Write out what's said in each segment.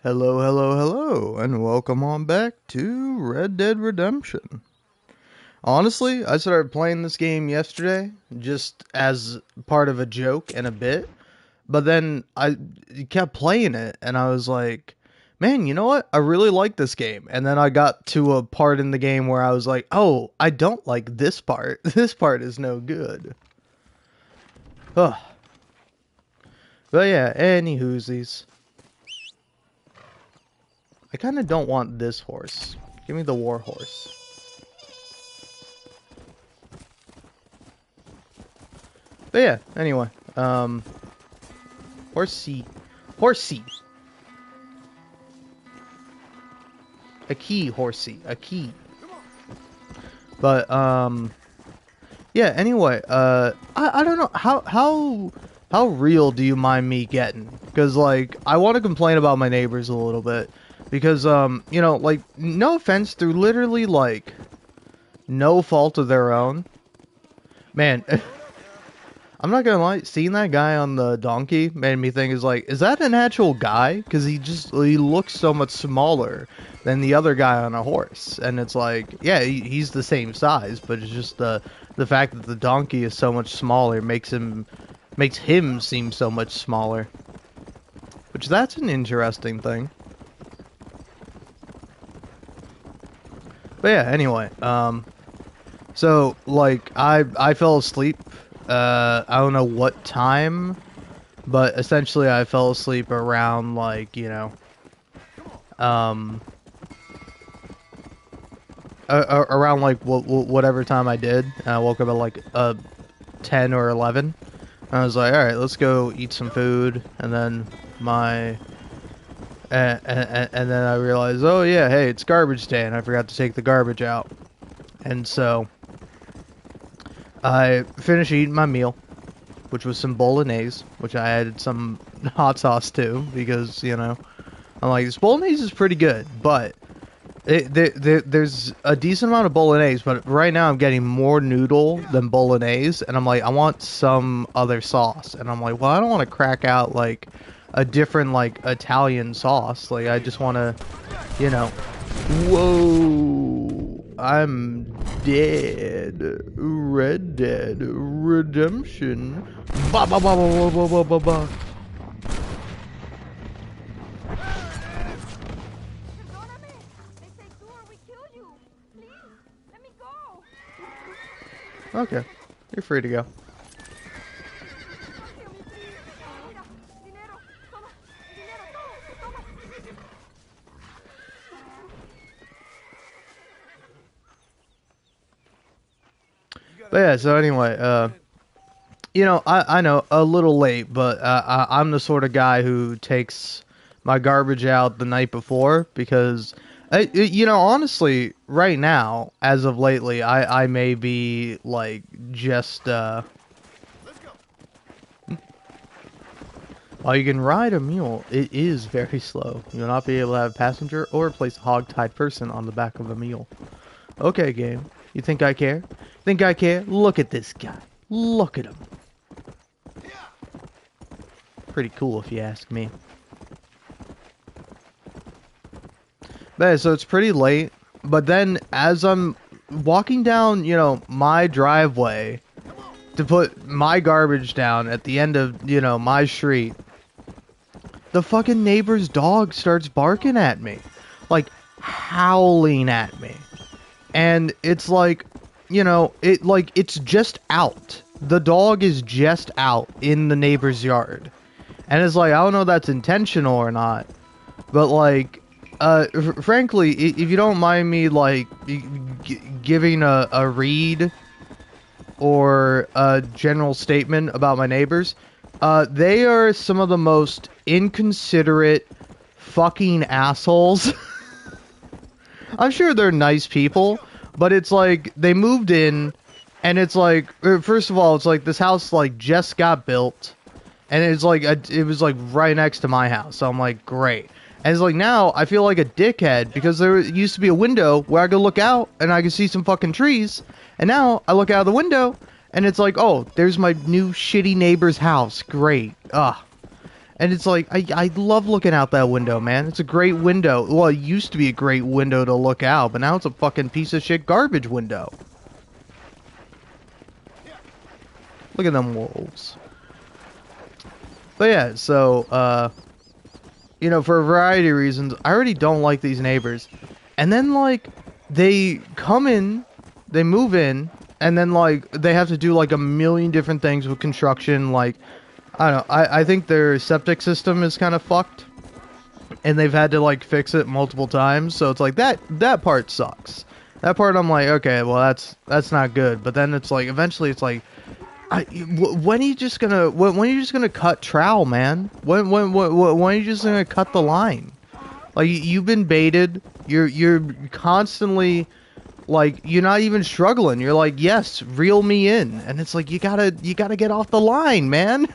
Hello, hello, hello, and welcome on back to Red Dead Redemption. Honestly, I started playing this game yesterday just as part of a joke and a bit, but then I kept playing it and I was like, man, you know what? I really like this game. And then I got to a part in the game where I was like, oh, I don't like this part. This part is no good. Ugh. But yeah, any whoosies. I kind of don't want this horse. Give me the war horse. But yeah, anyway, horsey, horsey, a key, horsey, a key. But yeah. Anyway, I don't know how real do you mind me getting? Because like I want to complain about my neighbors a little bit because you know, like no offense, through literally like no fault of their own, man. I'm not gonna lie, seeing that guy on the donkey made me think, is that an actual guy? Because he looks so much smaller than the other guy on a horse. And it's like, yeah, he's the same size, but it's just the fact that the donkey is so much smaller makes him seem so much smaller. Which that's an interesting thing. But yeah, anyway, so like I fell asleep. I don't know what time, but essentially I fell asleep around like, you know, around like whatever time I did. And I woke up at like 10 or 11. And I was like, all right, let's go eat some food. And then and then I realized, oh yeah, hey, it's garbage day, and I forgot to take the garbage out. And so I finished eating my meal, which was some bolognese, which I added some hot sauce to, because, you know, I'm like, this bolognese is pretty good, but there's a decent amount of bolognese, but right now I'm getting more noodle than bolognese, and I'm like, I want some other sauce, and I'm like, well, I don't want to crack out, like, a different, like, Italian sauce, like, I just want to, you know, whoa, I'm dead. Red Dead Redemption. Ba ba ba ba ba ba ba ba. Okay, you're free to go. But yeah, so anyway, you know, I know, a little late, but I'm the sort of guy who takes my garbage out the night before because, you know, honestly, right now, as of lately, I may be, like, just, while you can ride a mule, it is very slow. You will not be able to have a passenger or place a hog-tied person on the back of a mule. Okay, game. You think I care? Think I care? Look at this guy. Look at him. Pretty cool if you ask me. But yeah, so it's pretty late. But then as I'm walking down, you know, my driveway to put my garbage down at the end of, you know, my street, the fucking neighbor's dog starts barking at me. Like, howling at me. And it's like, you know, it's just out. The dog is just out in the neighbor's yard. And it's like, I don't know if that's intentional or not. But like, frankly, if you don't mind me, like, giving a read or a general statement about my neighbors, they are some of the most inconsiderate fucking assholes. I'm sure they're nice people, but it's like, they moved in, and it's like, first of all, it's like, this house, like, just got built, and it's like, it was, like, right next to my house, so I'm like, great. And it's like, now, I feel like a dickhead, because there used to be a window where I could look out, and I could see some fucking trees, and now, I look out of the window, and it's like, oh, there's my new shitty neighbor's house, great, ugh. And it's like, I love looking out that window, man. It's a great window. Well, it used to be a great window to look out, but now it's a fucking piece of shit garbage window. Look at them wolves. But yeah, so, you know, for a variety of reasons, I already don't like these neighbors. And then, like, they come in, they move in, and then, like, they have to do, like, a million different things with construction. Like, I don't know, I think their septic system is kind of fucked. And they've had to, like, fix it multiple times. So it's like, that part sucks. That part I'm like, okay, well, that's not good. But then it's like, eventually it's like, when are you just gonna cut trowel, man? When are you just gonna cut the line? Like, you've been baited. You're constantly, like, you're not even struggling. You're like, yes, reel me in, and it's like, you gotta get off the line, man.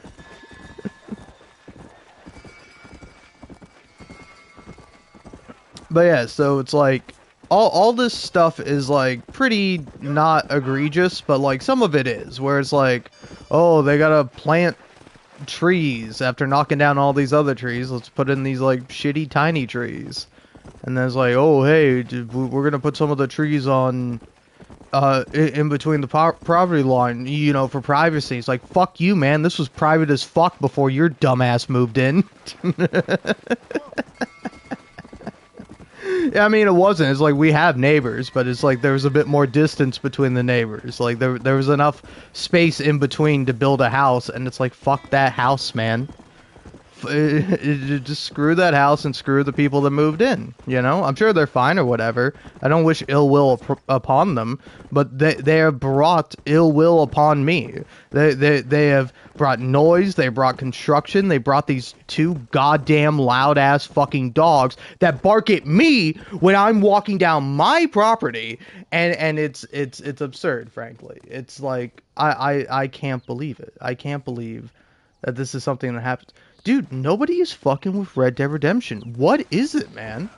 But yeah, so it's like, all this stuff is, like, pretty not egregious, but, like, some of it is, where it's like, oh, they gotta plant trees after knocking down all these other trees. Let's put in these, like, shitty tiny trees. And then it's like, oh, hey, we're gonna put some of the trees on, in between the property line, you know, for privacy. It's like, fuck you, man. This was private as fuck before your dumbass moved in. Yeah, I mean, it wasn't. It's like, we have neighbors, but it's like there was a bit more distance between the neighbors. Like, there was enough space in between to build a house, and it's like, fuck that house, man. Just screw that house and screw the people that moved in, you know? I'm sure they're fine or whatever. I don't wish ill will upon them, but they have brought ill will upon me. They have brought noise, they brought construction, they brought these two goddamn loud ass fucking dogs that bark at me when I'm walking down my property, and it's absurd, frankly. It's like, I can't believe it. I can't believe that this is something that happens. Dude, nobody is fucking with Red Dead Redemption. What is it, man?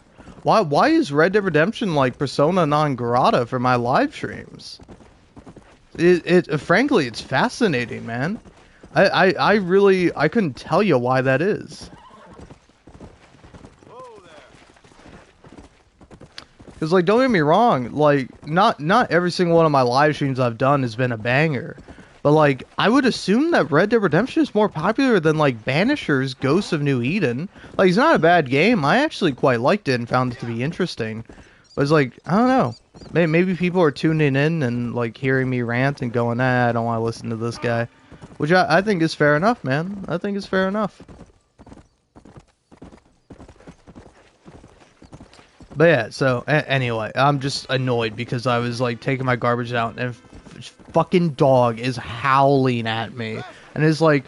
Why is Red Dead Redemption like persona non grata for my live streams? Frankly, it's fascinating, man. I really, I couldn't tell you why that is. Because, like, don't get me wrong, like, not every single one of my live streams I've done has been a banger. But, like, I would assume that Red Dead Redemption is more popular than, like, Banisher's Ghosts of New Eden. Like, it's not a bad game. I actually quite liked it and found it to be interesting. But it's like, I don't know. Maybe people are tuning in and, like, hearing me rant and going, I don't want to listen to this guy. Which I think is fair enough, man. I think it's fair enough. But yeah, so, anyway, I'm just annoyed because I was, like, taking my garbage out and fucking dog is howling at me. And it's like,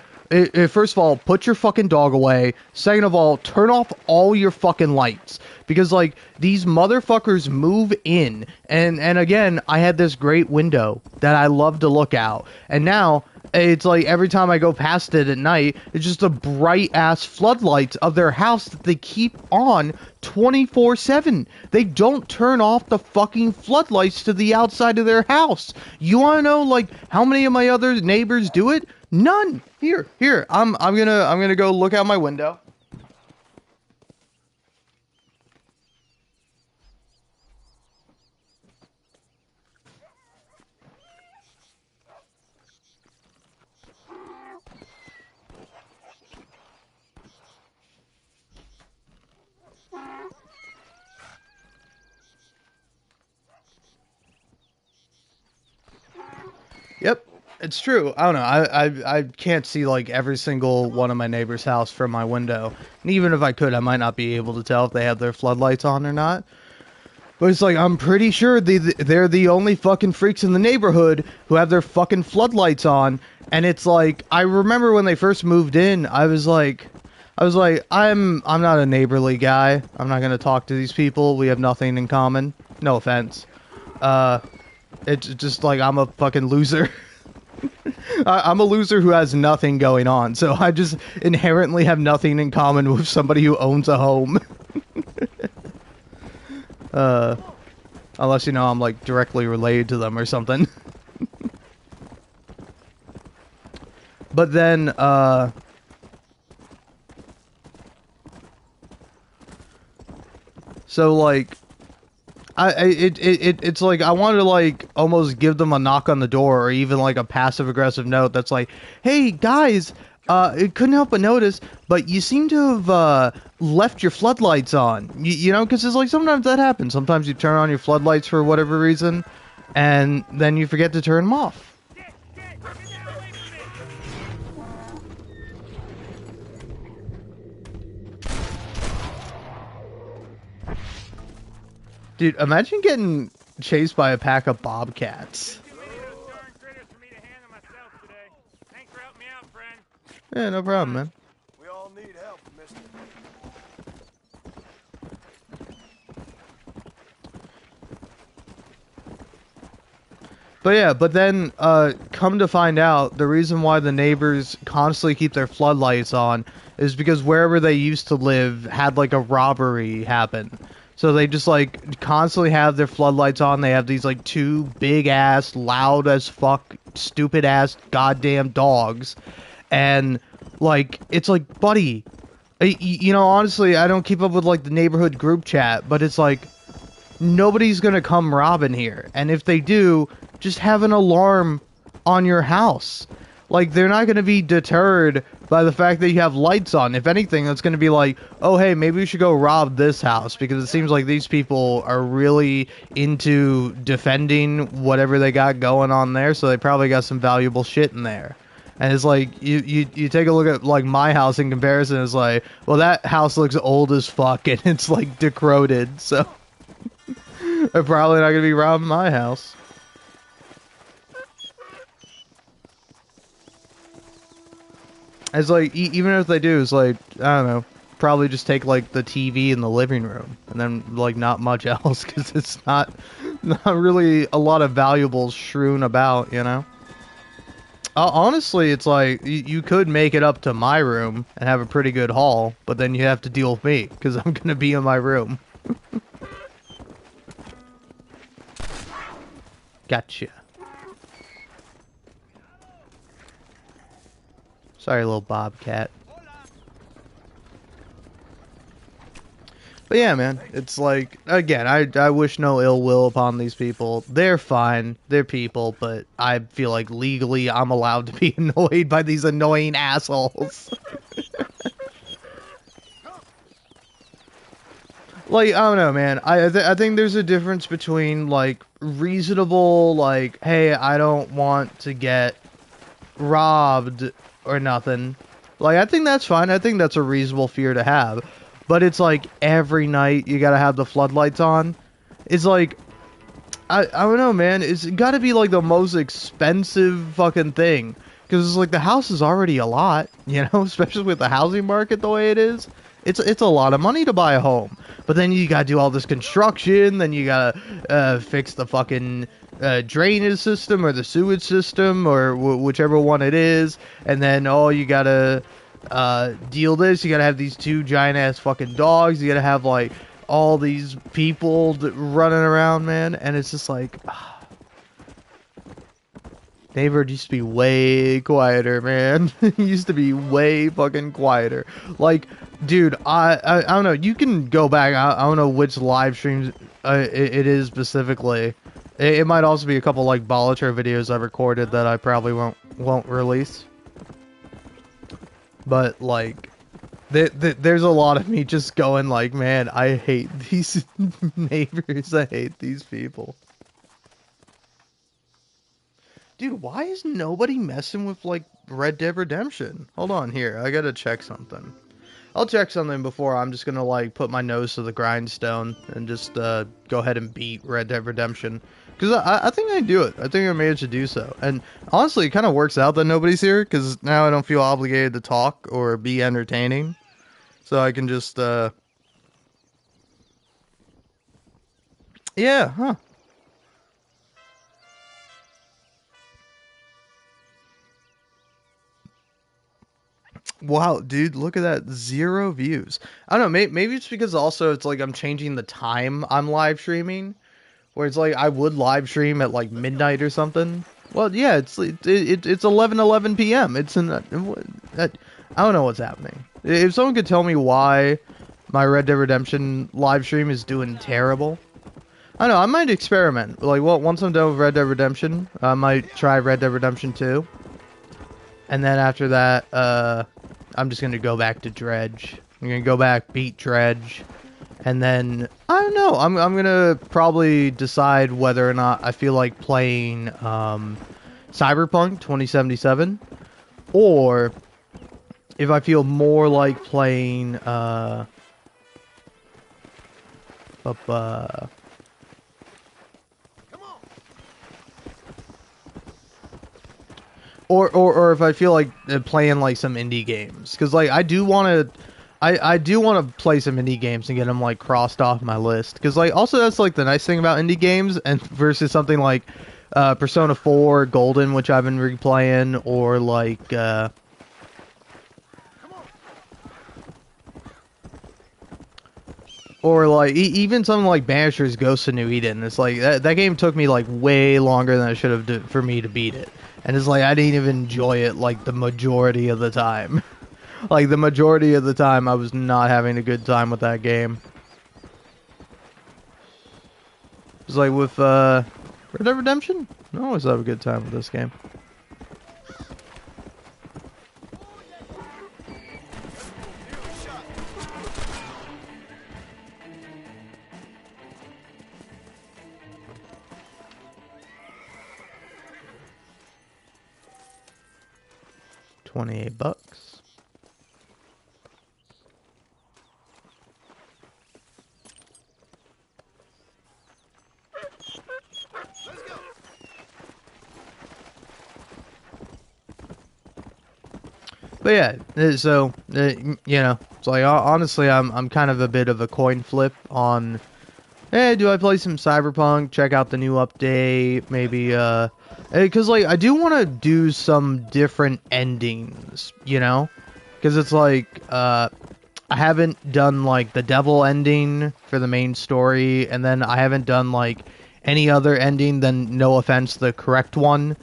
first of all, put your fucking dog away. Second of all, turn off all your fucking lights. Because, like, these motherfuckers move in. And again, I had this great window that I love to look out. And now, it's like every time I go past it at night, it's just a bright ass floodlights of their house that they keep on 24/7. They don't turn off the fucking floodlights to the outside of their house. You want to know, like, how many of my other neighbors do it? None. Here. I'm gonna go look out my window. Yep, it's true. I don't know. I can't see, like, every single one of my neighbor's house from my window. And even if I could, I might not be able to tell if they have their floodlights on or not. But it's like, I'm pretty sure they're the only fucking freaks in the neighborhood who have their fucking floodlights on. And it's like, I remember when they first moved in, I was like, I'm not a neighborly guy. I'm not gonna talk to these people. We have nothing in common. No offense. It's just like, I'm a fucking loser. I'm a loser who has nothing going on, so I just inherently have nothing in common with somebody who owns a home. Unless, you know, I'm, like, directly related to them or something. But then, So like, it's like I wanted to like almost give them a knock on the door or even like a passive aggressive note that's like, hey guys, it couldn't help but notice, but you seem to have left your floodlights on. You know, because it's like sometimes that happens. Sometimes you turn on your floodlights for whatever reason, and then you forget to turn them off. Dude, imagine getting chased by a pack of bobcats. Yeah, no problem, man. We all need help, mister. But yeah, but then come to find out, the reason why the neighbors constantly keep their floodlights on is because wherever they used to live had like a robbery happen. So they just like constantly have their floodlights on. They have these like two big ass, loud as fuck, stupid ass goddamn dogs. And like it's like, buddy, you know, honestly, I don't keep up with like the neighborhood group chat, but it's like nobody's gonna come robbing here. And if they do, just have an alarm on your house. Like, they're not going to be deterred by the fact that you have lights on. If anything, that's going to be like, oh, hey, maybe we should go rob this house, because it seems like these people are really into defending whatever they got going on there, so they probably got some valuable shit in there. And it's like, you take a look at, like, my house in comparison, it's like, well, that house looks old as fuck, and it's, like, decrepit, so they're probably not going to be robbing my house. It's like, even if they do, it's like, I don't know, probably just take, like, the TV in the living room, and then, like, not much else, because it's not really a lot of valuables strewn about, you know? Honestly, it's like, you could make it up to my room and have a pretty good haul, but then you have to deal with me, because I'm gonna be in my room. Gotcha. Sorry, little bobcat. But yeah, man, it's like, again, I wish no ill will upon these people. They're fine, they're people, but I feel like legally I'm allowed to be annoyed by these annoying assholes. Like, I don't know, man. I think there's a difference between, like, reasonable, like, hey, I don't want to get robbed or nothing. Like, I think that's fine. I think that's a reasonable fear to have. But it's like every night you gotta have the floodlights on. It's like, I don't know, man. It's gotta be like the most expensive fucking thing. Because it's like the house is already a lot, you know? Especially with the housing market the way it is. It's a lot of money to buy a home. But then you gotta do all this construction, then you gotta fix the fucking drainage system or the sewage system or whichever one it is. And then, oh, you gotta deal this. You gotta have these two giant ass fucking dogs. You gotta have like all these people running around, man. And it's just like... Neighborhood used to be way quieter, man. It used to be way fucking quieter. Like, dude, I don't know. You can go back. I don't know which live streams it is specifically. It might also be a couple like Bolitar videos I recorded that I probably won't release. But like, there's a lot of me just going like, man, I hate these neighbors. I hate these people. Dude, why is nobody messing with, like, Red Dead Redemption? Hold on here. I gotta check something. I'll check something before I'm just gonna, like, put my nose to the grindstone and just, go ahead and beat Red Dead Redemption. Because I think I can do it. I think I managed to do so. And honestly, it kind of works out that nobody's here, because now I don't feel obligated to talk or be entertaining. So I can just, yeah, huh. Wow, dude, look at that. 0 views. I don't know, maybe it's because also it's like I'm changing the time I'm live streaming. Where it's like I would live stream at like midnight or something. Well, yeah, it's 11:11 p.m. It's in I don't know what's happening. If someone could tell me why My Red Dead Redemption live stream is doing terrible. I know, I might experiment. Like, well, once I'm done with Red Dead Redemption, I might try Red Dead Redemption 2. And then after that, I'm just gonna go back to Dredge. I'm gonna go back, beat Dredge. And then, I don't know, I'm gonna probably decide whether or not I feel like playing, Cyberpunk 2077. Or, if I feel more like playing, uh, or if I feel like playing like some indie games, because like I do want to play some indie games and get them like crossed off my list, because like also that's like the nice thing about indie games and versus something like Persona 4 Golden, which I've been replaying, or like even something like Banisher's Ghost of New Eden. It's like that game took me like way longer than it should have for me to beat it, and it's like I didn't even enjoy it like the majority of the time. Like the majority of the time, I was not having a good time with that game. It's like with Red Dead Redemption, I always have a good time with this game. $28. But yeah, so you know, it's like honestly, I'm kind of a bit of a coin flip on. Hey, do I play some Cyberpunk? Check out the new update, maybe. Because like I do want to do some different endings, you know, because it's like I haven't done like the devil ending for the main story, and then I haven't done like any other ending than, no offense, the correct one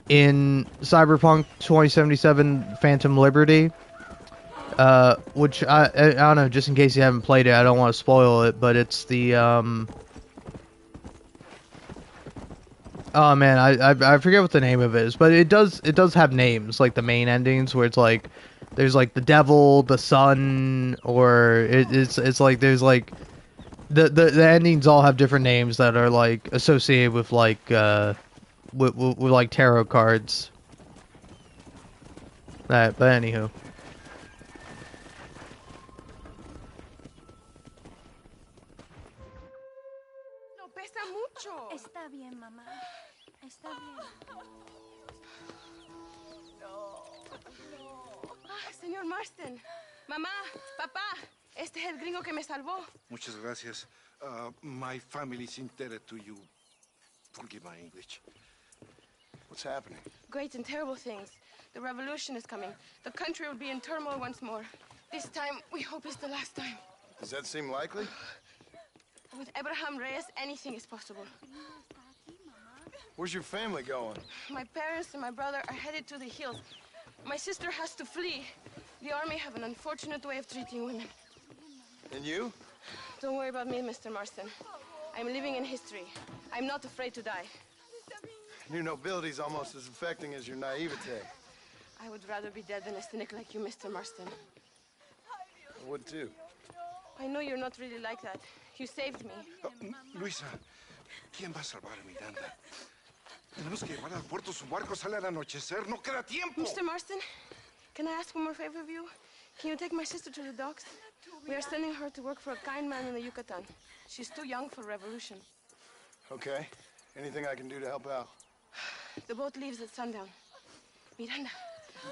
in Cyberpunk 2077 Phantom Liberty. Which I don't know, just in case you haven't played it, I don't want to spoil it, but it's the oh man, I forget what the name of it is, but it does have names, like the main endings where it's like there's like the devil, the sun, or it's like there's like the endings all have different names that are like associated with like with like tarot cards. That, but anywho. No pesa mucho. Está bien, mamá. Está bien. Señor Marston. Mamá, papá, este es el gringo que me salvó. Muchas gracias. My family's indebted to you. Forgive my English. What's happening? Great and terrible things. The revolution is coming. The country will be in turmoil once more. This time, we hope it's the last time. Does that seem likely? With Abraham Reyes, anything is possible. Where's your family going? My parents and my brother are headed to the hills. My sister has to flee. The army have an unfortunate way of treating women. And you? Don't worry about me, Mr. Marston. I'm living in history. I'm not afraid to die. Your nobility's almost as affecting as your naivete. I would rather be dead than a cynic like you, Mr. Marston. I would too. I know you're not really like that. You saved me. Luisa, ¿quién va a salvar a Miranda? Tenemos que llevar al puerto. Su barco sale al anochecer. No queda tiempo. Mr. Marston, can I ask one more favor of you? Can you take my sister to the docks? We are sending her to work for a kind man in the Yucatan. She's too young for revolution. Okay. Anything I can do to help out? The boat leaves at sundown. Miranda,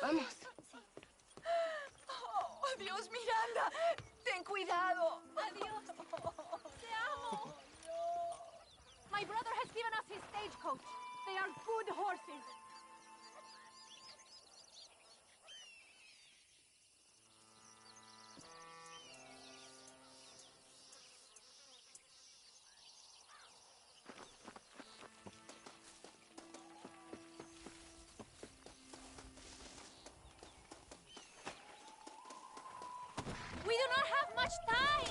vamos. Oh, Dios, Miranda. Ten cuidado. Adiós. Te amo. My brother has given us his stagecoach. They are good horses. We do not have much time.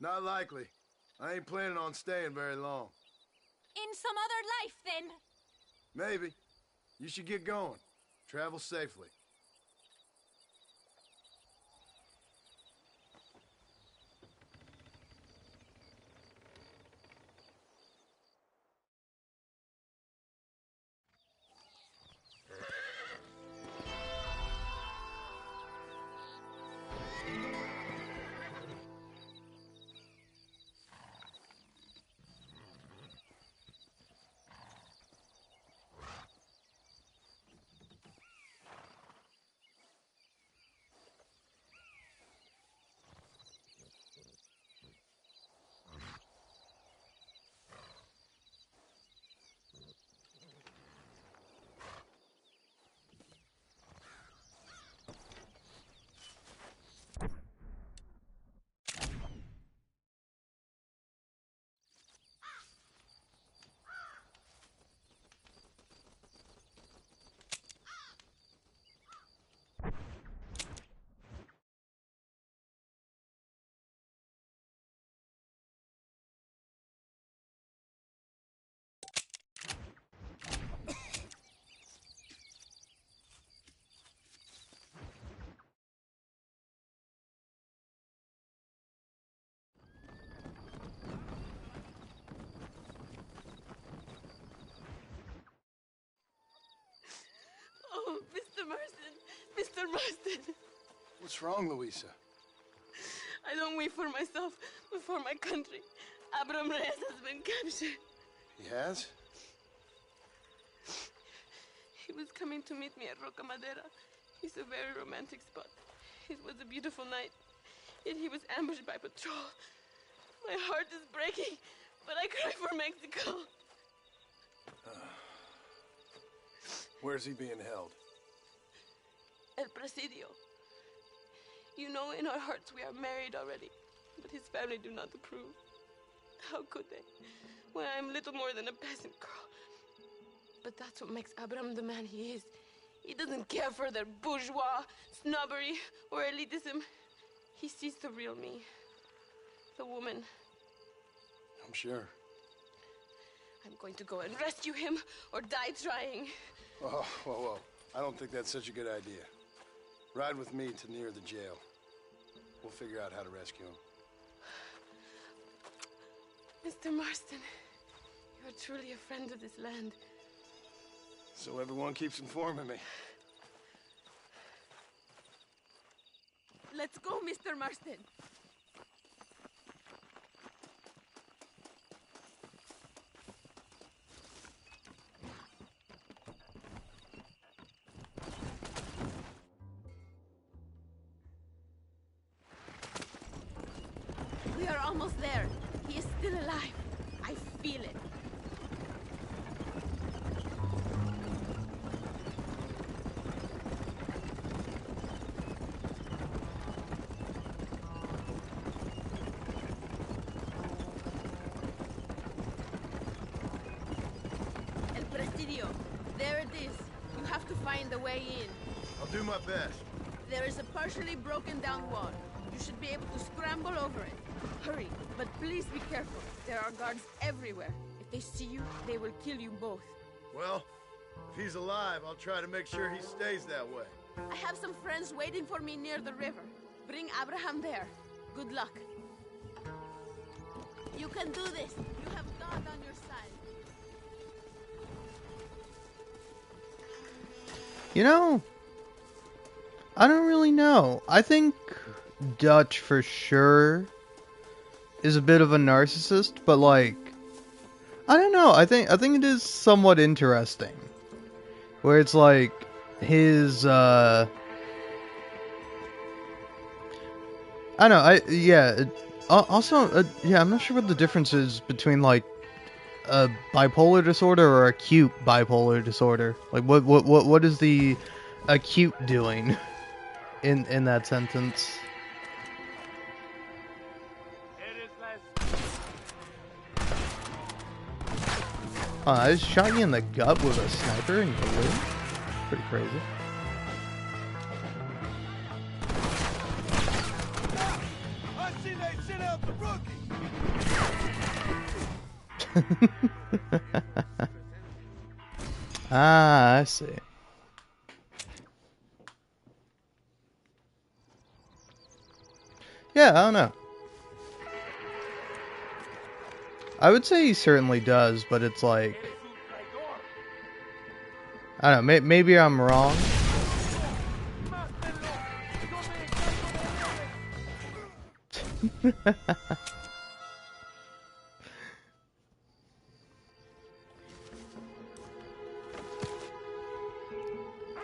Not likely. I ain't planning on staying very long. In some other life, then. Maybe. You should get going. Travel safely. Oh, Mr. Marston. Mr. Marston. What's wrong, Louisa? I don't wait for myself, but for my country. Abram Reyes has been captured. He has? He was coming to meet me at Roca Madera. It's a very romantic spot. It was a beautiful night, yet he was ambushed by patrol. My heart is breaking, but I cry for Mexico. Where's he being held? El Presidio. You know, in our hearts we are married already, but his family do not approve. How could they, when I am little more than a peasant girl? But that's what makes Abram the man he is. He doesn't care for their bourgeois, snobbery, or elitism. He sees the real me, the woman. I'm sure. I'm going to go and rescue him, or die trying. Oh, whoa. I don't think that's such a good idea. Ride with me to near the jail. We'll figure out how to rescue him. Mr. Marston, you are truly a friend of this land. So everyone keeps informing me. Let's go, Mr. Marston. We are almost there. He is still alive. I feel it. El Presidio. There it is. You have to find a way in. I'll do my best. There is a partially broken down wall. You should be able to scramble over it. Hurry, but please be careful. There are guards everywhere. If they see you, they will kill you both. Well, if he's alive, I'll try to make sure he stays that way. I have some friends waiting for me near the river. Bring Abraham there. Good luck. You can do this. You have God on your side. You know, I don't really know. I think Dutch for sure is a bit of a narcissist, but like, I don't know. I think it is somewhat interesting, where it's like his I don't know. Also, yeah, I'm not sure what the difference is between like a bipolar disorder or acute bipolar disorder. Like, what is the acute doing in that sentence? I just shot you in the gut with a sniper and you live? Pretty crazy. I see they sent out the rookie. Ah, I see. Yeah, I don't know. I would say he certainly does, but it's like, I don't know, maybe I'm wrong.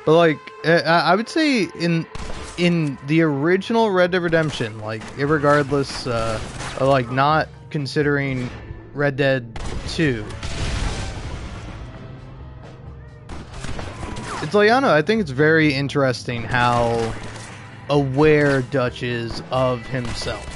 But like, I would say in the original Red Dead Redemption, like, irregardless, of, like, not considering Red Dead 2, it's like, I don't know, I think it's very interesting how aware Dutch is of himself.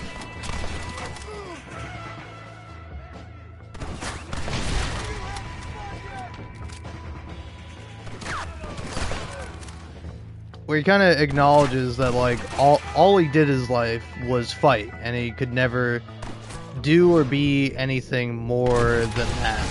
Where he kind of acknowledges that, like, all he did in his life was fight, and he could never do or be anything more than that.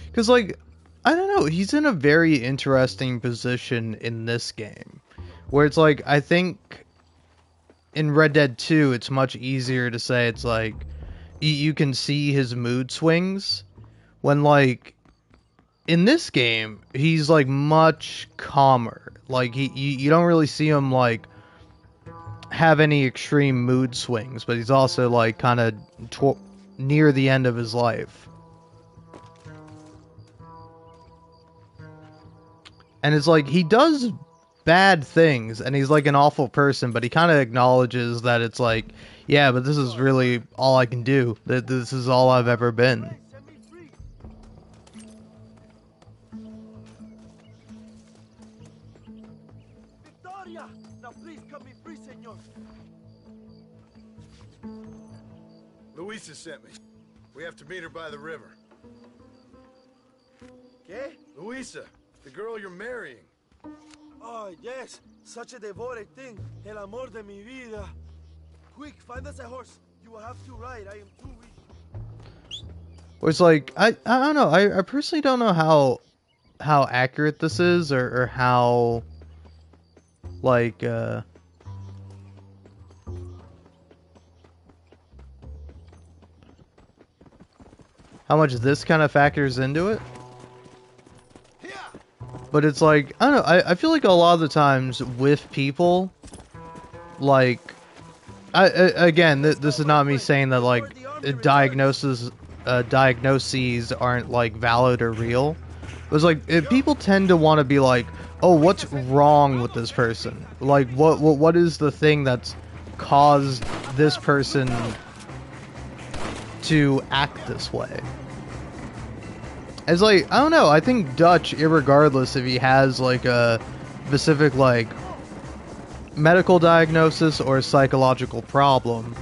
Because, like, I don't know, he's in a very interesting position in this game. Where it's like, I think in Red Dead 2, it's much easier to say it's like, you can see his mood swings. When, like, in this game, he's, like, much calmer. Like, you don't really see him, like, have any extreme mood swings. But he's also, like, kind of near the end of his life. And it's like, he does bad things, and he's like an awful person, but he kind of acknowledges that it's like, yeah, but this is really all I can do. That this is all I've ever been. Victoria! Now please cut me free, senor. Luisa sent me. We have to meet her by the river. ¿Qué? Luisa, the girl you're marrying. Oh, yes. Such a devoted thing. El amor de mi vida. Quick, find us a horse. You will have to ride. I am too weak. Where it's like, I don't know. I personally don't know how accurate this is, or how, like, how much this kind of factors into it. But it's like, I don't know, I feel like a lot of the times with people, like, again, this is not me saying that, like, diagnoses aren't, like, valid or real. But it's like, people tend to want to be like, oh, what's wrong with this person? Like, what is the thing that's caused this person to act this way? It's like, I don't know, I think Dutch, irregardless if he has, like, a specific, like, medical diagnosis or psychological problem,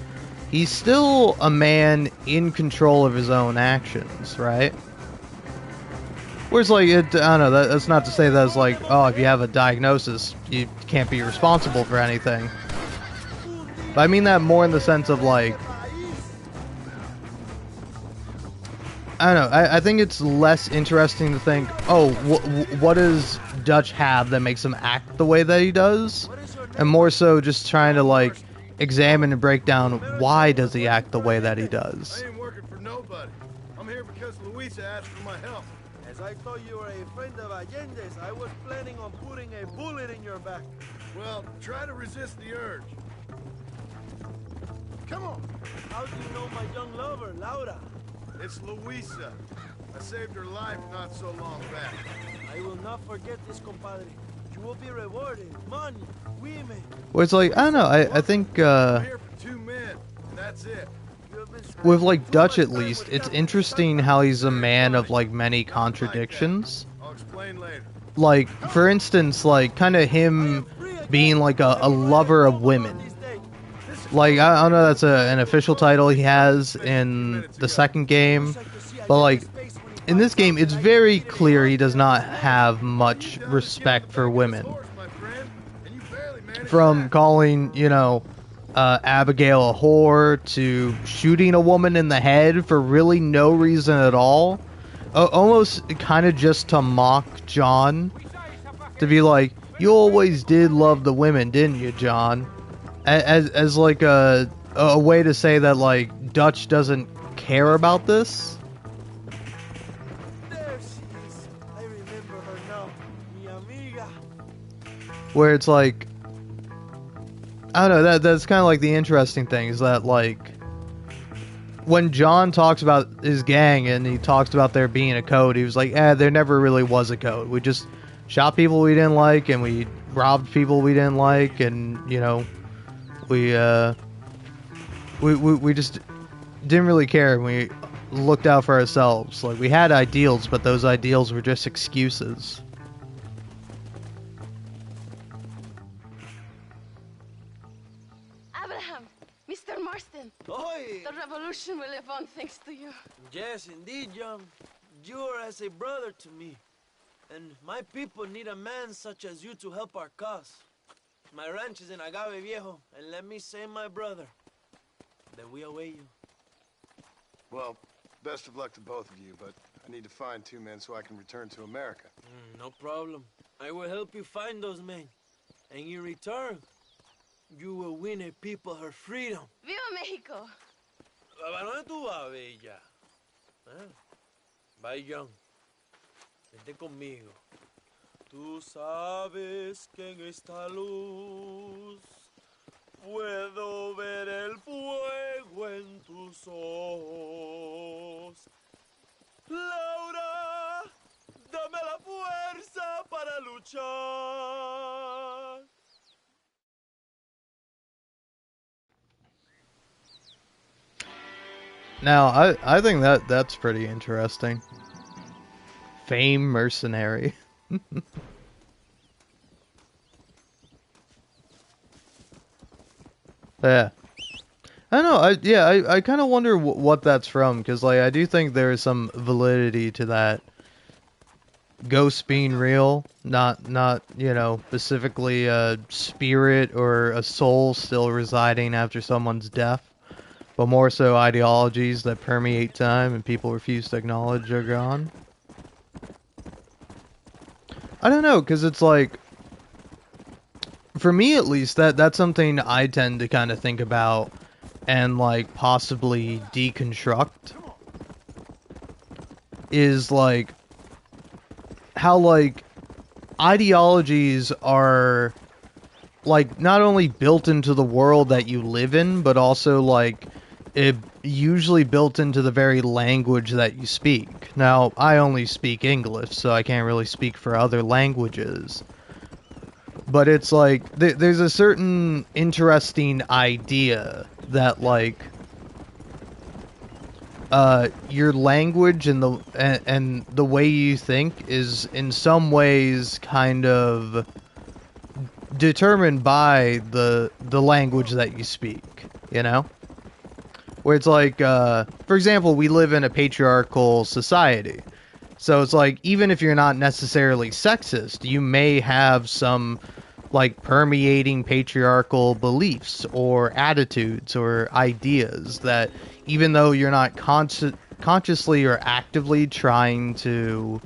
he's still a man in control of his own actions, right? Whereas, like, I don't know, that's not to say that it's like, oh, if you have a diagnosis, you can't be responsible for anything. But I mean that more in the sense of, like, I don't know, I think it's less interesting to think, oh, what does Dutch have that makes him act the way that he does? And more so just trying to, like, examine and break down why does he act the way that he does. I ain't working for nobody. I'm here because Luisa asked for my help. As I thought you were a friend of Allende's, I was planning on putting a bullet in your back. Well, try to resist the urge. Come on. How do you know my young lover, Laura? It's Luisa. I saved her life not so long back. I will not forget this, compadre. You will be rewarded. Money, women. Well, it's like, I don't know, I think, I'm here for 2 men, and that's it. with, like, Dutch at least, it's interesting how he's a man of, like, many contradictions. I'll explain later. Like, for instance, like, kind of him being like a lover of women. Like, I don't know, that's an official title he has in the second game, but like in this game it's very clear he does not have much respect for women. From calling, Abigail a whore to shooting a woman in the head for really no reason at all. Almost kind of just to mock John. To be like, you always did love the women, didn't you, John? As like a way to say that, like, Dutch doesn't care about this. There she is. I remember her now. Mi amiga. Where it's like, I don't know, that's kind of like the interesting thing, is that, like, when John talks about his gang and he talks about there being a code, he was like, there never really was a code. We just shot people we didn't like, and we robbed people we didn't like, and, we just didn't really care, and we looked out for ourselves. Like, we had ideals, but those ideals were just excuses. Abraham, Mr. Marston, Oi! the revolution will live on thanks to you. Yes, indeed, John. You are as a brother to me. And my people need a man such as you to help our cause. My ranch is in Agave Viejo, and let me say, my brother, that we await you. Well, best of luck to both of you, but I need to find 2 men so I can return to America. No problem. I will help you find those men. And in return, you will win a people her freedom. Viva Mexico! ¿A dónde tú vas, Bella? Bye, John. Vente conmigo. Tú sabes que en esta luz puedo ver el fuego en tus ojos. Laura, dame la fuerza para luchar. Now, I think that's pretty interesting. Fame mercenary. Yeah. I don't know. I kind of wonder what that's from, because, like, I do think there is some validity to that. Ghosts being real, not specifically a spirit or a soul still residing after someone's death, but more so ideologies that permeate time and people refuse to acknowledge are gone. I don't know, because it's like, for me at least, that's something I tend to kind of think about and, like, possibly deconstruct. Is, like, how, like, ideologies are, like, not only built into the world that you live in, but also, like, it usually built into the very language that you speak. Now, I only speak English, so I can't really speak for other languages. But it's like, there's a certain interesting idea that, like, your language and the way you think is in some ways kind of determined by the language that you speak, you know? Where it's like, for example, we live in a patriarchal society. So it's like, even if you're not necessarily sexist, you may have some, like, permeating patriarchal beliefs or attitudes or ideas that, even though you're not consciously or actively trying to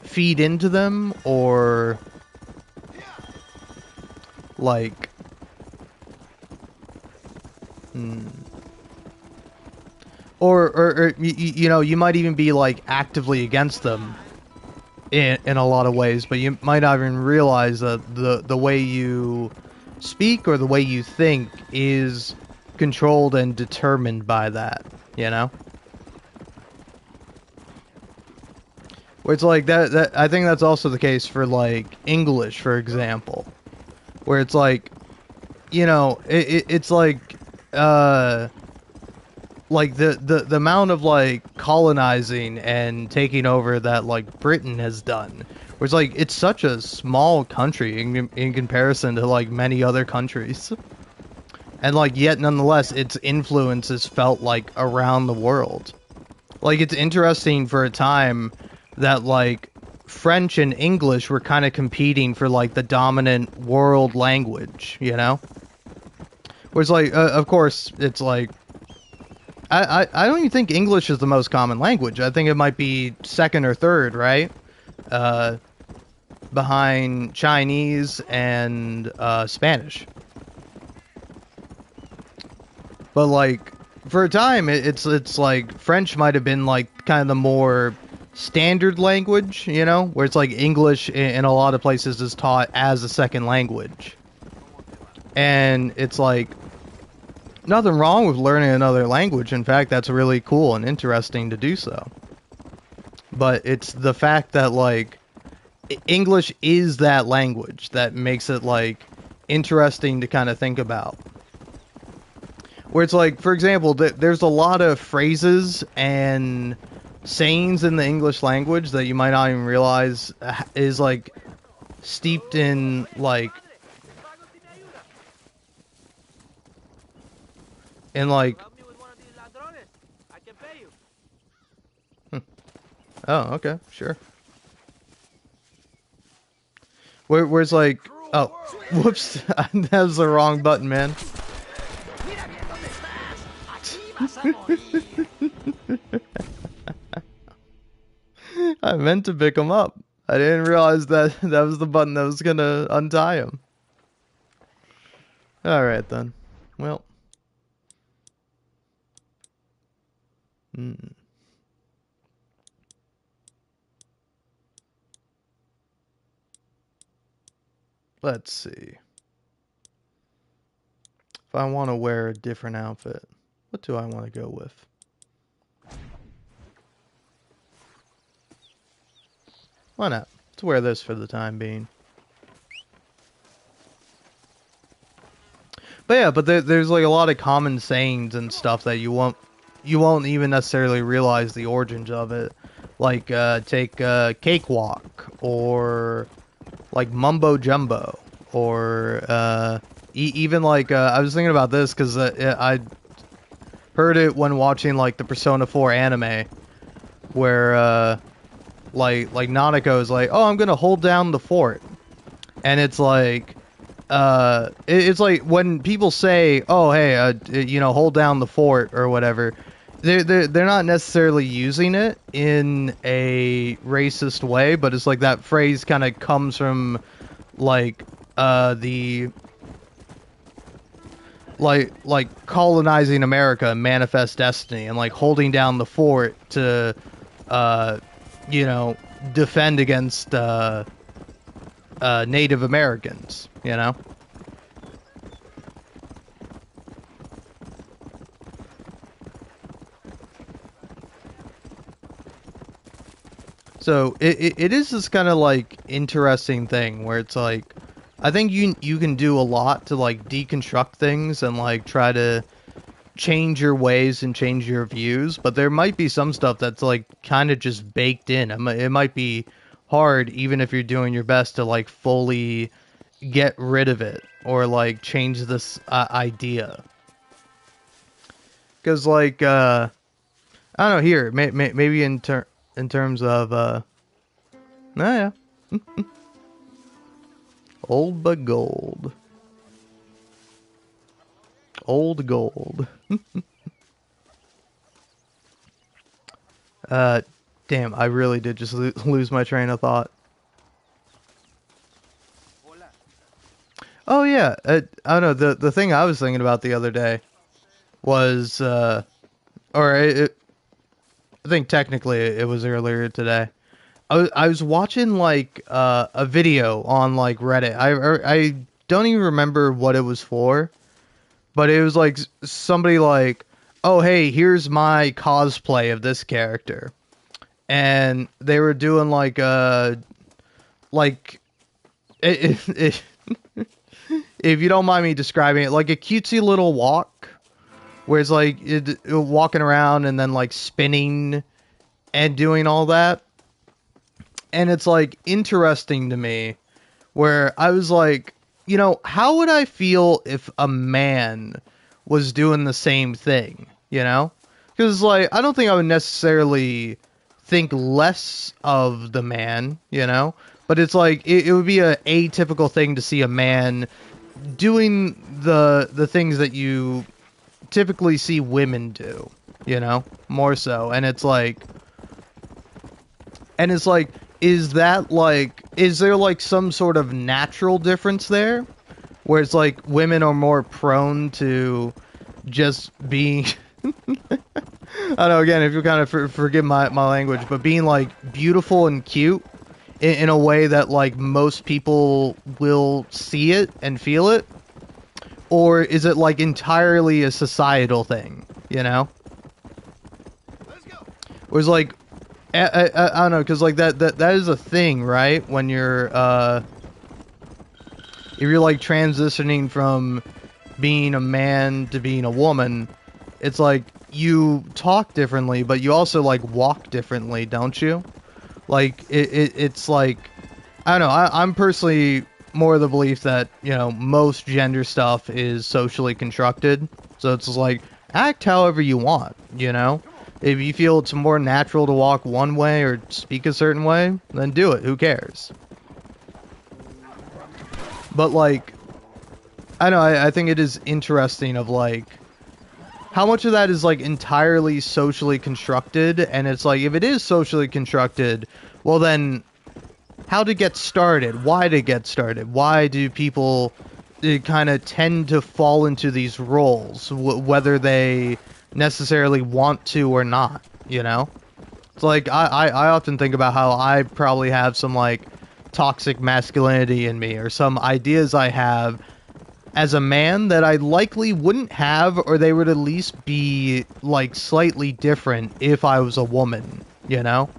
feed into them or, like, or you might even be, like, actively against them in a lot of ways, but you might not even realize that the way you speak or the way you think is controlled and determined by that, you know? Where it's like that I think that's also the case for, like, English, for example. Where it's like, it's like the amount of, like, colonizing and taking over that, like, Britain has done, Where it's like, it's such a small country in comparison to like many other countries. And like, yet nonetheless, its influence is felt like around the world. Like, it's interesting for a time that like French and English were kind of competing for like the dominant world language, you know? Where it's like, of course, it's like, I don't even think English is the most common language. I think it might be second or third, right? Behind Chinese and Spanish. But like, for a time, it's like French might have been like kind of the more standard language, you know, where it's like English in a lot of places is taught as a second language, and it's like nothing wrong with learning another language. In fact, that's really cool and interesting to do so. But it's the fact that like English is that language that makes it like interesting to kind of think about. Where it's like, for example, there's a lot of phrases and sayings in the English language that you might not even realize is like steeped in like oh, okay, sure. Where it's like, oh, whoops, that was the wrong button, man. I meant to pick him up. I didn't realize that that was the button that was gonna untie him. Alright then. Well. Let's see. If I want to wear a different outfit, what do I want to go with? Why not? Let's wear this for the time being. But yeah, but there's like a lot of common sayings and stuff that you won't even necessarily realize the origins of it. Like take cakewalk, or like mumbo jumbo, or even like I was thinking about this because I heard it when watching like the Persona 4 anime, where like Nanako is like, oh, I'm gonna hold down the fort, and it's like it's like when people say, oh, hey, you know, hold down the fort or whatever, they're not necessarily using it in a racist way, but it's like that phrase kind of comes from like the like colonizing America, Manifest Destiny, and like holding down the fort to you know, defend against Native Americans, you know? So it is this kind of like interesting thing where it's like, I think you can do a lot to like deconstruct things and like try to change your ways and change your views, but there might be some stuff that's like kind of just baked in. It might be hard even if you're doing your best to like fully get rid of it or like change this idea. Because like I don't know, here maybe in terms of oh yeah. Old but gold. Old gold. Damn, I really did just lose my train of thought. Oh yeah, I don't know, the thing I was thinking about the other day was, I think technically it was earlier today. I was watching like a video on like Reddit. I don't even remember what it was for, but it was like somebody like, oh hey, here's my cosplay of this character, and they were doing like if if you don't mind me describing it, like a cutesy little walk, where it's like walking around and then like spinning and doing all that. and it's like interesting to me where I was like, you know, how would I feel if a man was doing the same thing, you know? Because, like, I don't think I would necessarily think less of the man, you know? But it's like, it would be a atypical thing to see a man doing the things that you typically see women do, you know? More so. And it's like, is that like, is there like some sort of natural difference there? Where it's like women are more prone to just being, I don't know, again, if you kind of forgive my language, but being like beautiful and cute in a way that like most people will see it and feel it? Or is it like entirely a societal thing, you know? Or is like, I don't know, because like that is a thing, right? When you're if you're like transitioning from being a man to being a woman, it's like you talk differently, but you also like walk differently, don't you? Like it's like, I don't know. I'm personally more of the belief that, you know, most gender stuff is socially constructed, so it's like act however you want, you know. If you feel it's more natural to walk one way or speak a certain way, then do it. Who cares? But like, I know, I think it is interesting of like how much of that is like entirely socially constructed, and it's like if it is socially constructed, well then how to get started, why to get started, why do people kind of tend to fall into these roles, whether they necessarily want to or not, you know? It's like I often think about how I probably have some like toxic masculinity in me, or some ideas I have as a man that I likely wouldn't have, or they would at least be like slightly different if I was a woman, you know?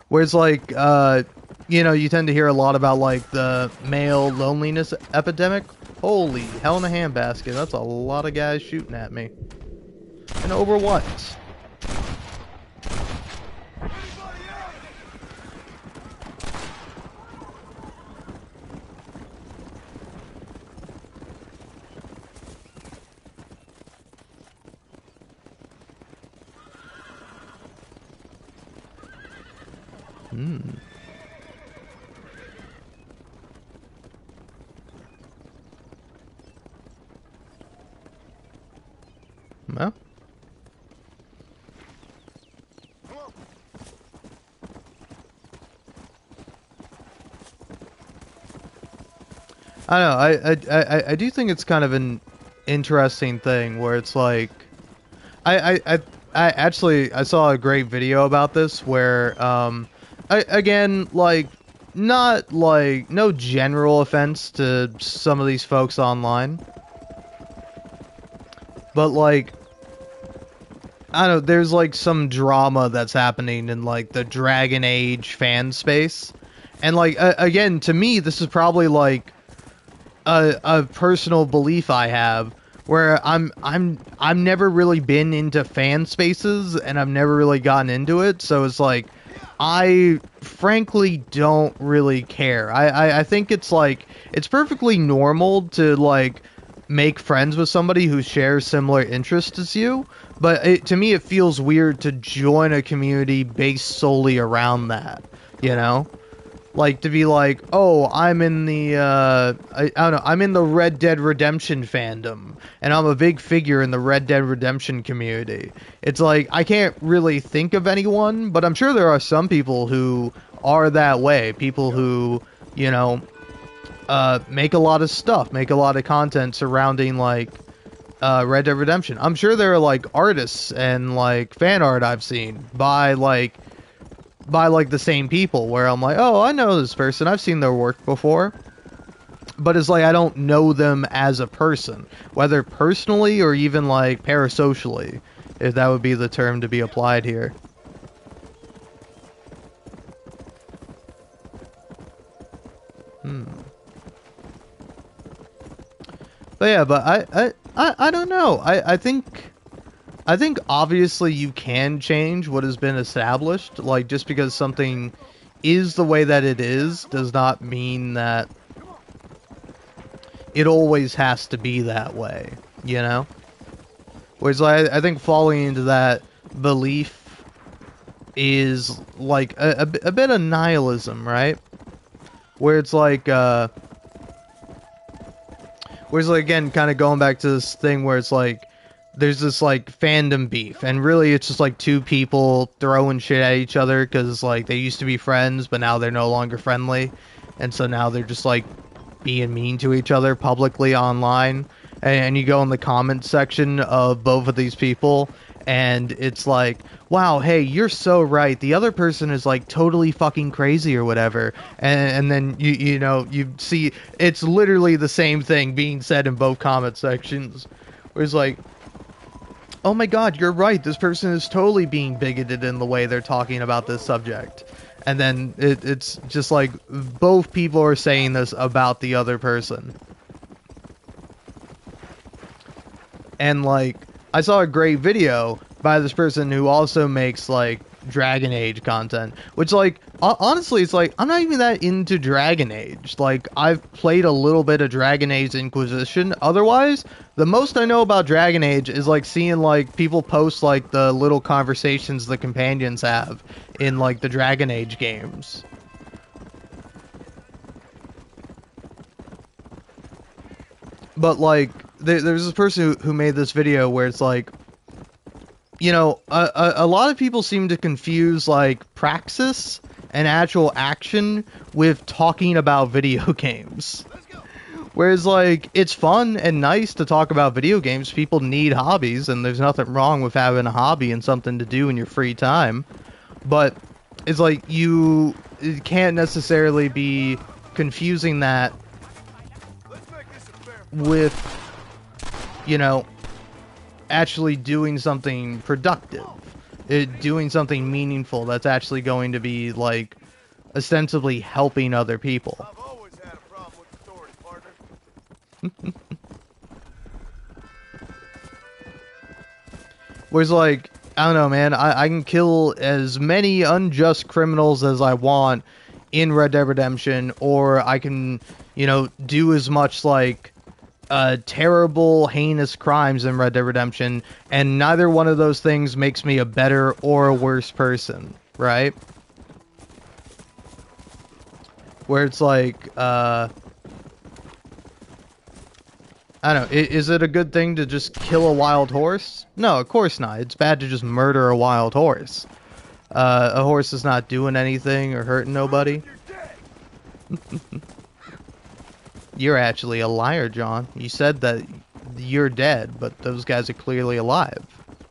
Whereas like, you know, you tend to hear a lot about like the male loneliness epidemic. Holy hell in a handbasket, that's a lot of guys shooting at me. And over what? Well, I don't know. I do think it's kind of an interesting thing where it's like, I actually I saw a great video about this where again, like, not like, no general offense to some of these folks online, but like, I don't know, there's like some drama that's happening in like the Dragon Age fan space, and like again, to me this is probably like a personal belief I have, where I'm never really been into fan spaces, and I've never really gotten into it, so it's like I frankly don't really care. I think it's like it's perfectly normal to like make friends with somebody who shares similar interests as you, but to me it feels weird to join a community based solely around that, you know? Like, to be like, oh, I'm in the, I don't know, I'm in the Red Dead Redemption fandom, and I'm a big figure in the Red Dead Redemption community. It's like, I can't really think of anyone, but I'm sure there are some people who are that way. People who, you know, make a lot of stuff, make a lot of content surrounding, like, Red Dead Redemption. I'm sure there are, like, artists and, like, fan art I've seen by the same people, where I'm like, oh, I know this person, I've seen their work before, but it's like I don't know them as a person, whether personally or even like parasocially, if that would be the term to be applied here. But yeah, but I don't know. I think I think obviously you can change what has been established. Like, just because something is the way that it is does not mean that it always has to be that way, you know? Whereas I think falling into that belief is like a bit of nihilism, right? Where it's like, whereas like, again, kind of going back to this thing where it's like, there's this like fandom beef, and really it's just like two people throwing shit at each other because like they used to be friends, but now they're no longer friendly, and so now they're just like being mean to each other publicly online. And you go in the comments section of both of these people, and it's like, wow, hey, you're so right, the other person is like totally fucking crazy or whatever. And then you know, you see it's literally the same thing being said in both comment sections, where it's like, oh my god, you're right, this person is totally being bigoted in the way they're talking about this subject. And then it's just like both people are saying this about the other person. And like, I saw a great video by this person who also makes like Dragon Age content, which like honestly, it's like I'm not even that into Dragon Age. Like, I've played a little bit of Dragon Age Inquisition. Otherwise, the most I know about Dragon Age is like seeing like people post like the little conversations the companions have in like the Dragon Age games. But like, there's this person who made this video where it's like, you know, a lot of people seem to confuse like praxis and actual action with talking about video games. Whereas like, it's fun and nice to talk about video games. People need hobbies, and there's nothing wrong with having a hobby and something to do in your free time. But it's like, you can't necessarily be confusing that with, you know, actually doing something productive, doing something meaningful that's actually going to be like ostensibly helping other people. I've always had a problem with authority, partner. Whereas like, I don't know, man, I can kill as many unjust criminals as I want in Red Dead Redemption, or I can, you know, do as much like terrible, heinous crimes in Red Dead Redemption, and neither one of those things makes me a better or a worse person, right? Where it's like, I don't know, is it a good thing to just kill a wild horse? No, of course not. It's bad to just murder a wild horse. A horse is not doing anything or hurting nobody. You're actually a liar, John. You said that you're dead, but those guys are clearly alive.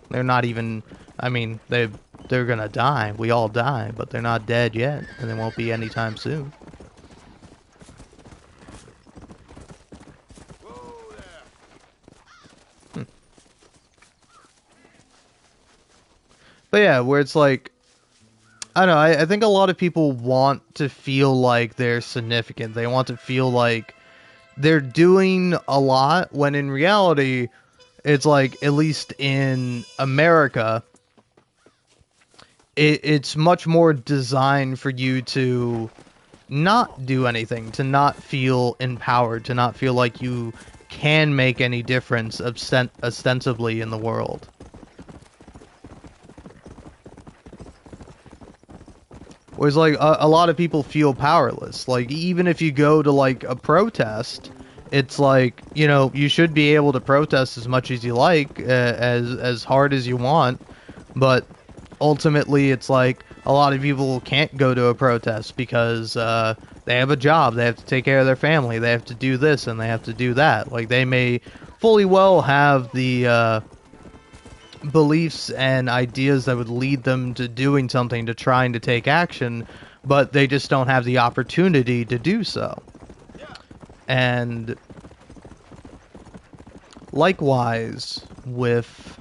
They're not even, I mean, they're gonna die. We all die, but they're not dead yet, and they won't be anytime soon. But yeah, where it's like, I don't know, I think a lot of people want to feel like they're significant. They want to feel like they're doing a lot, when in reality, it's like, at least in America, it's much more designed for you to not do anything, to not feel empowered, to not feel like you can make any difference ostensibly in the world. Whereas, like, a lot of people feel powerless. Like, even if you go to, like, a protest, it's like, you know, you should be able to protest as much as you like, as hard as you want, but ultimately it's like, a lot of people can't go to a protest because, they have a job, they have to take care of their family, they have to do this, and they have to do that. Like, they may fully well have the, beliefs and ideas that would lead them to doing something, to trying to take action, but they just don't have the opportunity to do so. And likewise with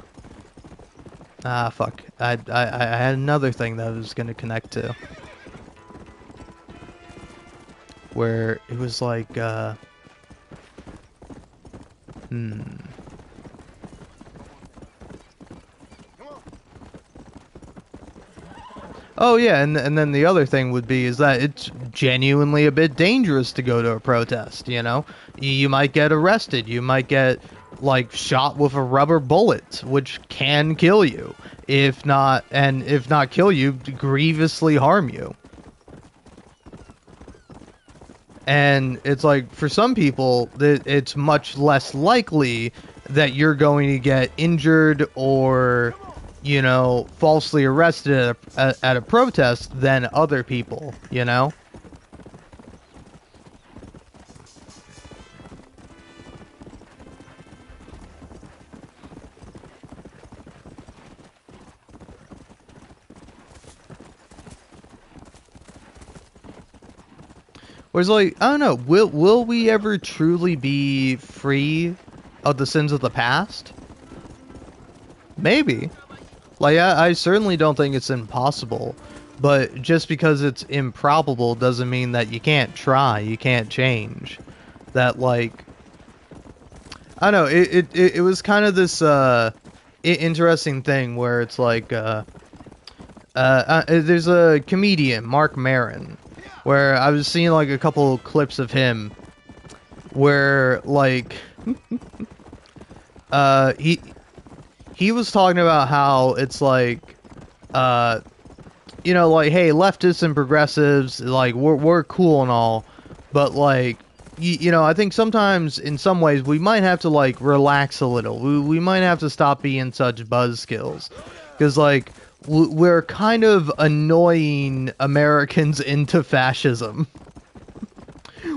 fuck, I had another thing that I was gonna connect to, where it was like Oh yeah, and then the other thing would be is that it's genuinely a bit dangerous to go to a protest. You know, you might get arrested. You might get like shot with a rubber bullet, which can kill you. If not kill you, grievously harm you. And it's like for some people, it's much less likely that you're going to get injured or, you know, falsely arrested at a protest than other people, you know? Whereas, like, I don't know, will we ever truly be free of the sins of the past? Maybe. Like, I certainly don't think it's impossible, but just because it's improbable doesn't mean that you can't try, you can't change. That, like, I don't know, it was kind of this, interesting thing where it's like, there's a comedian, Mark Maron, where I was seeing, like, a couple clips of him where, like, he was talking about how it's like, uh, you know, like, hey, leftists and progressives, like, we're cool and all, but, like, you know, I think sometimes, in some ways, we might have to, like, relax a little. We might have to stop being such buzzkills. Because, like, we're kind of annoying Americans into fascism.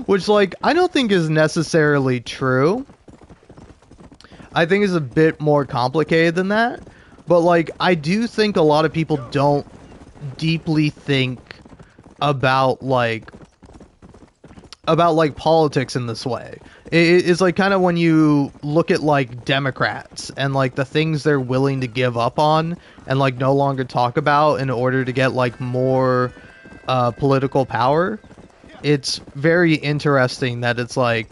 Which, like, I don't think is necessarily true. I think it's a bit more complicated than that. But, like, I do think a lot of people don't deeply think about like politics in this way. It's like kind of when you look at like Democrats and like the things they're willing to give up on and like no longer talk about in order to get like more political power. It's very interesting that it's like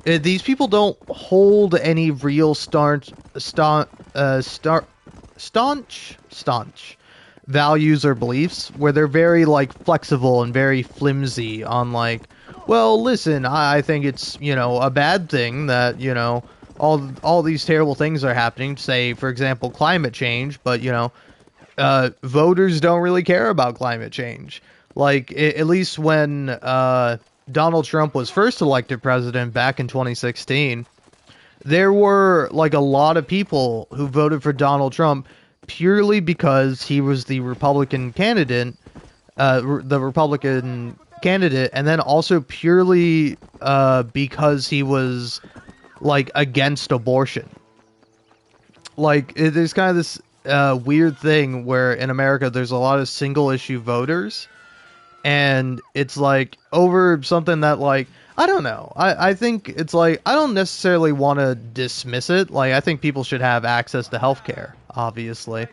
these people don't hold any real staunch values or beliefs, where they're very like flexible and very flimsy on like, well, listen, I think it's, you know, a bad thing that, you know, all these terrible things are happening, say for example climate change, but you know, voters don't really care about climate change. Like at least when Donald Trump was first elected president back in 2016, there were like a lot of people who voted for Donald Trump purely because he was the Republican candidate, and then also purely because he was like against abortion. Like there's kind of this weird thing where in America there's a lot of single issue voters, and it's like over something that like I don't know. I think it's like I don't necessarily want to dismiss it. Like I think people should have access to healthcare, obviously.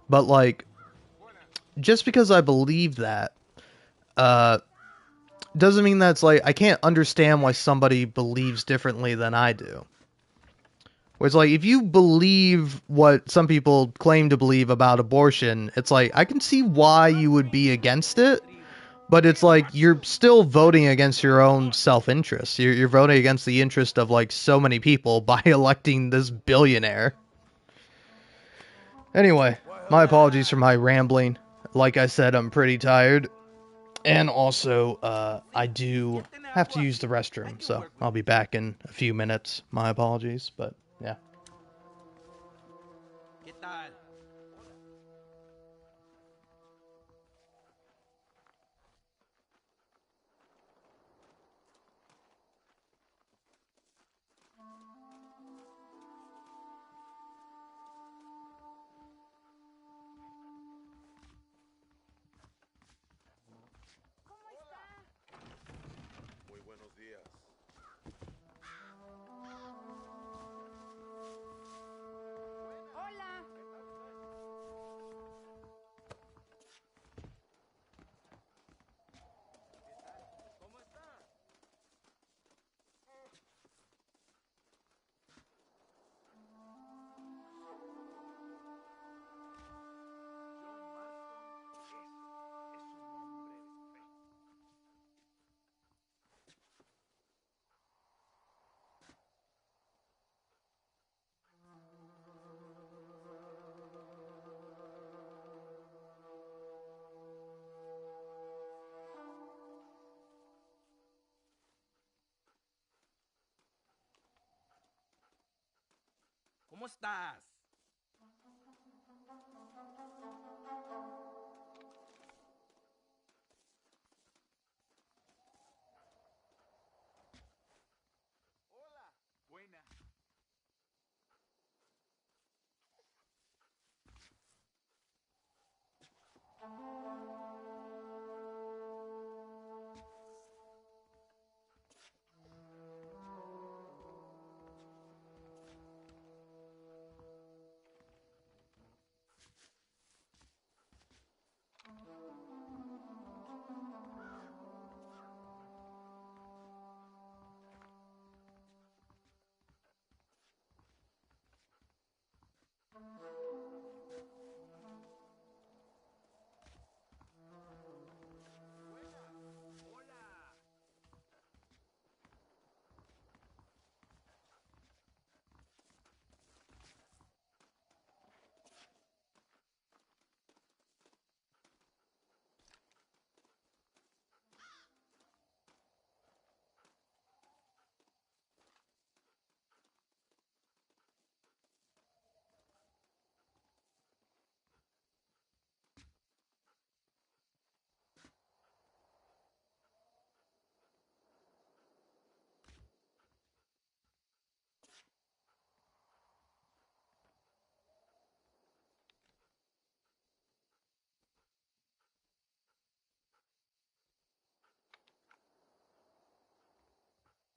But like just because I believe that uh doesn't mean that's like I can't understand why somebody believes differently than I do. Where it's like if you believe what some people claim to believe about abortion, it's like I can see why you would be against it. But it's like you're still voting against your own self-interest. You're voting against the interest of like so many people by electing this billionaire. Anyway, my apologies for my rambling. Like I said, I'm pretty tired. And also, I do have to use the restroom, so I'll be back in a few minutes. My apologies, but yeah. ¿Cómo estás? Hola. Buena. Hola.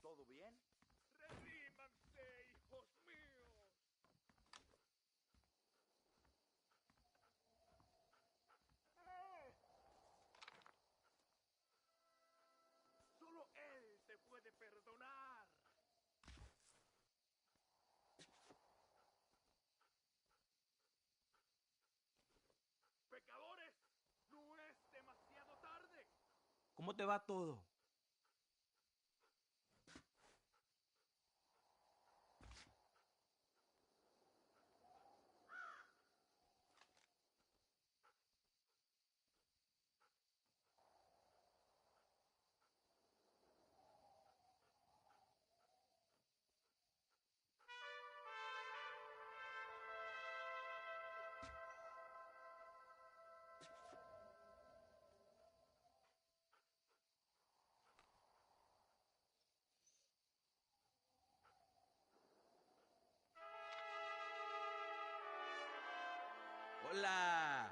¿Todo bien? ¡Redímanse, hijos míos! Solo él te puede perdonar. ¡Pecadores! ¡No es demasiado tarde! ¿Cómo te va todo? ¡Hola!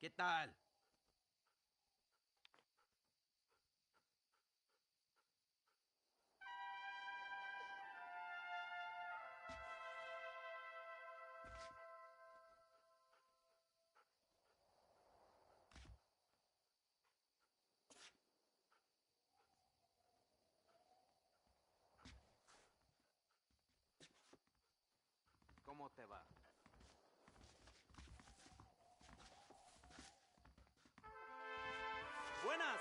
¿Qué tal? ¿Cómo te va? ¡Buenas!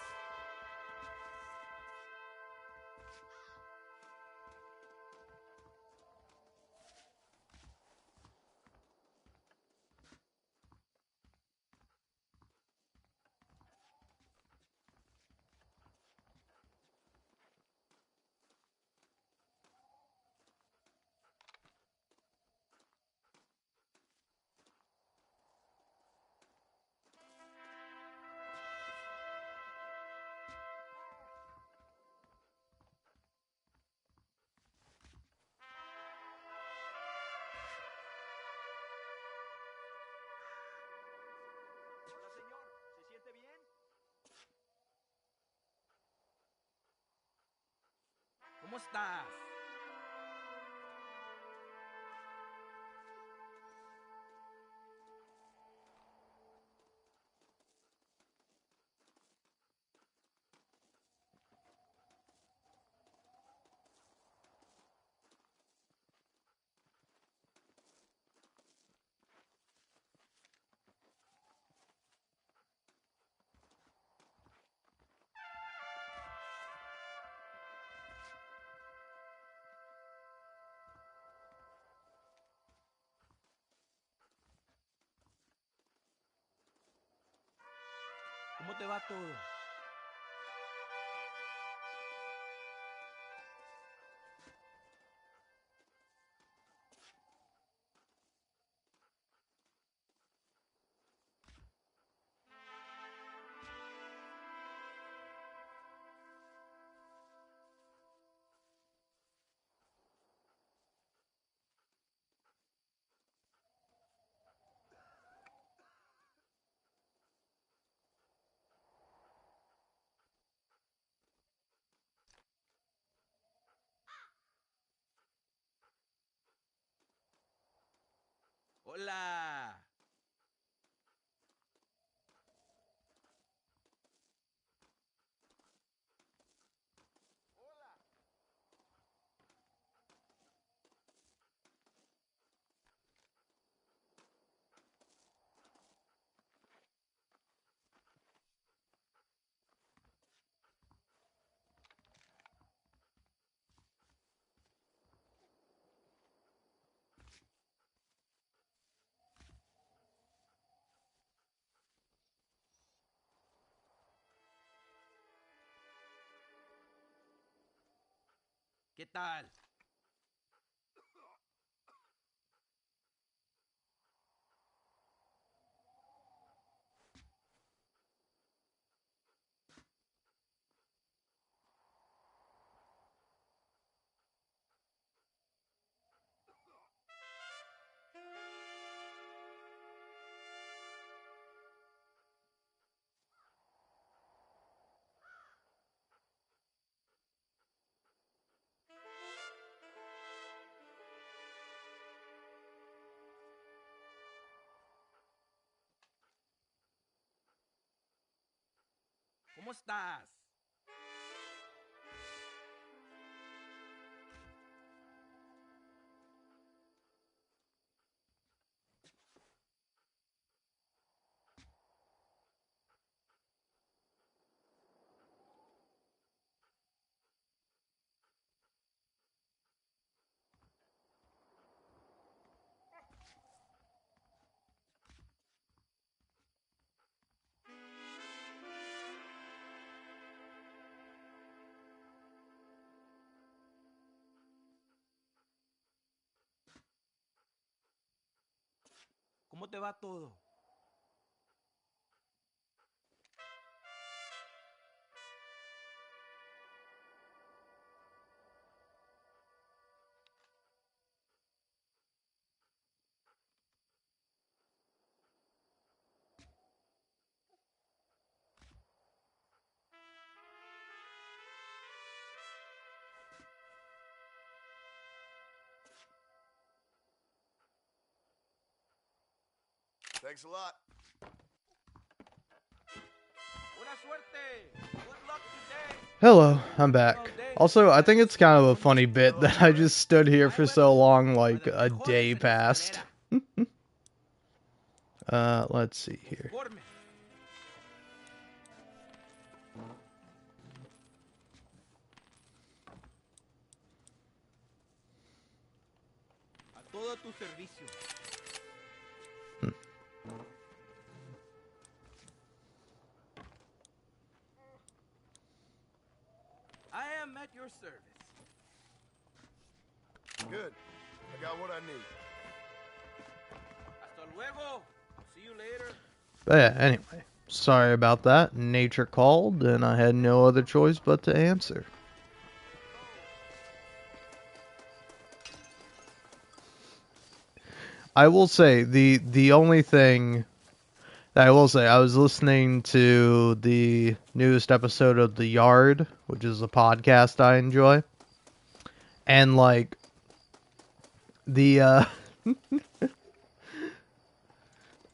Hola, señor. ¿Se siente bien? ¿Cómo estás? te va todo? Hola. ¿Qué tal? ¿Cómo estás? ¿Cómo te va todo? Thanks a lot. Buena suerte. Good luck today. Hello, I'm back. Also, I think it's kind of a funny bit that I just stood here for so long, like a day passed. Let's see here. Informe. A todo tu servicio. I am at your service. Good. I got what I need. Hasta luego. See you later. But yeah, anyway, sorry about that. Nature called, and I had no other choice but to answer. I will say the only thing that I will say, I was listening to the newest episode of The Yard, which is a podcast I enjoy, and like the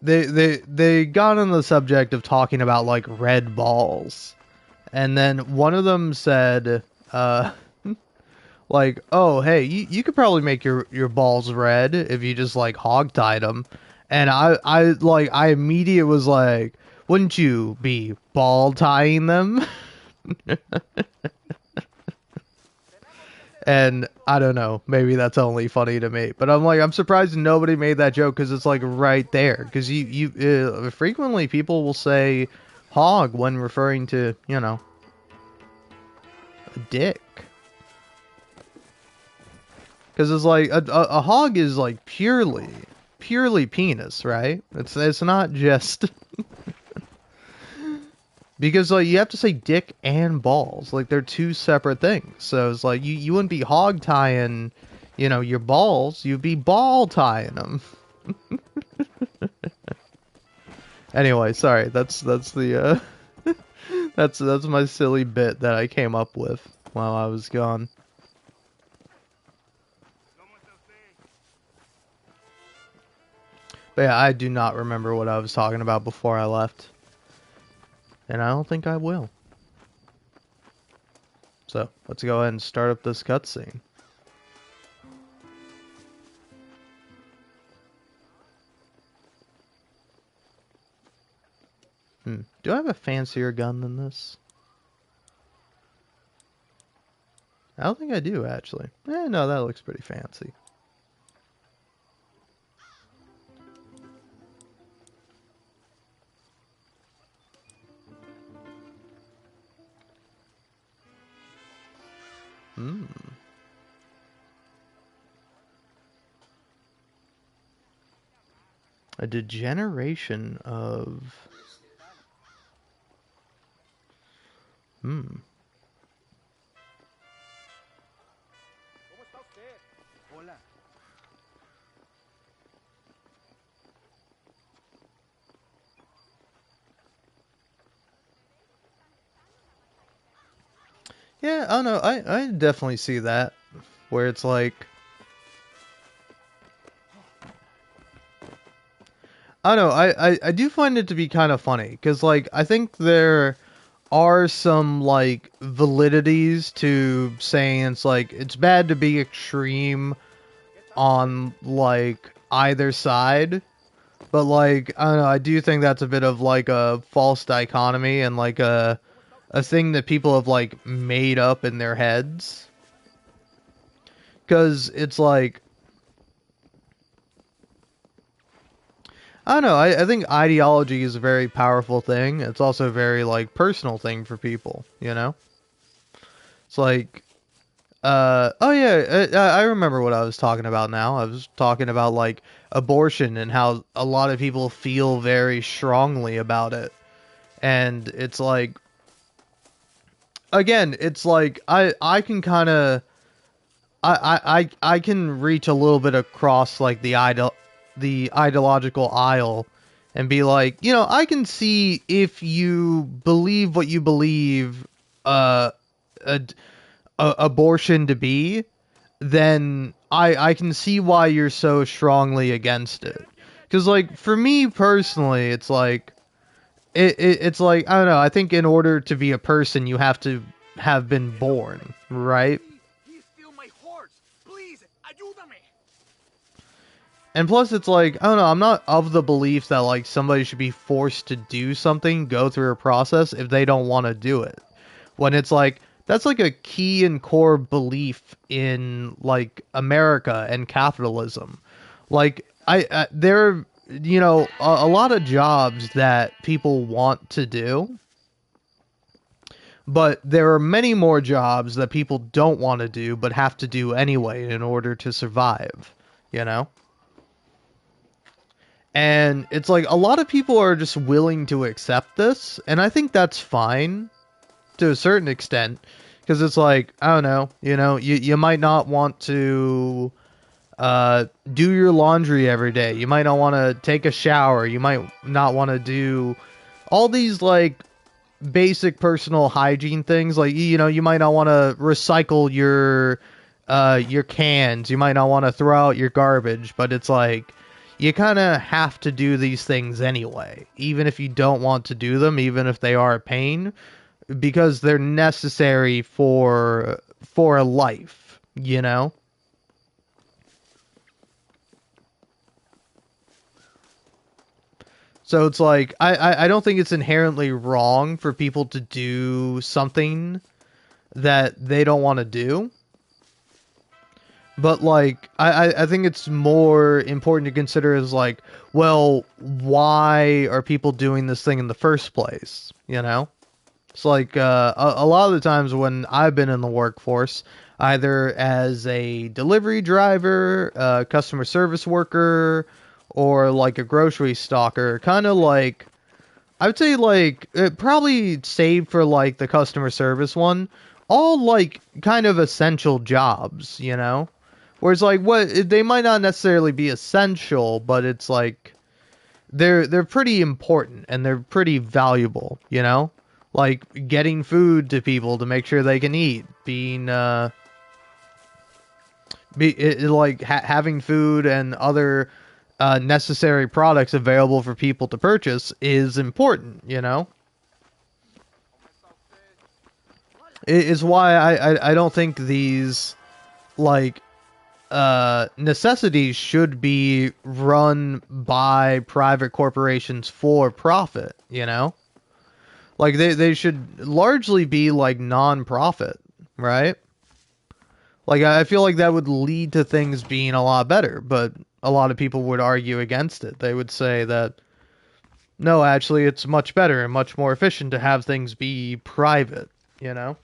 they got on the subject of talking about like red balls, and then one of them said like, oh hey, you could probably make your balls red if you just like hog tied them, and I immediately was like, wouldn't you be ball tying them? And I don't know, maybe that's only funny to me, but I'm surprised nobody made that joke because it's like right there. Because you frequently people will say hog when referring to, you know, a dick. Because it's like, a hog is like purely penis, right? It's not just... Because like you have to say dick and balls, like they're two separate things. So it's like you wouldn't be hog tying, you know, your balls. You'd be ball tying them. Anyway, sorry. That's the that's my silly bit that I came up with while I was gone. But yeah, I do not remember what I was talking about before I left. And I don't think I will. So, let's go ahead and start up this cutscene. Do I have a fancier gun than this? I don't think I do, actually. No, that looks pretty fancy. A degeneration of... Yeah, I don't know. I definitely see that. Where it's like... I don't know. I do find it to be kind of funny. Because, like, I think there are some, like, validities to saying it's, like, it's bad to be extreme on, like, either side. But, like, I don't know. I do think that's a bit of, like, a false dichotomy and, like, a thing that people have, like, made up in their heads. Because it's like... I don't know, I think ideology is a very powerful thing. It's also a very, like, personal thing for people, you know? It's like... oh yeah, I remember what I was talking about now. I was talking about, like, abortion and how a lot of people feel very strongly about it. And it's like... Again, it's like, I can kind of... I can reach a little bit across, like, the ideological aisle and be like, you know, I can see if you believe what you believe abortion to be, then I can see why you're so strongly against it. Because, like, for me personally, it's like, it's like, I don't know, I think in order to be a person, you have to have been born, right? And plus, it's like, I don't know, I'm not of the belief that, like, somebody should be forced to do something, go through a process, if they don't want to do it. When it's like, that's like a key and core belief in, like, America and capitalism. Like, there are, you know, a lot of jobs that people want to do, but there are many more jobs that people don't want to do, but have to do anyway in order to survive, you know? And it's like a lot of people are just willing to accept this, and I think that's fine to a certain extent, because it's like, I don't know, you might not want to do your laundry every day. You might not want to take a shower. You might not want to do all these, like, basic personal hygiene things. Like, you might not want to recycle your cans. You might not want to throw out your garbage, but it's like, you kind of have to do these things anyway, even if you don't want to do them, even if they are a pain, because they're necessary for a life, you know? So it's like, I don't think it's inherently wrong for people to do something that they don't want to do. But like, I think it's more important to consider is like, well, why are people doing this thing in the first place? You know, it's like a lot of the times when I've been in the workforce, either as a delivery driver, customer service worker, or like a grocery stalker, kind of like I would say like probably save for like the customer service one, all like kind of essential jobs, you know. Whereas like what they might not necessarily be essential, but it's like they're pretty important and they're pretty valuable, you know? Like getting food to people to make sure they can eat, being like having food and other necessary products available for people to purchase is important, you know? Is why I don't think these like necessities should be run by private corporations for profit, you know? Like they should largely be like non-profit, right? Like I feel like that would lead to things being a lot better, but a lot of people would argue against it. They would say that no, actually it's much better and much more efficient to have things be private, you know?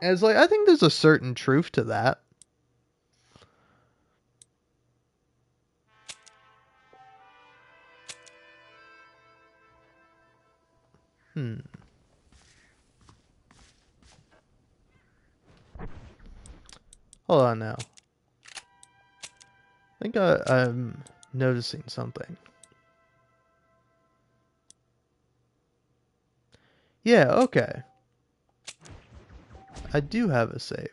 And it's like I think there's a certain truth to that. Hmm. Hold on now. I think I'm noticing something. Yeah, okay. I do have a save.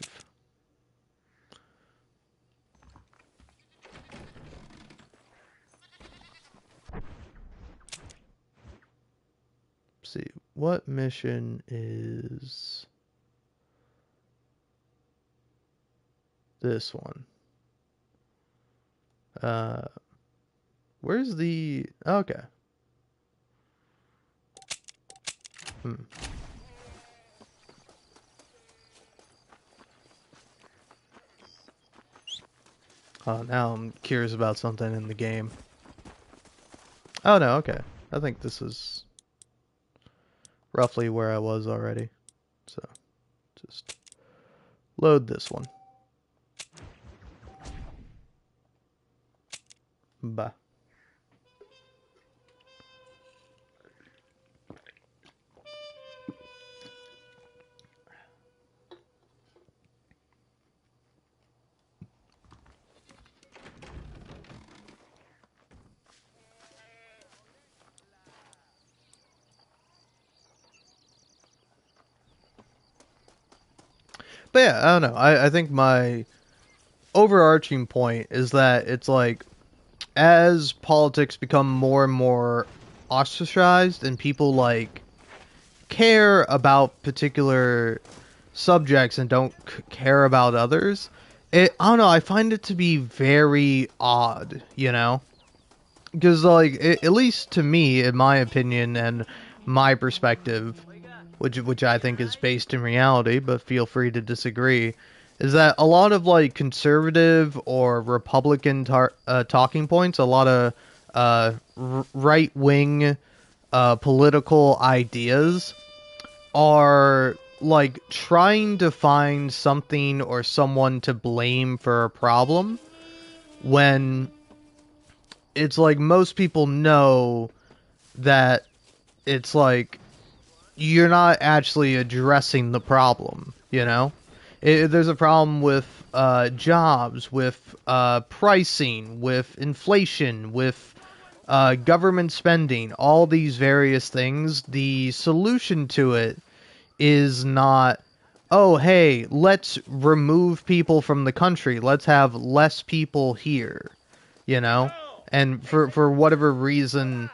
Let's see, what mission is this one? Uh, where's the... Okay. Hmm. Oh, now I'm curious about something in the game. Oh, no, okay. I think this is roughly where I was already. So, just load this one. Bye. But yeah, I don't know. I think my overarching point is that it's like as politics become more and more ostracized and people like care about particular subjects and don't care about others, I don't know, I find it to be very odd, you know? Because like at least to me, in my opinion and my perspective, which I think is based in reality, but feel free to disagree, is that a lot of like conservative or Republican talking points, a lot of right wing political ideas are like trying to find something or someone to blame for a problem when it's like most people know that it's like you're not actually addressing the problem, you know? There's a problem with jobs, with pricing, with inflation, with government spending, all these various things. The solution to it is not, oh, hey, let's remove people from the country. Let's have less people here, you know? And for whatever reason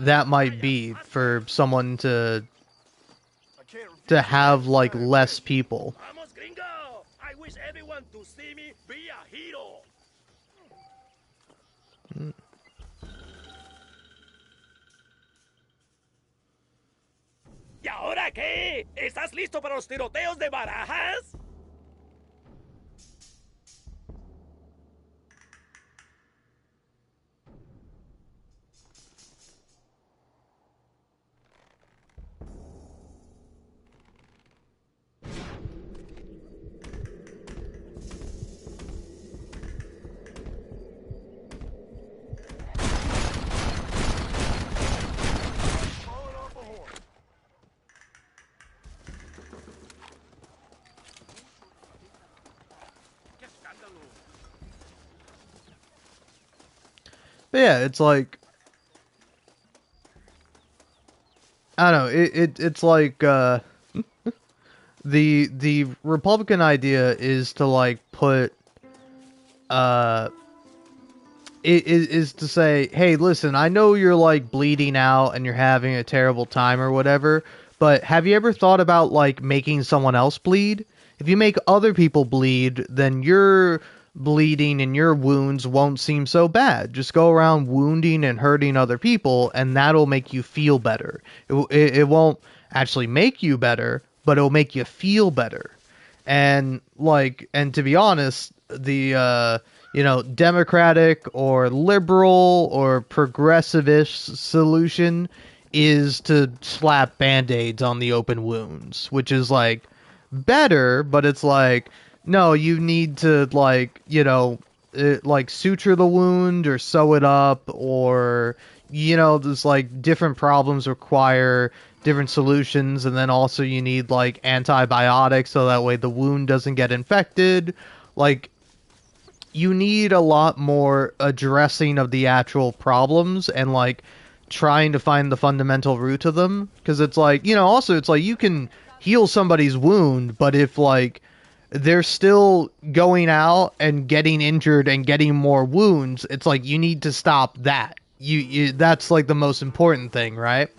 that might be, for someone to have like less people. Vamos, gringo! I wish everyone to see me be a hero. ¿Y ahora qué? ¿Estás listo para los tiroteos de barajas? But yeah, it's like, I don't know. It's like the Republican idea is to like put uh is to say, hey, listen, I know you're like bleeding out and you're having a terrible time or whatever, but have you ever thought about like making someone else bleed? If you make other people bleed, then your bleeding and your wounds won't seem so bad. Just go around wounding and hurting other people, and that'll make you feel better. It won't actually make you better, but it'll make you feel better. And like, and to be honest, the democratic or liberal or progressivist solution is to slap band-aids on the open wounds, which is like better, but it's like, no, you need to like, like suture the wound or sew it up, or there's like different problems require different solutions, and then also you need like antibiotics so that way the wound doesn't get infected. Like, you need a lot more addressing of the actual problems and like trying to find the fundamental root of them, because it's like, also it's like you can heal somebody's wound, but if like they're still going out and getting injured and getting more wounds, it's like you need to stop that. That's like the most important thing, right?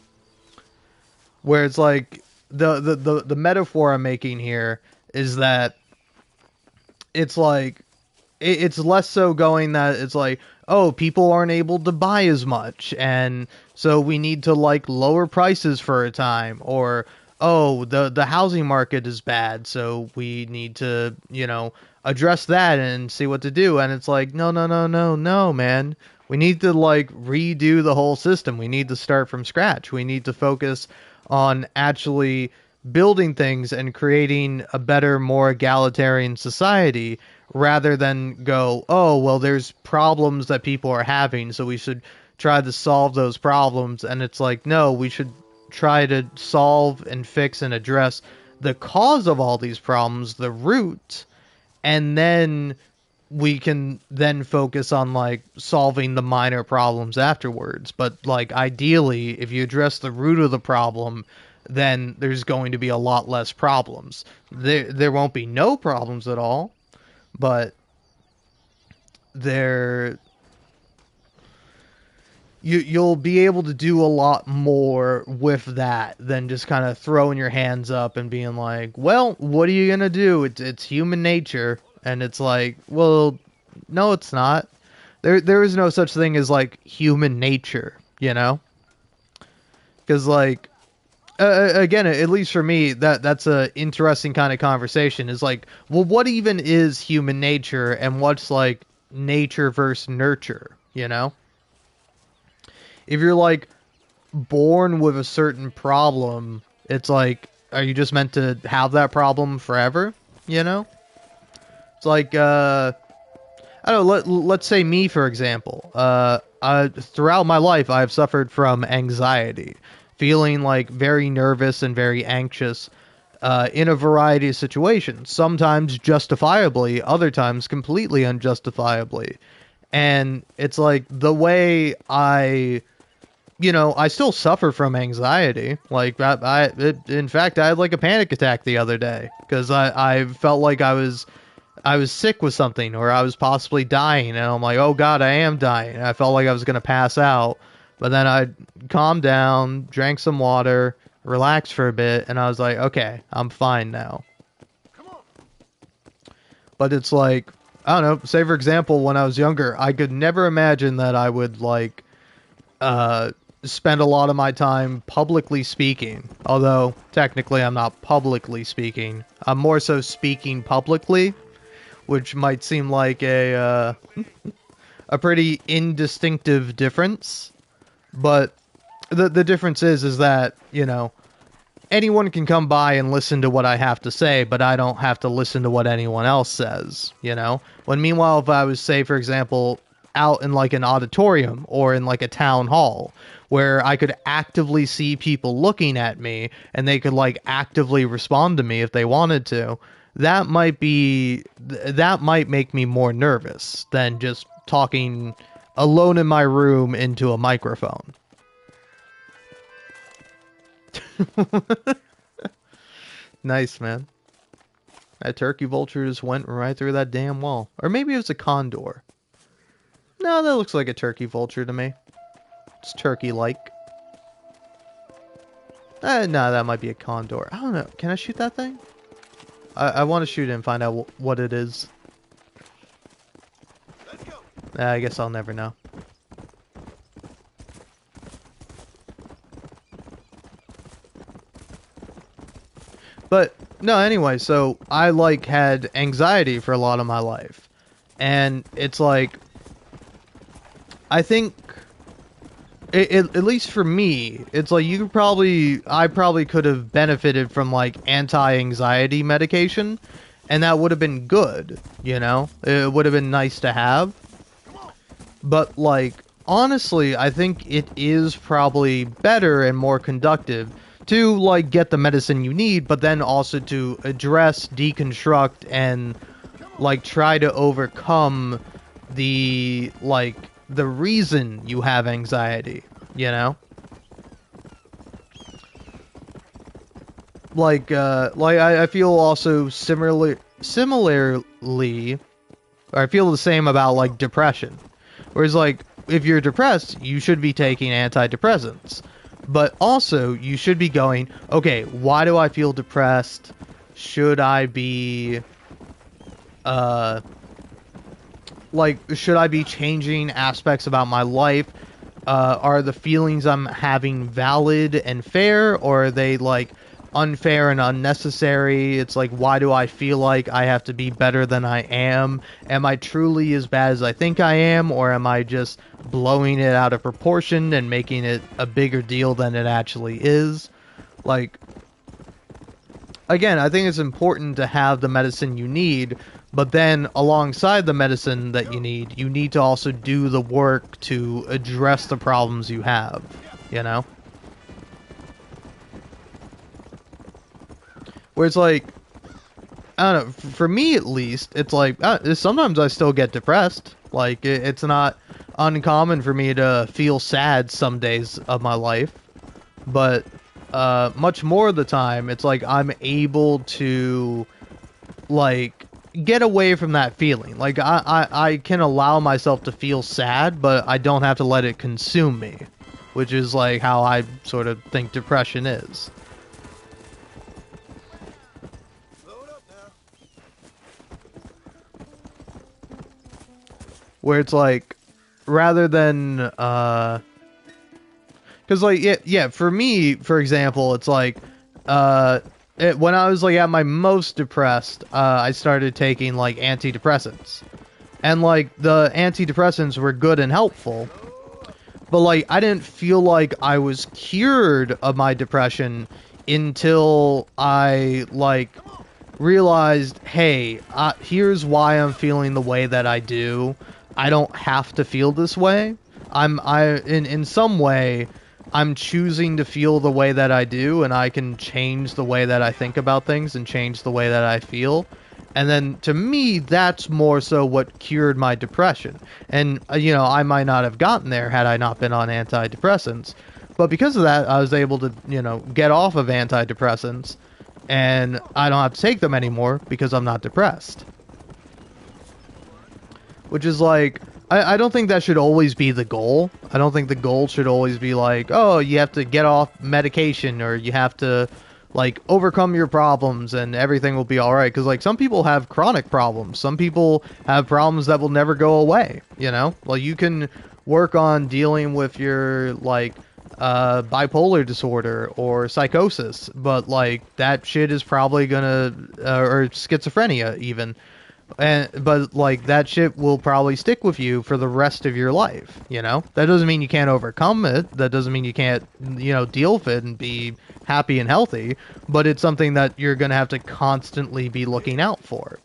Where it's like the metaphor I'm making here is that it's like it's less so going that it's like, oh, people aren't able to buy as much, and so we need to like lower prices for a time, or oh, the housing market is bad, so we need to address that and see what to do. And it's like, no, no, no, no, no, man. We need to like redo the whole system. We need to start from scratch. We need to focus on actually building things and creating a better, more egalitarian society, rather than go, oh, well, there's problems that people are having, so we should try to solve those problems. And it's like, no, we should try to solve and fix and address the cause of all these problems, the root, and then we can then focus on like solving the minor problems afterwards. But like ideally, if you address the root of the problem, then there's going to be a lot less problems. There won't be no problems at all, but you'll be able to do a lot more with that than just kind of throwing your hands up and being like, well, what are you gonna do? It's human nature. And it's like, well, no, it's not. There is no such thing as like human nature, because like again, at least for me, that's a interesting kind of conversation. Is like, well, what even is human nature, and what's like nature versus nurture? If you're like born with a certain problem, it's like, are you just meant to have that problem forever? It's like, I don't know, let's say me, for example. Throughout my life, I've suffered from anxiety, feeling like very nervous and very anxious in a variety of situations, sometimes justifiably, other times completely unjustifiably. And it's like the way I still suffer from anxiety. Like, in fact, I had like a panic attack the other day because I felt like I was sick with something, or I was possibly dying, and I'm like, oh god, I am dying. And I felt like I was going to pass out, but then I calmed down, drank some water, relaxed for a bit, and I was like, okay, I'm fine now. But it's like, I don't know, say for example, when I was younger, I could never imagine that I would like spend a lot of my time publicly speaking. Although technically I'm not publicly speaking. I'm more so speaking publicly, which might seem like a pretty indistinctive difference. But the difference is that, anyone can come by and listen to what I have to say, but I don't have to listen to what anyone else says, When meanwhile, if I was, say, for example, out in like an auditorium or in like a town hall where I could actively see people looking at me and they could like actively respond to me if they wanted to, that might make me more nervous than just talking alone in my room into a microphone. Nice, man. That turkey vulture just went right through that damn wall. Or maybe it was a condor. No, that looks like a turkey vulture to me. It's turkey-like. No, that might be a condor. I don't know. Can I shoot that thing? I want to shoot it and find out what it is. Let's go. I guess I'll never know. But no, anyway, so I like had anxiety for a lot of my life. And it's like, I think at least for me, it's like I probably could have benefited from like anti-anxiety medication, and that would have been good, you know? It would have been nice to have. But like, honestly, I think it is probably better and more conductive to like get the medicine you need, but then also to address, deconstruct, and like try to overcome the reason you have anxiety, you know? I feel also similarly, or I feel the same about like depression. Whereas like, if you're depressed, you should be taking antidepressants. But also, you should be going, okay, why do I feel depressed? Should I be, should I be changing aspects about my life? Are the feelings I'm having valid and fair, or are they, like, unfair and unnecessary? It's like, why do I feel like I have to be better than I am? Am I truly as bad as I think I am, or am I just blowing it out of proportion and making it a bigger deal than it actually is? Like, again, I think it's important to have the medicine you need, but then alongside the medicine that you need to also do the work to address the problems you have, you know? Where it's like, I don't know, for me at least, it's like, sometimes I still get depressed. Like, it's not uncommon for me to feel sad some days of my life, but much more of the time, it's like I'm able to, like, get away from that feeling. Like, I can allow myself to feel sad, but I don't have to let it consume me, which is, like, how I sort of think depression is. Where it's like, rather than, because, like, yeah, for me, for example, it's like, when I was, like, at my most depressed, I started taking, like, antidepressants. And, like, the antidepressants were good and helpful, but, like, I didn't feel like I was cured of my depression until I, like, realized, hey, here's why I'm feeling the way that I do. I don't have to feel this way. In some way, I'm choosing to feel the way that I do, and I can change the way that I think about things and change the way that I feel. And then, to me, that's more so what cured my depression. And, you know, I might not have gotten there had I not been on antidepressants. But because of that, I was able to, you know, get off of antidepressants, and I don't have to take them anymore because I'm not depressed. Which is like, I don't think that should always be the goal. I don't think the goal should always be like, oh, you have to get off medication, or you have to, like, overcome your problems and everything will be alright. Because, like, some people have chronic problems. Some people have problems that will never go away, you know? Well, you can work on dealing with your, like, bipolar disorder or psychosis, but, like, that shit is probably gonna, or schizophrenia even. But, like, that shit will probably stick with you for the rest of your life, you know? That doesn't mean you can't overcome it. That doesn't mean you can't, you know, deal with it and be happy and healthy. But it's something that you're going to have to constantly be looking out for.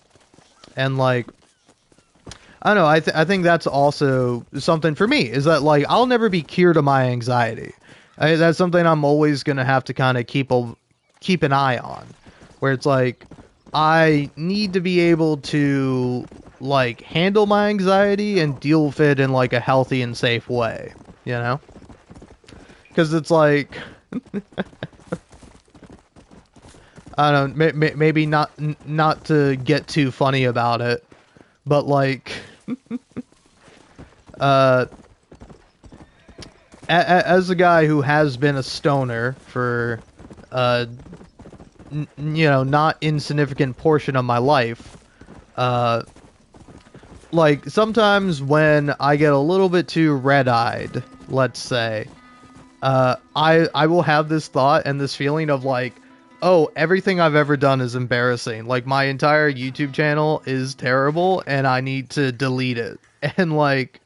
And, like, I don't know, I think that's also something for me, is that, like, I'll never be cured of my anxiety. That's something I'm always going to have to kind of keep an eye on. Where it's like, I need to be able to, like handle my anxiety and deal with it in like a healthy and safe way, you know? Because it's like, I don't know, maybe not to get too funny about it, but like, as a guy who has been a stoner for, you know, not insignificant portion of my life, like sometimes when I get a little bit too red-eyed, let's say, I will have this thought and this feeling of like, oh, everything I've ever done is embarrassing. Like my entire YouTube channel is terrible and I need to delete it. And like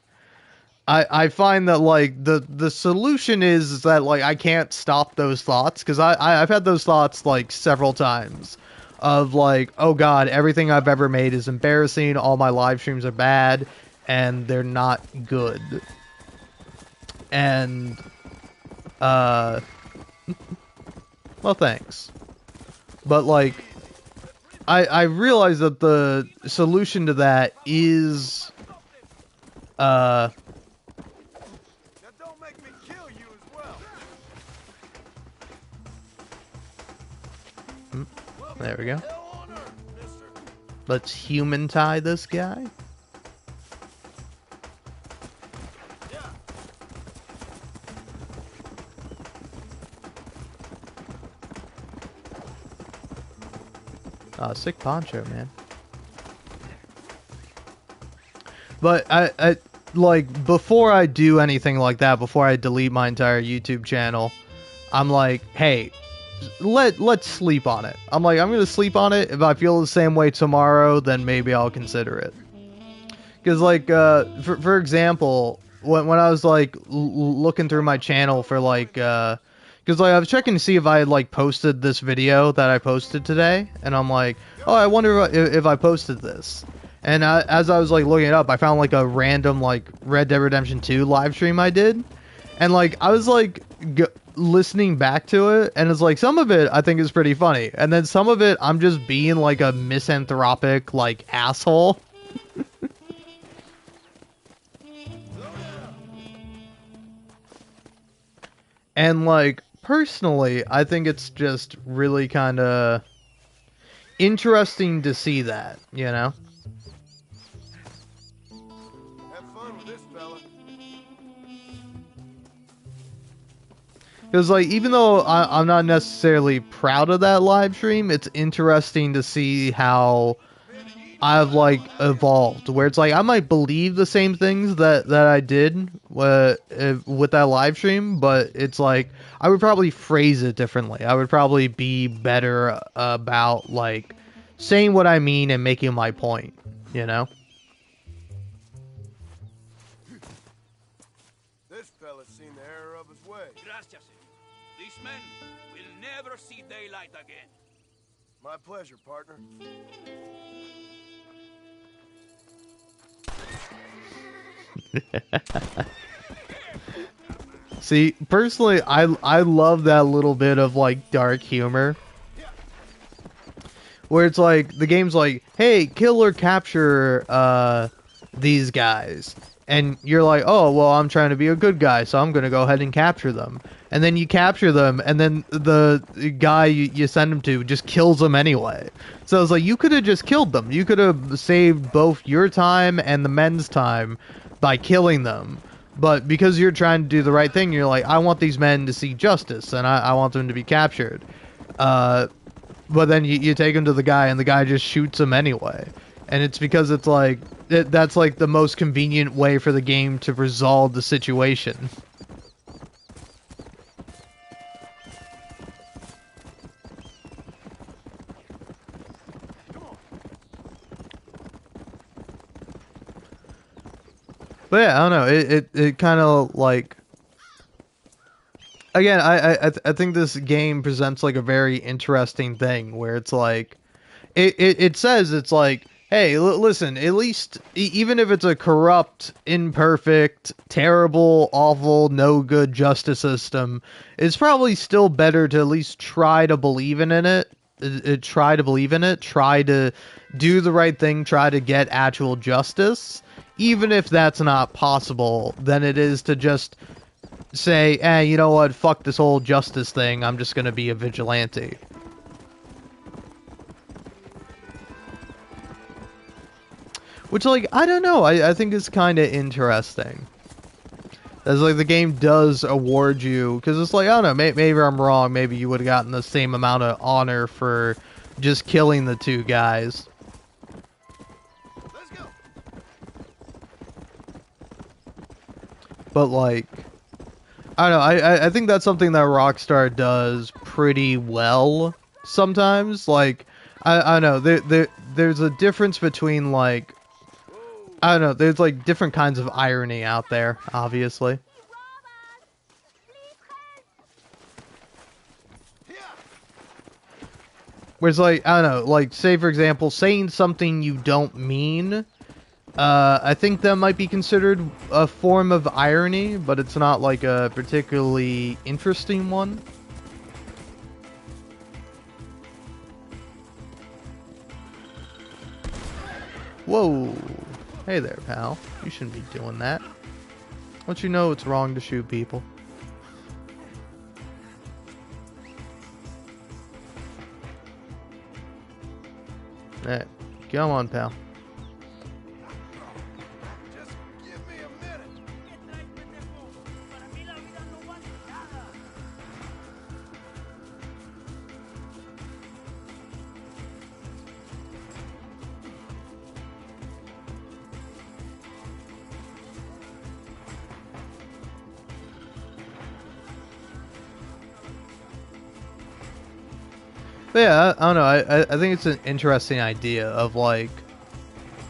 I find that like the solution is that like I can't stop those thoughts because I've had those thoughts like several times of like, oh god, everything I've ever made is embarrassing, all my live streams are bad and they're not good. And well, thanks. But like I realize that the solution to that is Now don't make me kill you as well. there we go. Hell on earth, mister. Let's human tie this guy. Oh, sick poncho, man. But I like before I do anything like that, before I delete my entire YouTube channel, I'm like, hey, let's sleep on it. I'm like, I'm gonna sleep on it. If I feel the same way tomorrow, then maybe I'll consider it. Because like, for example, when I was like looking through my channel for like, because like I was checking to see if I had like posted this video that I posted today, and I'm like, oh, I wonder if I posted this. And as I was like looking it up, I found like a random like Red Dead Redemption 2 live stream I did, and like I was like listening back to it, and it's like some of it I think is pretty funny, and then some of it I'm just being like a misanthropic like asshole. And like personally, I think it's just really kind of interesting to see that, you know? Have fun with this fella. Because like even though I'm not necessarily proud of that live stream, it's interesting to see how I've like evolved, where it's like I might believe the same things that I did with that live stream, but it's like I would probably phrase it differently. I would probably be better about like saying what I mean and making my point, you know? This fella's seen the error of his way. Gracias, señor. These men will never see daylight again. My pleasure, partner. See, personally, I love that little bit of like dark humor, where it's like the game's like, hey, kill or capture these guys, and you're like, oh well, I'm trying to be a good guy, so I'm gonna go ahead and capture them, and then you capture them, and then the guy you send them to just kills them anyway. So it's like you could have just killed them. You could have saved both your time and the men's time by killing them. But because you're trying to do the right thing, you're like, I want these men to see justice, and I want them to be captured. But then you take them to the guy, and the guy just shoots them anyway. And it's because it's like, that's like the most convenient way for the game to resolve the situation. But yeah, I don't know. It kind of like, again, I think this game presents like a very interesting thing where it's like, it says it's like, hey, listen, at least even if it's a corrupt, imperfect, terrible, awful, no good justice system, it's probably still better to at least try to believe in it try to believe in it, try to do the right thing, try to get actual justice, even if that's not possible, than it is to just say, you know what, fuck this whole justice thing, I'm just gonna be a vigilante. Which, like, I don't know, I think it's kind of interesting. As, like, the game does award you, because it's like, I don't know, maybe I'm wrong, maybe you would have gotten the same amount of honor for just killing the two guys. Let's go. But, like, I don't know, I think that's something that Rockstar does pretty well sometimes. Like, I don't know, there's a difference between, like, I don't know, there's, like, different kinds of irony out there, obviously. Whereas, like, I don't know, like, say, for example, saying something you don't mean, I think that might be considered a form of irony, but it's not, like, a particularly interesting one. Whoa. Hey there, pal. You shouldn't be doing that. Don't you know it's wrong to shoot people? Alright, come on, pal. Just give me a minute. But yeah, I don't know. I think it's an interesting idea of, like,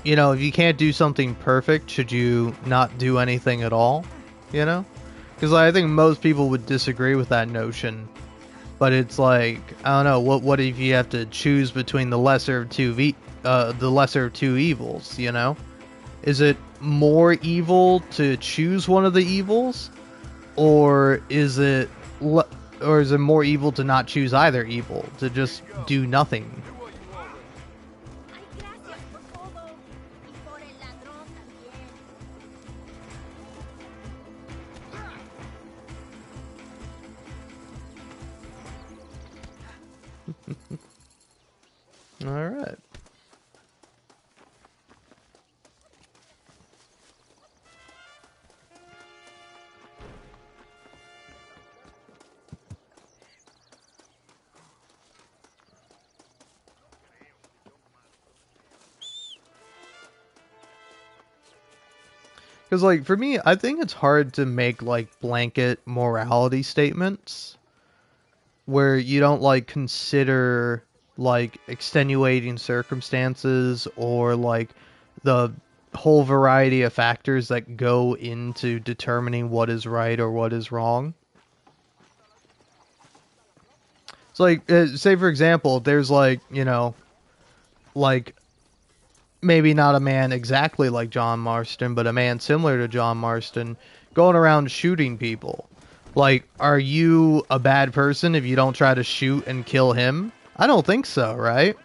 you know, if you can't do something perfect, should you not do anything at all? You know? Because, like, I think most people would disagree with that notion. But it's like, I don't know. What if you have to choose between the lesser of two evils? You know? Is it more evil to choose one of the evils, or is it more evil to not choose either evil, to just do nothing? All right. Because, like, for me, I think it's hard to make, like, blanket morality statements where you don't, like, consider, like, extenuating circumstances or, like, the whole variety of factors that go into determining what is right or what is wrong. It's like, say, for example, there's, like, you know, like, maybe not a man exactly like John Marston, but a man similar to John Marston going around shooting people. Like, are you a bad person if you don't try to shoot and kill him? I don't think so, right?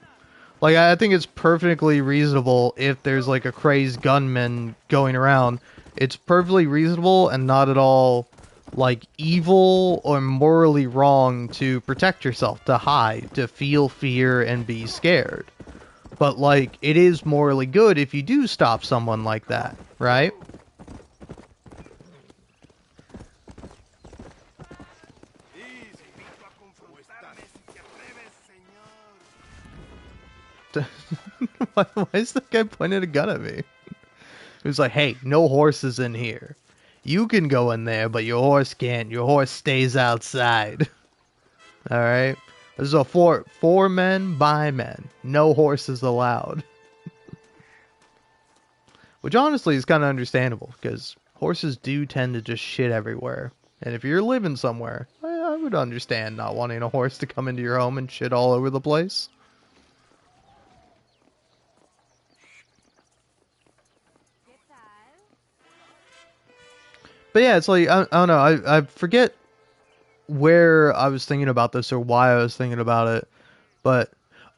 Like, I think it's perfectly reasonable if there's, like, a crazed gunman going around. It's perfectly reasonable and not at all, like, evil or morally wrong to protect yourself, to hide, to feel fear and be scared. But, like, it is morally good if you do stop someone like that, right? Why is the guy pointing a gun at me? He was like, hey, no horses in here. You can go in there, but your horse can't. Your horse stays outside. Alright? This is a for men by men. No horses allowed. Which honestly is kind of understandable, because horses do tend to just shit everywhere. And if you're living somewhere, I would understand not wanting a horse to come into your home and shit all over the place. But yeah, it's like, I don't know, I forget where I was thinking about this or why I was thinking about it. But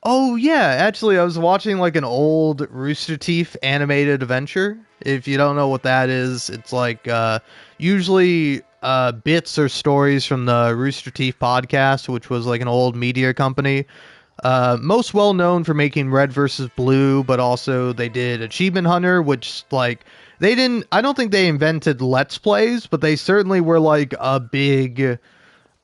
oh yeah, actually I was watching like an old Rooster Teeth animated adventure. If you don't know what that is, it's like usually bits or stories from the Rooster Teeth podcast, which was like an old media company. Most well known for making Red versus Blue, but also they did Achievement Hunter, which like they didn't. I don't think they invented Let's Plays, but they certainly were like a big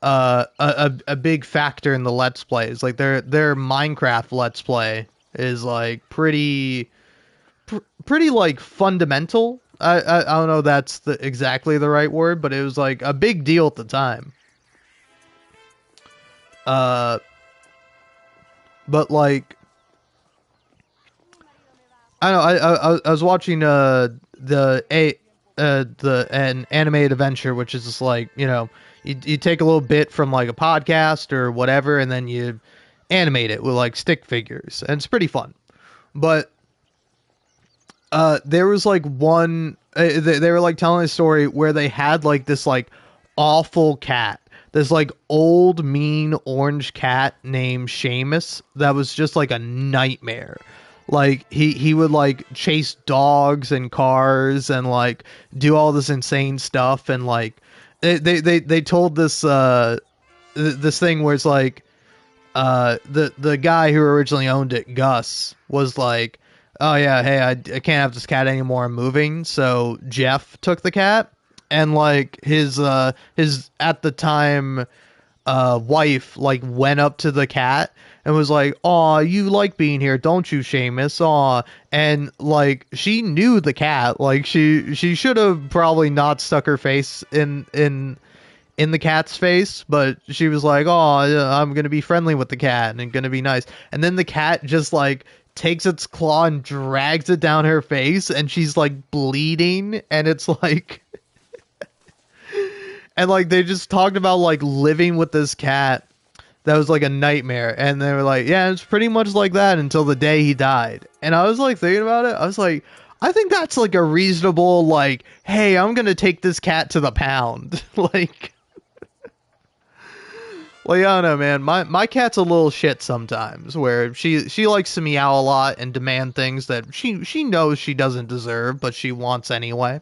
a big factor in the Let's Plays. Like their Minecraft Let's Play is like pretty like fundamental. I don't know if that's exactly the right word, but it was like a big deal at the time. Uh, but like I don't know. I was watching an animated adventure, which is just like, you know, you take a little bit from like a podcast or whatever, and then you animate it with like stick figures, and it's pretty fun. But there was like one they were like telling a story where they had like this like awful cat, this like old mean orange cat named Seamus that was just like a nightmare. Like he would like chase dogs and cars and like do all this insane stuff, and like they told this this thing where it's like the guy who originally owned it, Gus, was like, oh yeah, hey, I can't have this cat anymore, I'm moving. So Jeff took the cat, and like his at the time wife like went up to the cat and was like, "Aw, you like being here, don't you, Seamus? Aw." And like she knew the cat. Like she should have probably not stuck her face in the cat's face, but she was like, "Oh, I'm gonna be friendly with the cat and gonna be nice." And then the cat just like takes its claw and drags it down her face, and she's like bleeding, and it's like, and like they just talked about like living with this cat that was like a nightmare, and they were like, "Yeah, it's pretty much like that until the day he died." And I was like thinking about it, I was like, I think that's like a reasonable like, hey, I'm gonna take this cat to the pound, like. Well, yeah, I don't know, man. My cat's a little shit sometimes, where she likes to meow a lot and demand things that she knows she doesn't deserve, but she wants anyway.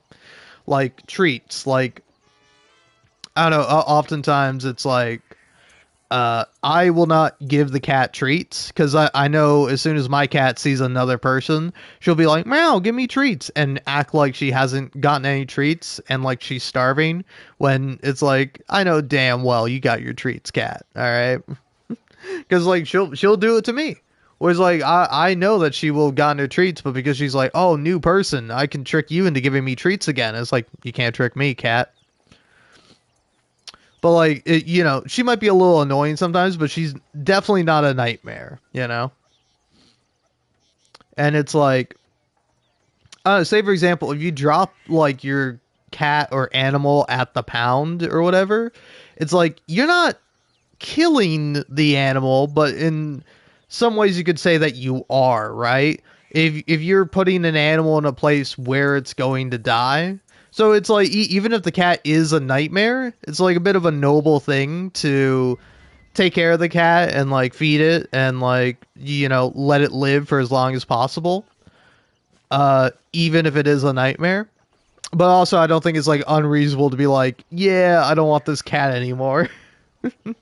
Like treats. Like I don't know. Oftentimes it's like I will not give the cat treats because I know as soon as my cat sees another person, she'll be like, meow, give me treats, and act like she hasn't gotten any treats and like she's starving, when it's like, I know damn well you got your treats, cat. All right. Because like she'll do it to me. Whereas like I know that she will have gotten her treats, but because she's like, oh, new person, I can trick you into giving me treats again. It's like, you can't trick me, cat. But like you know, she might be a little annoying sometimes, but she's definitely not a nightmare, you know. And it's like, say for example, if you drop like your cat or animal at the pound or whatever, it's like you're not killing the animal, but in some ways you could say that you are, right? If you're putting an animal in a place where it's going to die. So it's like even if the cat is a nightmare, it's like a bit of a noble thing to take care of the cat and like feed it and like, you know, let it live for as long as possible. Even if it is a nightmare. But also I don't think it's like unreasonable to be like, yeah, I don't want this cat anymore. I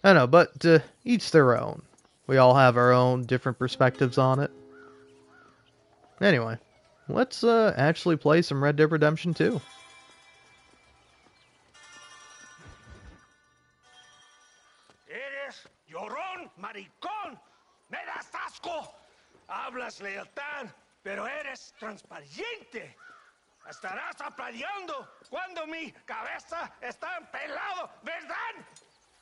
don't know, but each their own. We all have our own different perspectives on it. Anyway, let's actually play some Red Dead Redemption 2. Eres llorón, maricón. Me das asco. Hablas lealtad, pero eres transparente. Estarás aplaudiendo cuando mi cabeza está empelado, ¿verdad?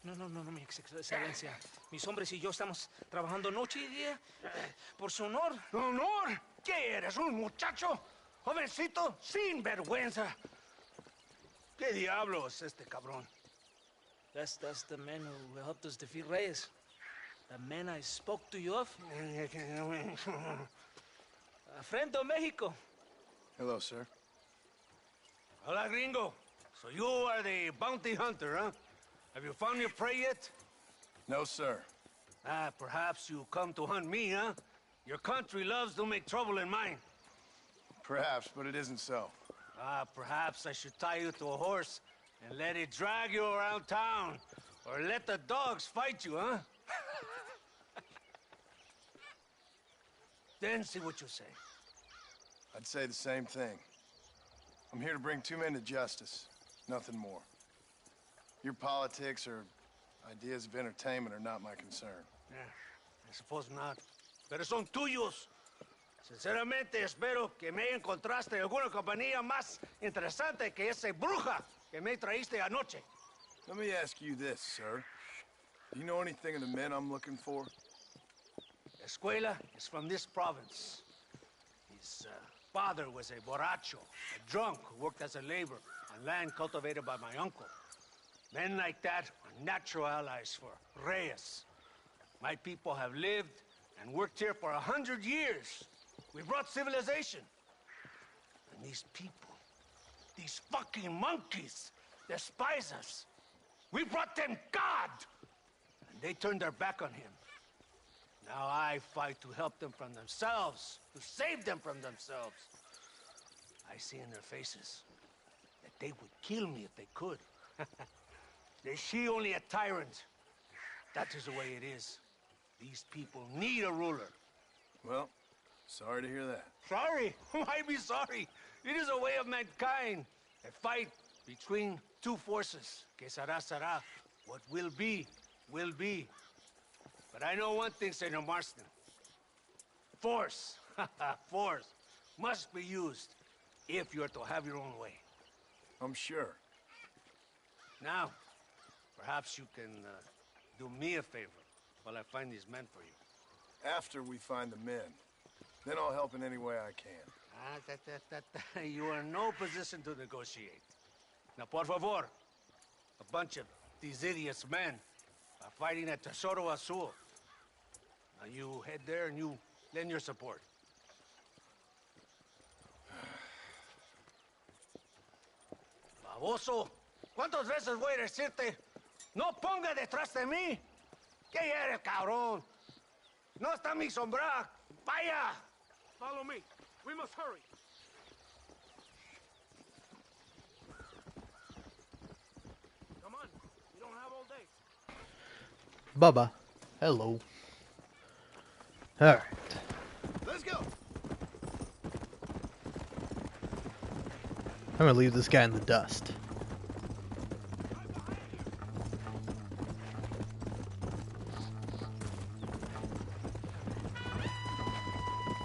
No, mi excelencia. Mis hombres y yo estamos trabajando noche y día por su honor. ¿Honor? ¿Qué eres, un muchacho? Jovencito sin vergüenza. ¿Qué diablo es este cabrón? That's the man who helped us defeat Reyes. The man I spoke to you of. A friend of Mexico. Hello, sir. Hola, gringo. So you are the bounty hunter, huh? Have you found your prey yet? No, sir. Ah, perhaps you come to hunt me, huh? Your country loves to make trouble in mine. Perhaps, but it isn't so. Ah, perhaps I should tie you to a horse and let it drag you around town. Or let the dogs fight you, huh? Then see what you say. I'd say the same thing. I'm here to bring two men to justice. Nothing more. Your politics or ideas of entertainment are not my concern. I suppose not. Pero son tuyos. Sinceramente, espero que me encontraste alguna compañía más interesante que esa bruja que me traíste anoche. Let me ask you this, sir. Do you know anything of the men I'm looking for? Escuela is from this province. His father was a borracho, a drunk who worked as a laborer on land cultivated by my uncle. Men like that are natural allies for Reyes. My people have lived and worked here for 100 years. We brought civilization. And these people, these fucking monkeys, despise us. We brought them God! And they turned their back on him. Now I fight to help them from themselves, to save them from themselves. I see in their faces that they would kill me if they could. They see only a tyrant. That is the way it is. These people need a ruler. Well, sorry to hear that. Sorry? Why be sorry? It is a way of mankind. A fight between two forces. Que será, será. What will be, will be. But I know one thing, Senor Marston. Force, force, must be used if you're to have your own way. I'm sure. Now, perhaps you can do me a favor while I find these men for you. After we find the men, then I'll help in any way I can. You are in no position to negotiate. Now, por favor, a bunch of these idiots men are fighting at Tesoro Azul. Now you head there and you lend your support. Baboso, ¿cuántas veces voy a decirte? No ponga detrás de mí. ¿Qué eres, cabrón? No está mi sombra. Vaya. Follow me. We must hurry. Come on. We don't have all day. Bubba. Hello. Alright. Let's go. I'm gonna leave this guy in the dust.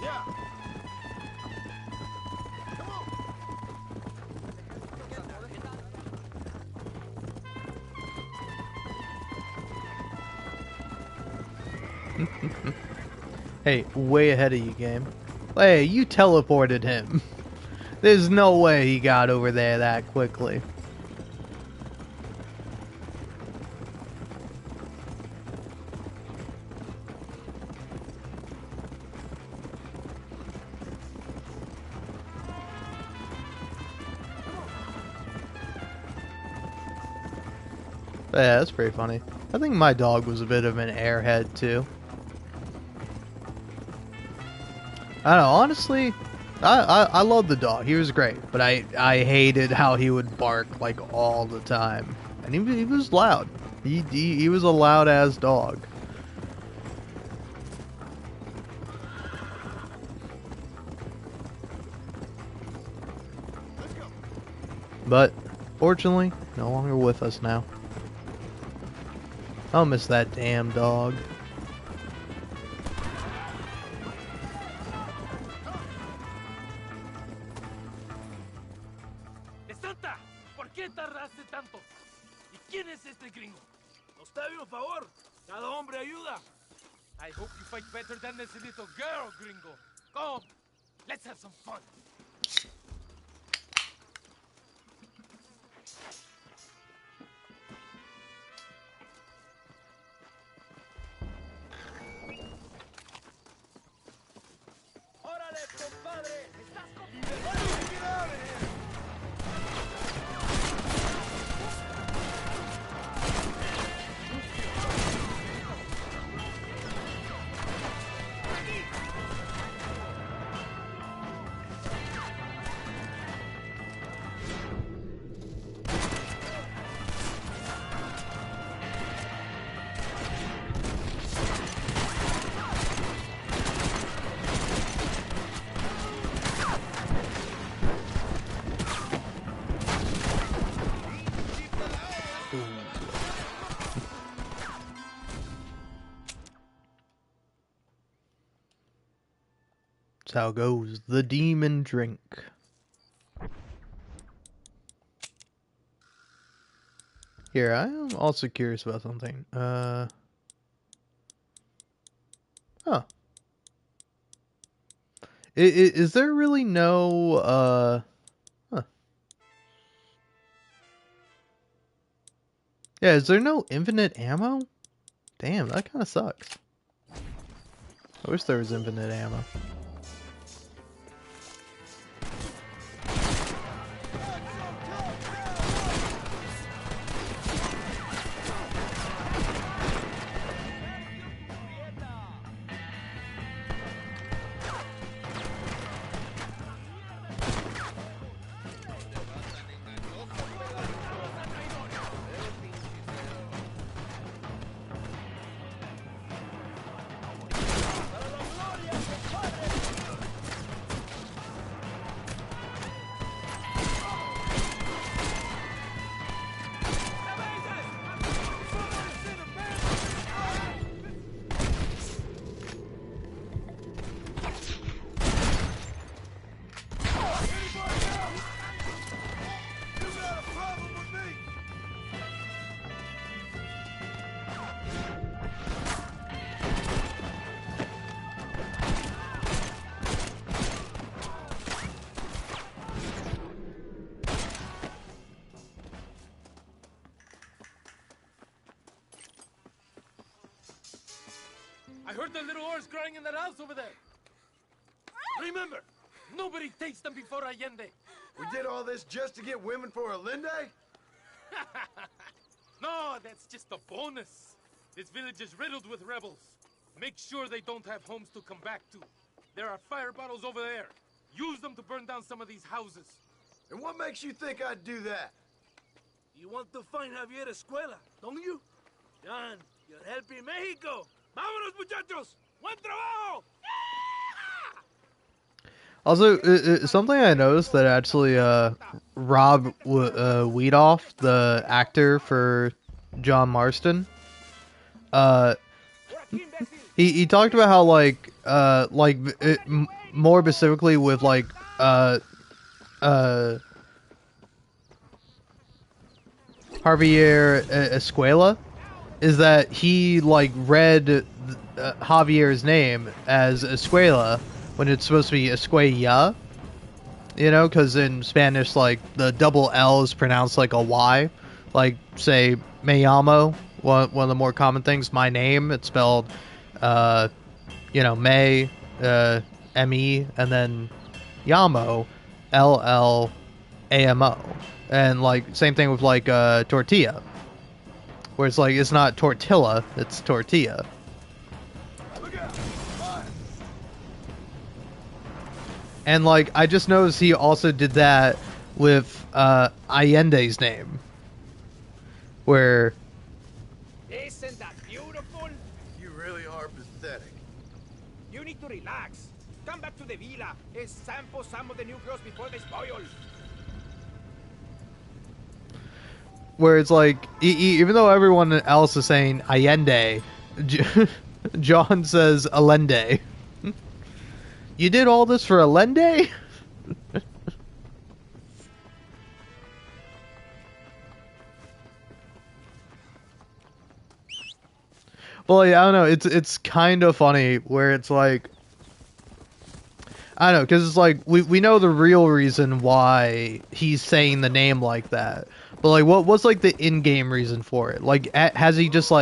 Yeah. Come on. Hey, way ahead of you, game. Hey, you teleported him. There's no way he got over there that quickly. Yeah, that's pretty funny. I think my dog was a bit of an airhead too. I don't know, honestly, I love the dog. He was great, but I hated how he would bark like all the time, and he was loud. He was a loud ass dog. But fortunately, no longer with us now. I'll miss that damn dog. Santa, ¿por qué tardaste tanto? ¿Y quién es este gringo? Nos debe un favor. Cada hombre ayuda. I hope you fight better than this little girl, gringo. Come, let's have some fun. ¡Órale, compadre! ¡Estás con... That's how it goes. The demon drink. Here, I am also curious about something. Huh. Is there really no, huh. Yeah, is there no infinite ammo? Damn, that kind of sucks. I wish there was infinite ammo. I heard the little oars crying in that house over there. Remember, nobody takes them before Allende. We did all this just to get women for Allende? No, that's just a bonus. This village is riddled with rebels. Make sure they don't have homes to come back to. There are fire bottles over there. Use them to burn down some of these houses. And what makes you think I'd do that? You want to find Javier Escuela, don't you? John, you're helping Mexico. Vámonos, muchachos. Buen trabajo. Also, something I noticed that actually, Rob Weedoff, the actor for John Marston, he talked about how more specifically with Javier Escuela, is that he read Javier's name as Escuela when it's supposed to be Escuella, you know, because in Spanish the double L is pronounced like a Y, say me llamo, one of the more common things, my name, it's spelled me, M-E, and then llamo, L-L-A-M-O, and same thing with tortilla, where it's not tortilla, it's tortilla. And I just noticed he also did that with Allende's name, where Isn't that beautiful? You really are pathetic. You need to relax. Come back to the villa and sample some of the new girls before they spoil. where it's even though everyone else is saying Allende, John says Allende. You did all this for Allende? Well, I don't know. It's kind of funny where it's I don't know, because it's we know the real reason why he's saying the name like that, but what's the in-game reason for it? Has he just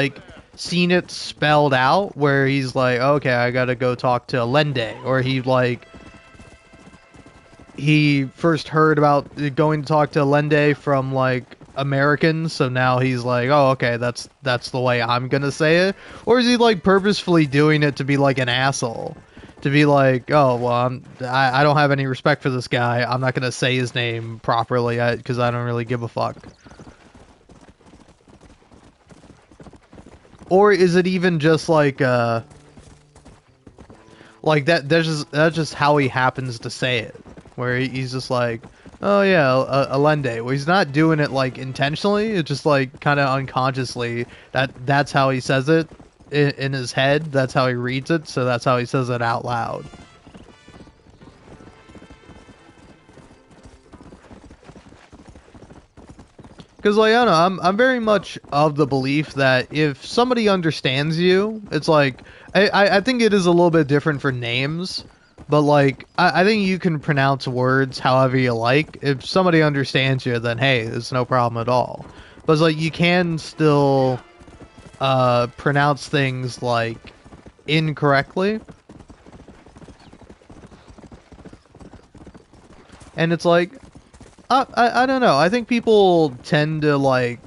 seen it spelled out where he's okay, I gotta go talk to Allende, or he first heard about going to talk to Allende from Americans, so now he's oh, okay, that's the way I'm gonna say it? Or is he purposefully doing it to be an asshole, to be oh, well, I don't have any respect for this guy, I'm not gonna say his name properly because I don't really give a fuck? Or is it even just that that's just how he happens to say it, where he's just oh yeah, Allende. Well, he's not doing it intentionally. It's just kind of unconsciously that's how he says it in his head. That's how he reads it. So that's how he says it out loud. Because, like, I don't know, I'm very much of the belief that if somebody understands you, it's like, I think it is a little bit different for names, but, like, I think you can pronounce words however you like. If somebody understands you, then, hey, it's no problem at all. But, it's like, you can still pronounce things, like, incorrectly. And it's like, I don't know. I think people tend to make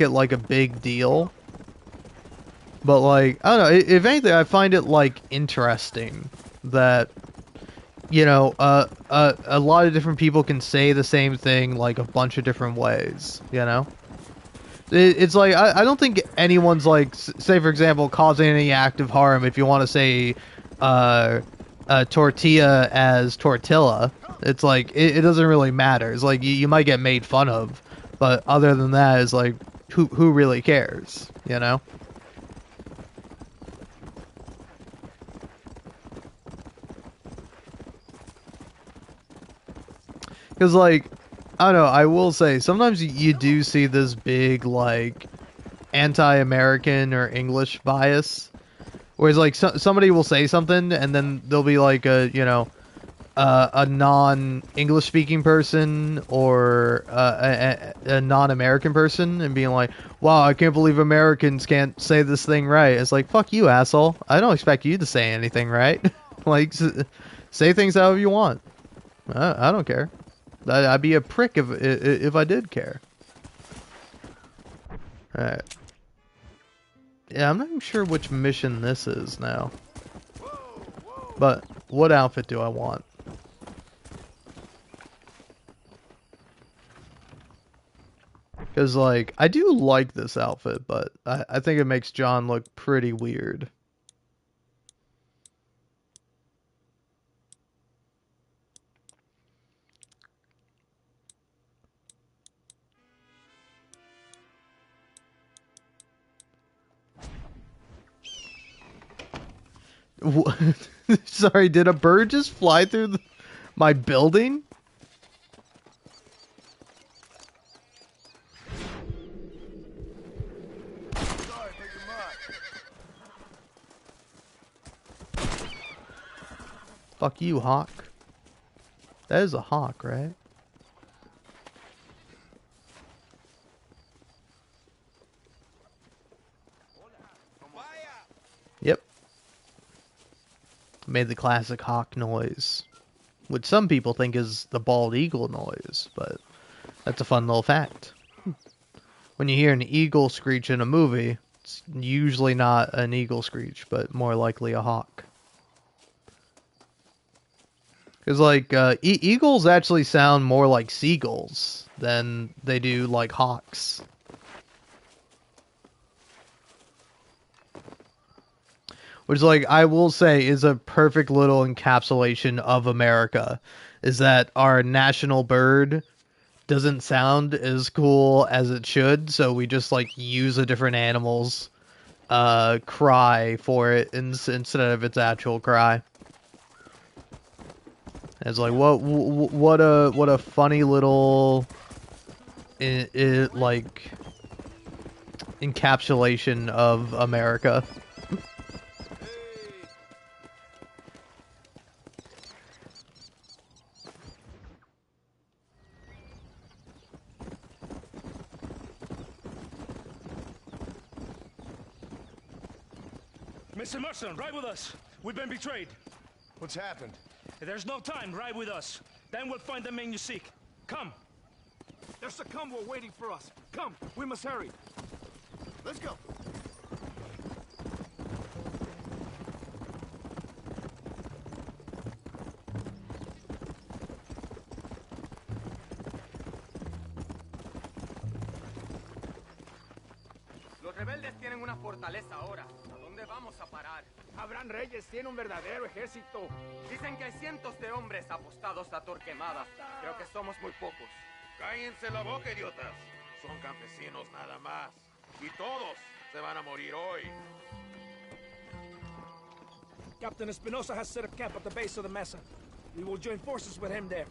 it like a big deal. But like, I don't know. If anything, I find it like interesting that a lot of different people can say the same thing like a bunch of different ways. It's like I don't think anyone's like, say for example, causing any active harm if you want to say tortilla as tortilla. It's like it doesn't really matter. It's like you might get made fun of, but other than that, it's like who really cares, you know? Because like, I don't know, I will say sometimes you do see this big like anti-American or English bias, whereas like somebody will say something and then there'll be like a non-English speaking person or a non-American person and being like, wow, I can't believe Americans can't say this thing right. It's like, fuck you, asshole. I don't expect you to say anything right. Like, say things however you want. I don't care. I'd be a prick if I did care. Alright. Yeah, I'm not even sure which mission this is now. But what outfit do I want? Because, like, I do like this outfit, but I think it makes John look pretty weird. Sorry, did a bird just fly through my building? Sorry, but you're mine. Fuck you, hawk. That is a hawk, right? Yep. Made the classic hawk noise, which some people think is the bald eagle noise, but that's a fun little fact. When you hear an eagle screech in a movie, it's usually not an eagle screech, but more likely a hawk. Because, like, eagles actually sound more like seagulls than they do like hawks. Which, like, I will say is a perfect little encapsulation of America. Is that our national bird doesn't sound as cool as it should, so we just, like, use a different animal's cry for it instead of its actual cry. It's like, what a funny little like encapsulation of America. Mr. Marston, ride with us. We've been betrayed. What's happened? There's no time. Ride with us. Then we'll find the man you seek. Come. There's a convoy waiting for us. Come, we must hurry. Let's go. Los rebeldes tienen una fortaleza ahora. ¿A dónde vamos a parar? Abraham Reyes tiene un verdadero ejército. Dicen que hay cientos de hombres apostados a Torquemada. Creo que somos muy pocos. Cállense la boca, idiotas. Son campesinos nada más. Y todos se van a morir hoy. Captain Espinosa has set up camp at the base of the mesa. We will join forces with him there.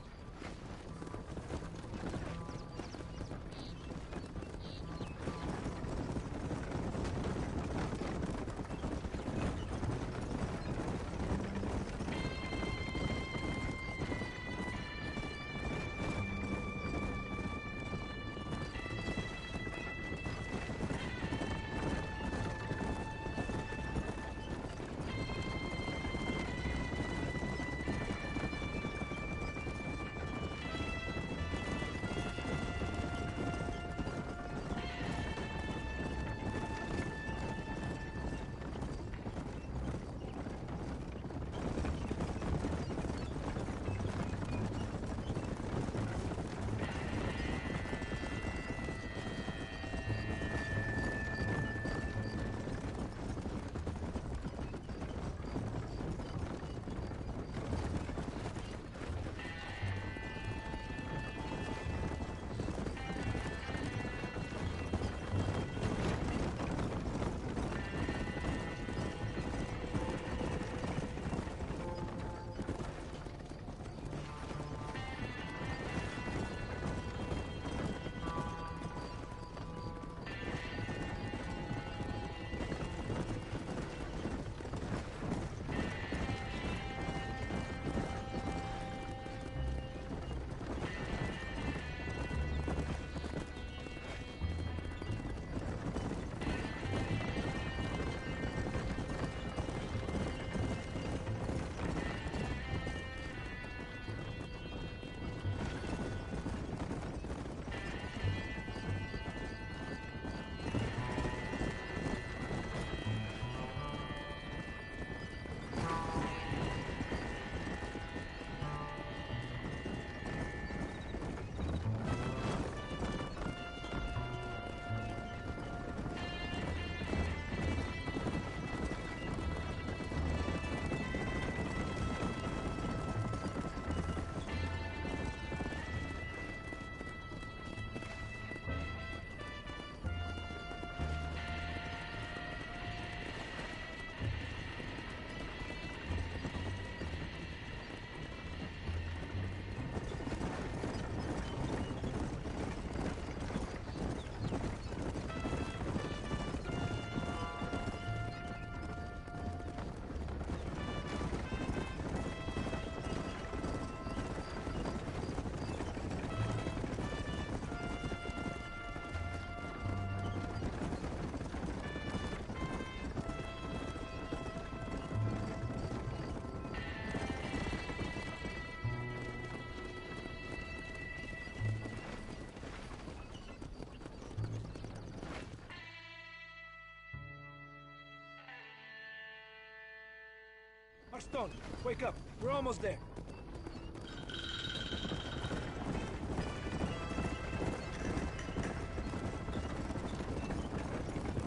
Stone, wake up. We're almost there.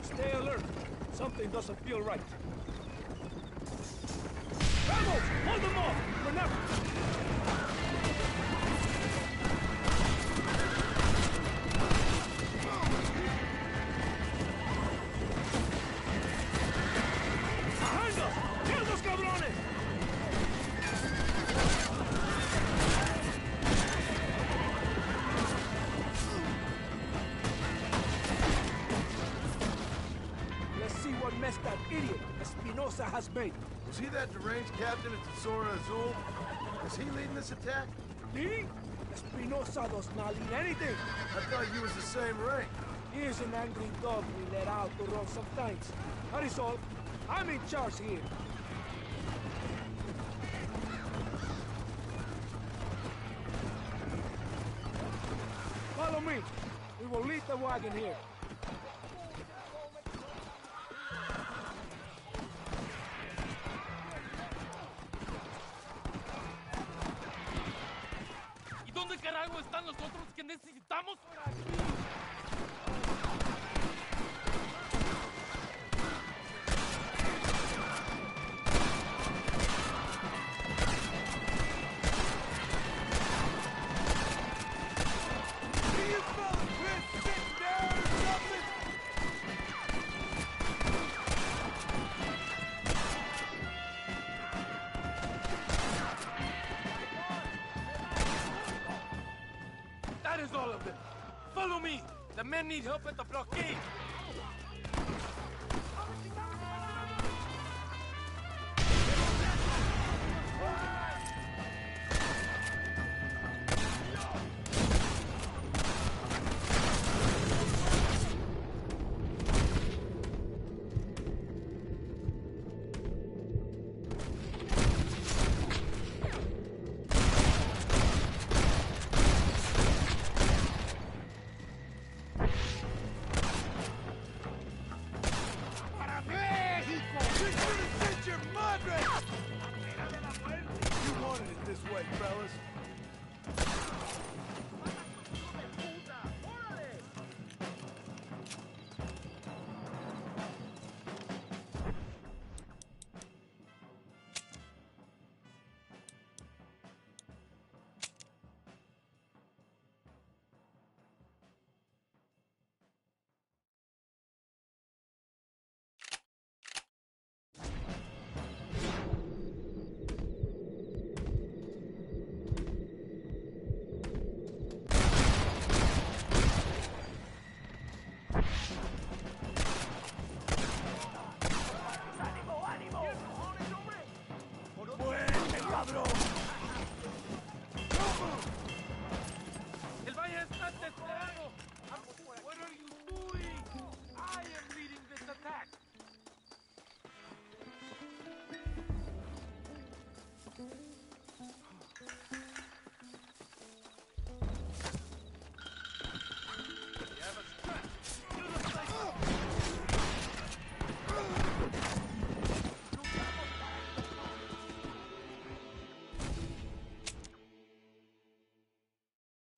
Stay alert. Something doesn't feel right. Vamos! Hold them off! We're not... ¡Behind us! ¡Kill those cabrones! Let's see what mess that idiot Espinosa has made. Was he that deranged captain at Tesoro Azul? Is he leading this attack? Leading? Espinosa does not lead anything. I thought you was the same rank. He is an angry dog we let out to run sometimes. That is all. I'm in charge here. Follow me. We will leave the wagon here. ¿Y dónde carajo están los otros que necesitamos? That is all of them. Follow me. The men need help at the blockade. You wanted it this way, fellas. El valle está desesperado. What are you doing? I am leading this attack.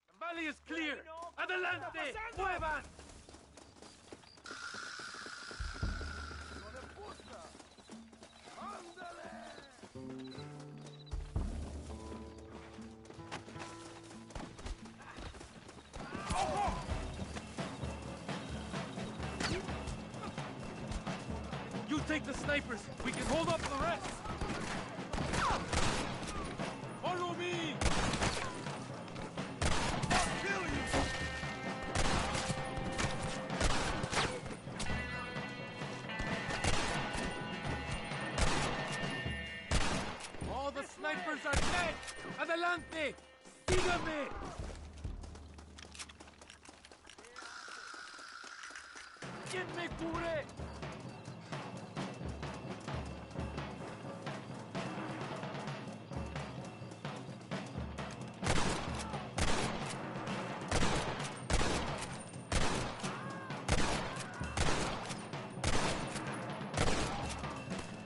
The valley is clear. Adelante. Muevan. You take the snipers. We can hold up the rest. Follow me. All the snipers are dead. Adelante. Sígame. ¿Quién me cubre?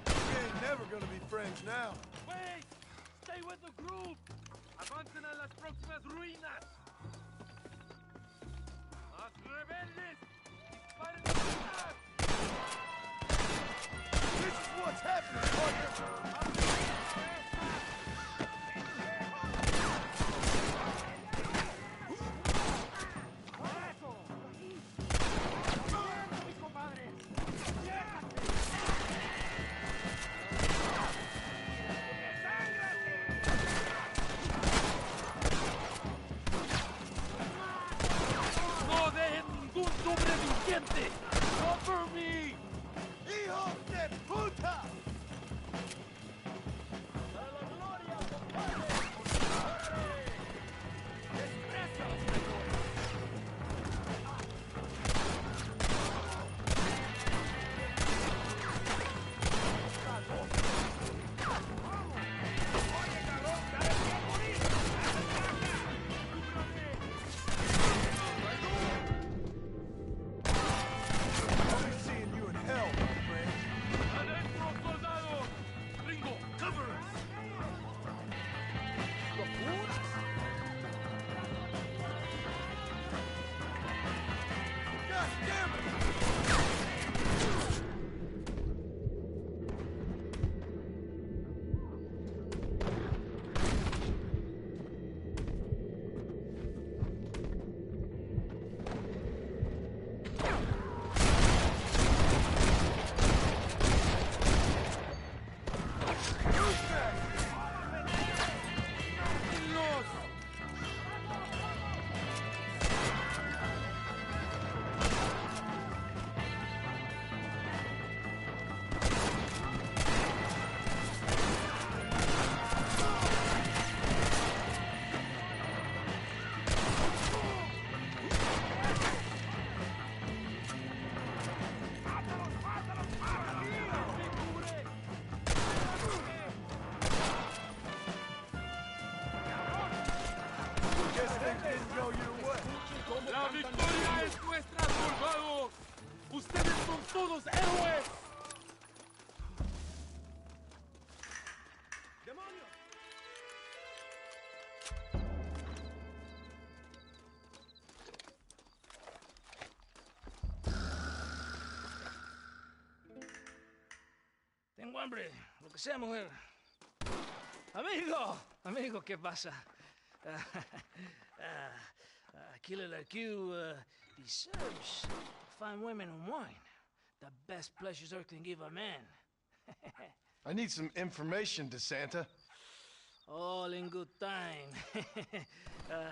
We ain't never gonna be friends now. ¡No dejen ningún sobreviviente! ¡Cover me! ¡Hijo de puta! I'll be seeing you in hell, my friend. ¡Adentro, soldados! ¡Ringo, cover us! God damn it! Guess things didn't go your way. ¡La victoria es nuestra, soldados! ¡Ustedes son todos héroes! Tengo hambre, lo que sea, mujer. Amigo, ¿qué pasa? Killer like you deserves fine women and wine. The best pleasures Earth can give a man. I need some information, DeSanta. All in good time.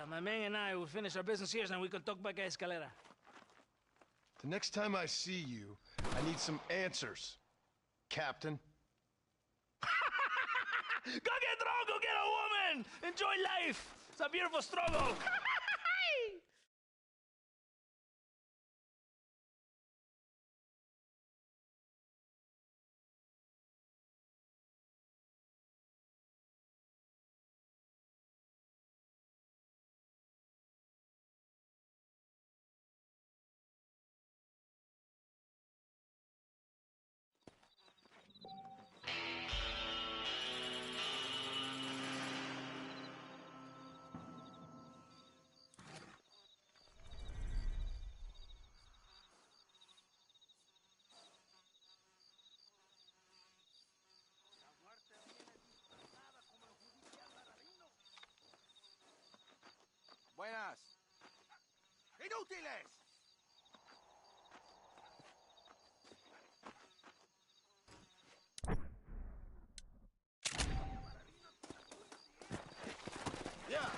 My man and I will finish our business here and we can talk back at Escalera. The next time I see you, I need some answers, Captain. Go get drunk, go get a woman! Enjoy life! It's a beautiful struggle! Buenas. ¡Inútiles! Yeah.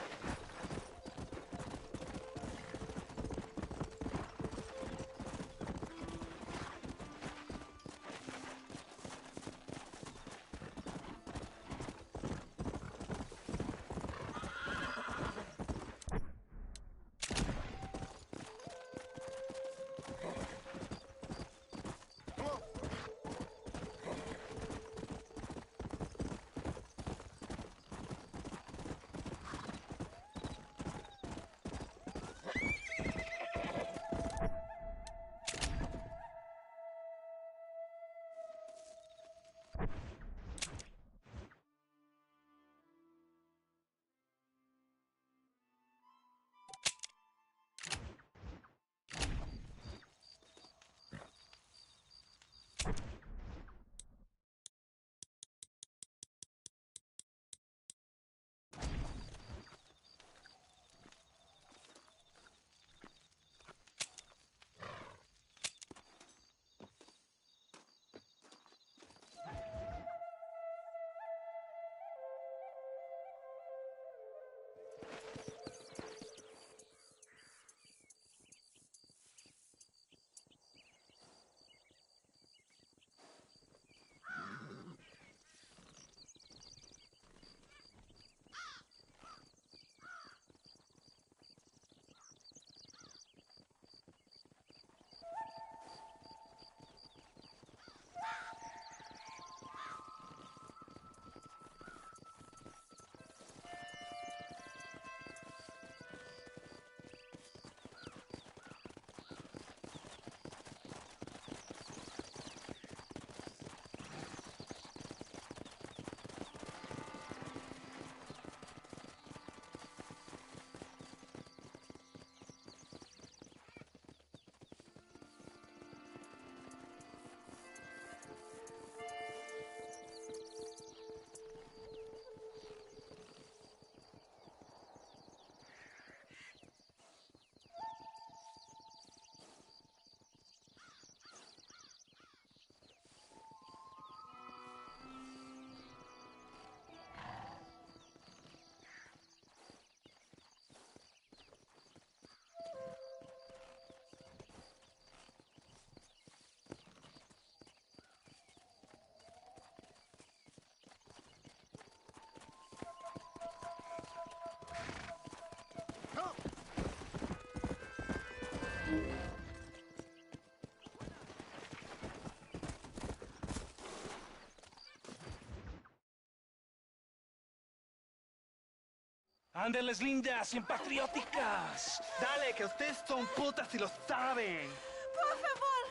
Ándeles lindas, simpatrióticas. Dale, que ustedes son putas y lo saben. Por favor,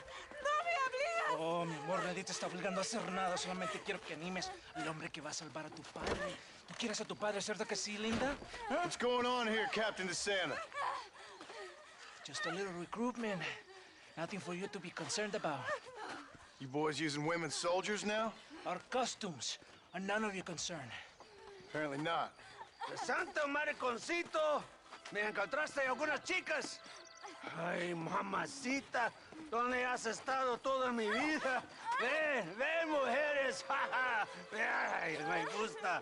no me obligas. Oh, mi amor, nadie te está obligando a hacer nada. Solamente quiero que animes al hombre que va a salvar a tu padre. ¿Tú quieres a tu padre, cierto que sí, linda? ¿Ah? What's going on here, Captain DeSanta? Just a little recruitment. Nothing for you to be concerned about. You boys using women soldiers now? Our costumes are none of your concern. Apparently not. ¡De santo mariconcito! ¿Me encontraste algunas chicas? Ay, mamacita, ¿dónde has estado toda mi vida? Ve, mujeres. Ay, me gusta.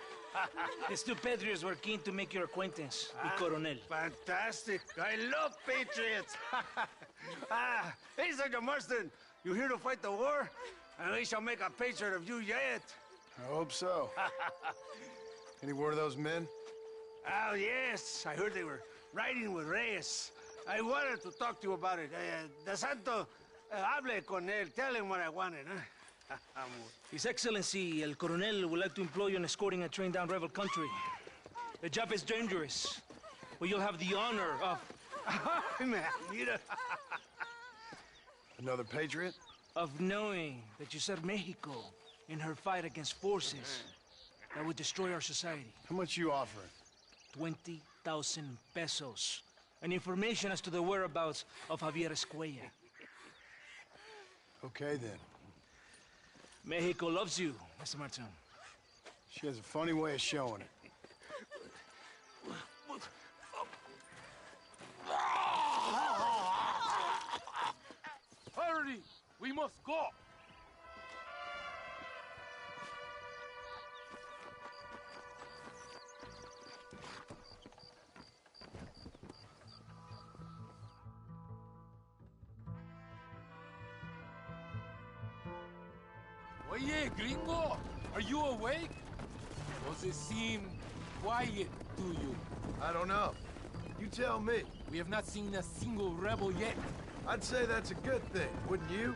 These two patriots were keen to make your acquaintance, mi coronel. Fantastic. I love patriots. Hey, Sergeant Marston, you here to fight the war? And we shall make a patriot of you yet. I hope so. Any word of those men? Oh, yes. I heard they were riding with Reyes. I wanted to talk to you about it. De Santo, hable con él. Tell him what I wanted, huh? His Excellency, El Coronel, would like to employ you in escorting a train down rebel country. The job is dangerous, but you'll have the honor of... Mira. Another patriot? of knowing that you served Mexico in her fight against forces that would destroy our society. How much you offering? 20,000 pesos. And information as to the whereabouts of Javier Escuella. Okay, then. Mexico loves you, Mr. Martin. She has a funny way of showing it. Hurry! We must go! Oye, gringo! Are you awake? Does it seem quiet to you? I don't know. You tell me. We have not seen a single rebel yet. I'd say that's a good thing, wouldn't you?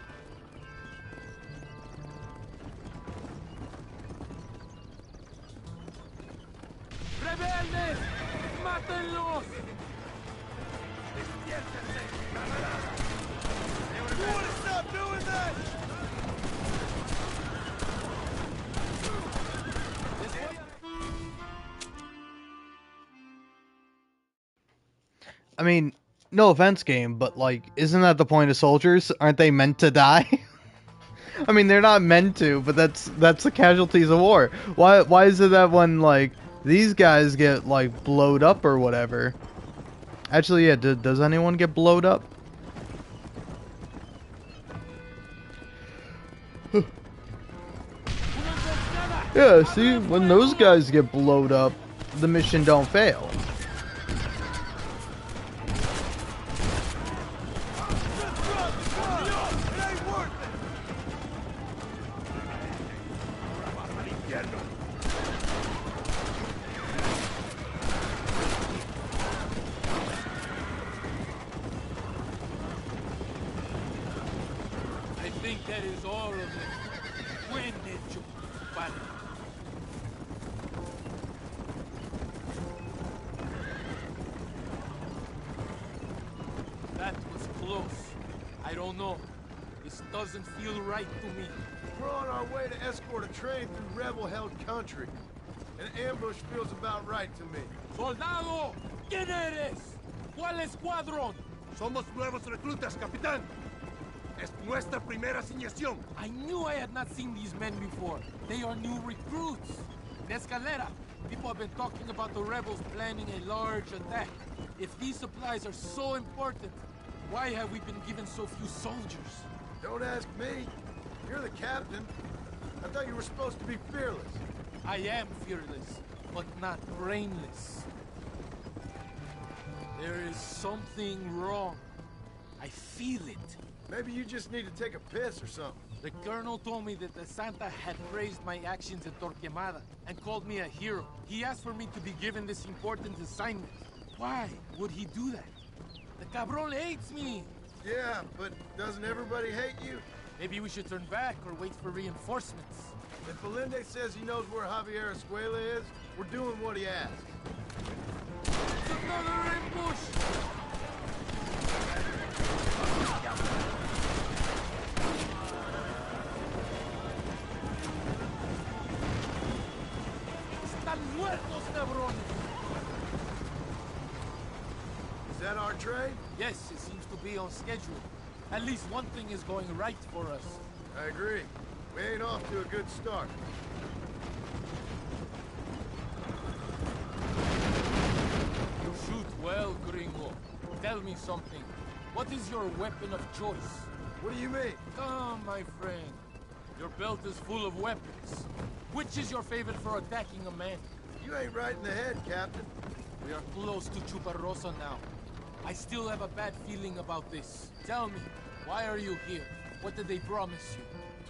¡Rebeldes! ¡Mátenlos! You want to stop doing that? I mean, no offense, game, but like, isn't that the point of soldiers? Aren't they meant to die? I mean, they're not meant to, but that's the casualties of war. Why is it that when like these guys get like blowed up or whatever? Actually, yeah. Does anyone get blowed up? Yeah. See, when those guys get blowed up, the mission don't fail. I think that is all of them. When did you fight? That was close. I don't know. This doesn't feel right to me. We're on our way to escort a train through rebel-held country. An ambush feels about right to me. ¡Soldado! ¿Quién eres? ¿Cuál escuadrón? Somos nuevos reclutas, capitán. Es nuestra primera asignación. I knew I had not seen these men before. They are new recruits. In Escalera, people have been talking about the rebels planning a large attack. If these supplies are so important, why have we been given so few soldiers? Don't ask me. You're the captain. I thought you were supposed to be fearless. I am fearless, but not brainless. There is something wrong. I feel it. Maybe you just need to take a piss or something. The colonel told me that the Santa had praised my actions at Torquemada and called me a hero. He asked for me to be given this important assignment. Why would he do that? The cabron hates me. Yeah, but doesn't everybody hate you? Maybe we should turn back or wait for reinforcements. If Belende says he knows where Javier Escuela is, we're doing what he asks. another ambush! Están muertos, cabrones! Is that our train? Yes, it seems to be on schedule. At least one thing is going right for us. I agree. We ain't off to a good start. You shoot well, Gringo. Tell me something. What is your weapon of choice? What do you mean? Come, my friend. Your belt is full of weapons. Which is your favorite for attacking a man? You ain't right in the head, Captain. We are close to Chuparosa now. I still have a bad feeling about this. Tell me, why are you here? What did they promise you?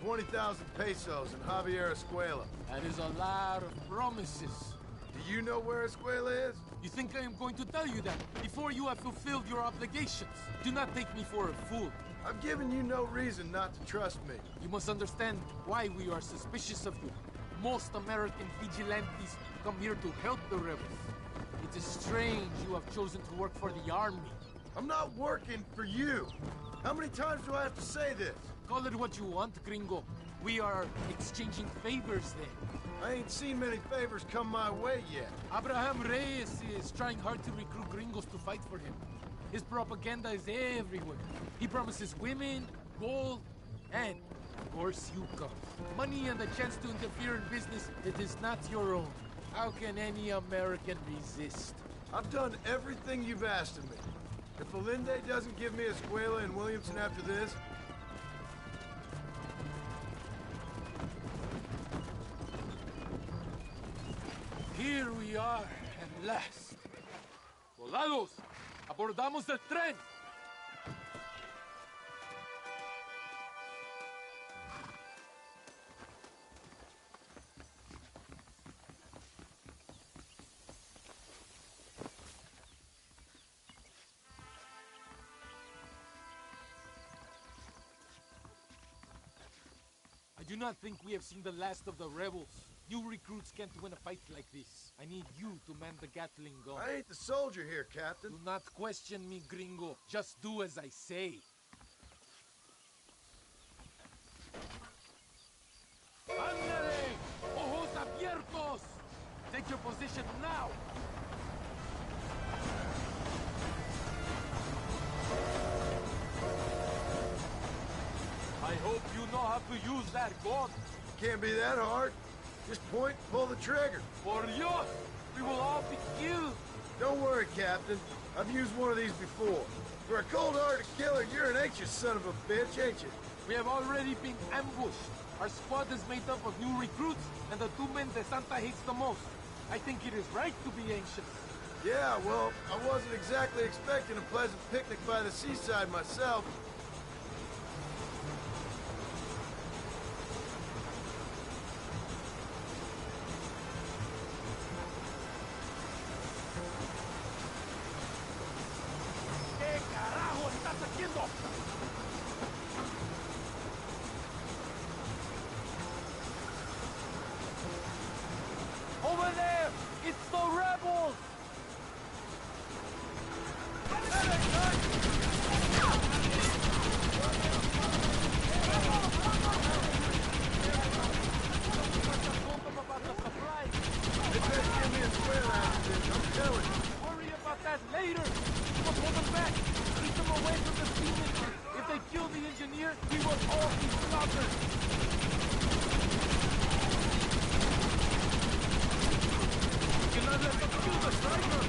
20,000 pesos in Javier Escuela. That is a lot of promises. Do you know where Escuela is? You think I am going to tell you that before you have fulfilled your obligations? Do not take me for a fool. I've given you no reason not to trust me. You must understand why we are suspicious of you. Most American vigilantes come here to help the rebels. It is strange you have chosen to work for the army. I'm not working for you. How many times do I have to say this? Call it what you want, Gringo. We are exchanging favors then. I ain't seen many favors come my way yet. Abraham Reyes is trying hard to recruit gringos to fight for him. His propaganda is everywhere. He promises women, gold, and, of course, you come. Money and the chance to interfere in business that is not your own. How can any American resist? I've done everything you've asked of me. If Allende doesn't give me Escuela and Williamson after this, Here we are, at last. Soldados, abordamos el tren. I do not think we have seen the last of the rebels. New recruits can't win a fight like this. I need you to man the Gatling gun. I ain't the soldier here, Captain. Do not question me, gringo. Just do as I say. ¡Ándale! ¡Ojos abiertos! Take your position now! I hope you know how to use that gun. Can't be that hard. Just point, pull the trigger. Por Dios! We will all be killed! Don't worry, Captain. I've used one of these before. For a cold-hearted killer, you're an anxious son of a bitch, ain't you? We have already been ambushed. Our squad is made up of new recruits and the two men that Santa hates the most. I think it is right to be anxious. Yeah, well, I wasn't exactly expecting a pleasant picnic by the seaside myself. ¿Qué carajo estás haciendo? Over there! It's the rebels! They better give me a square after this, I'm telling you. Worry about that later! We must hold them back! Keep them away from the steam engine! If they kill the engineer, we will all be slaughtered! We cannot let them kill the driver!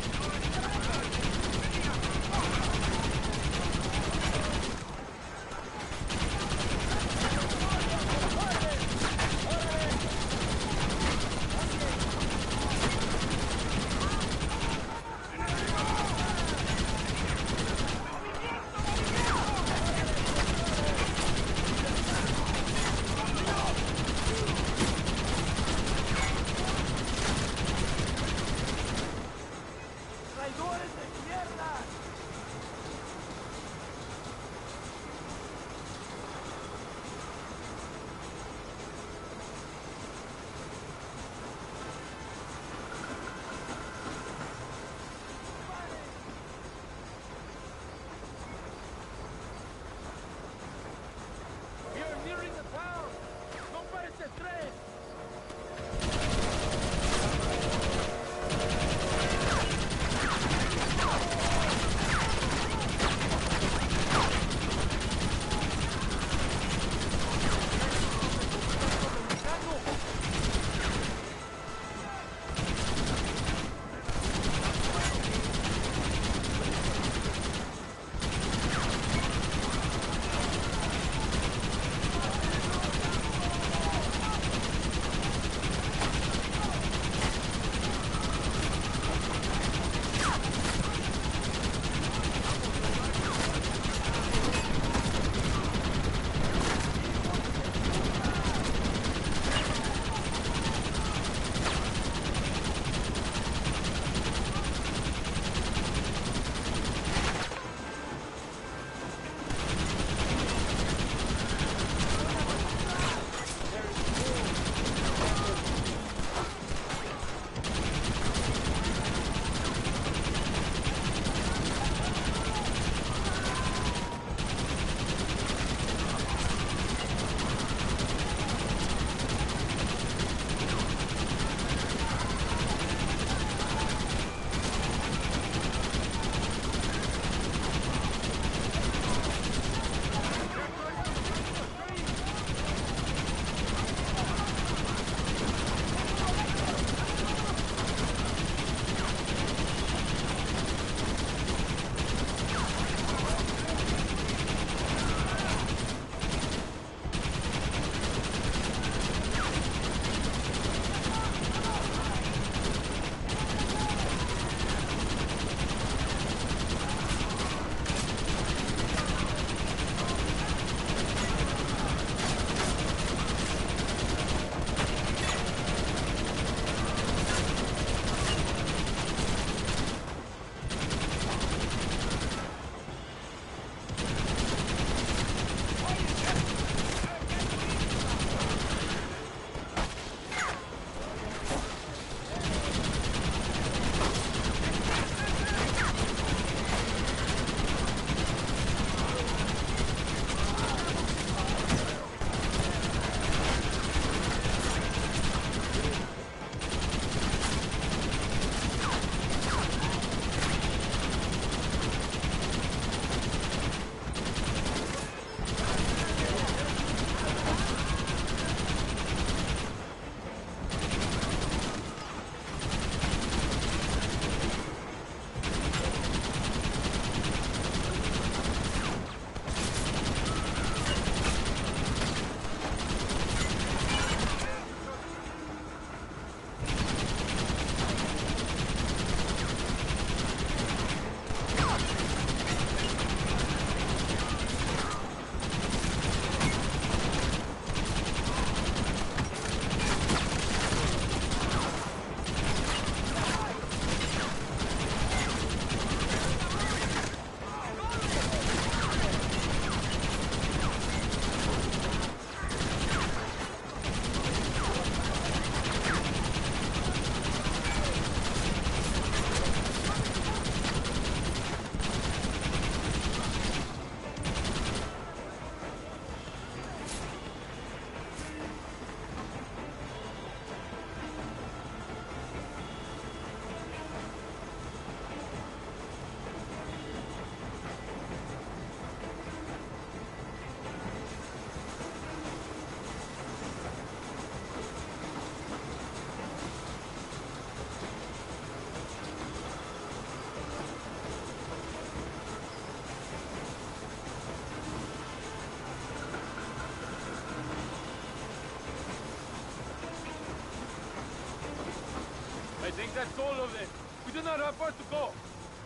That's all of them. We do not have far to go.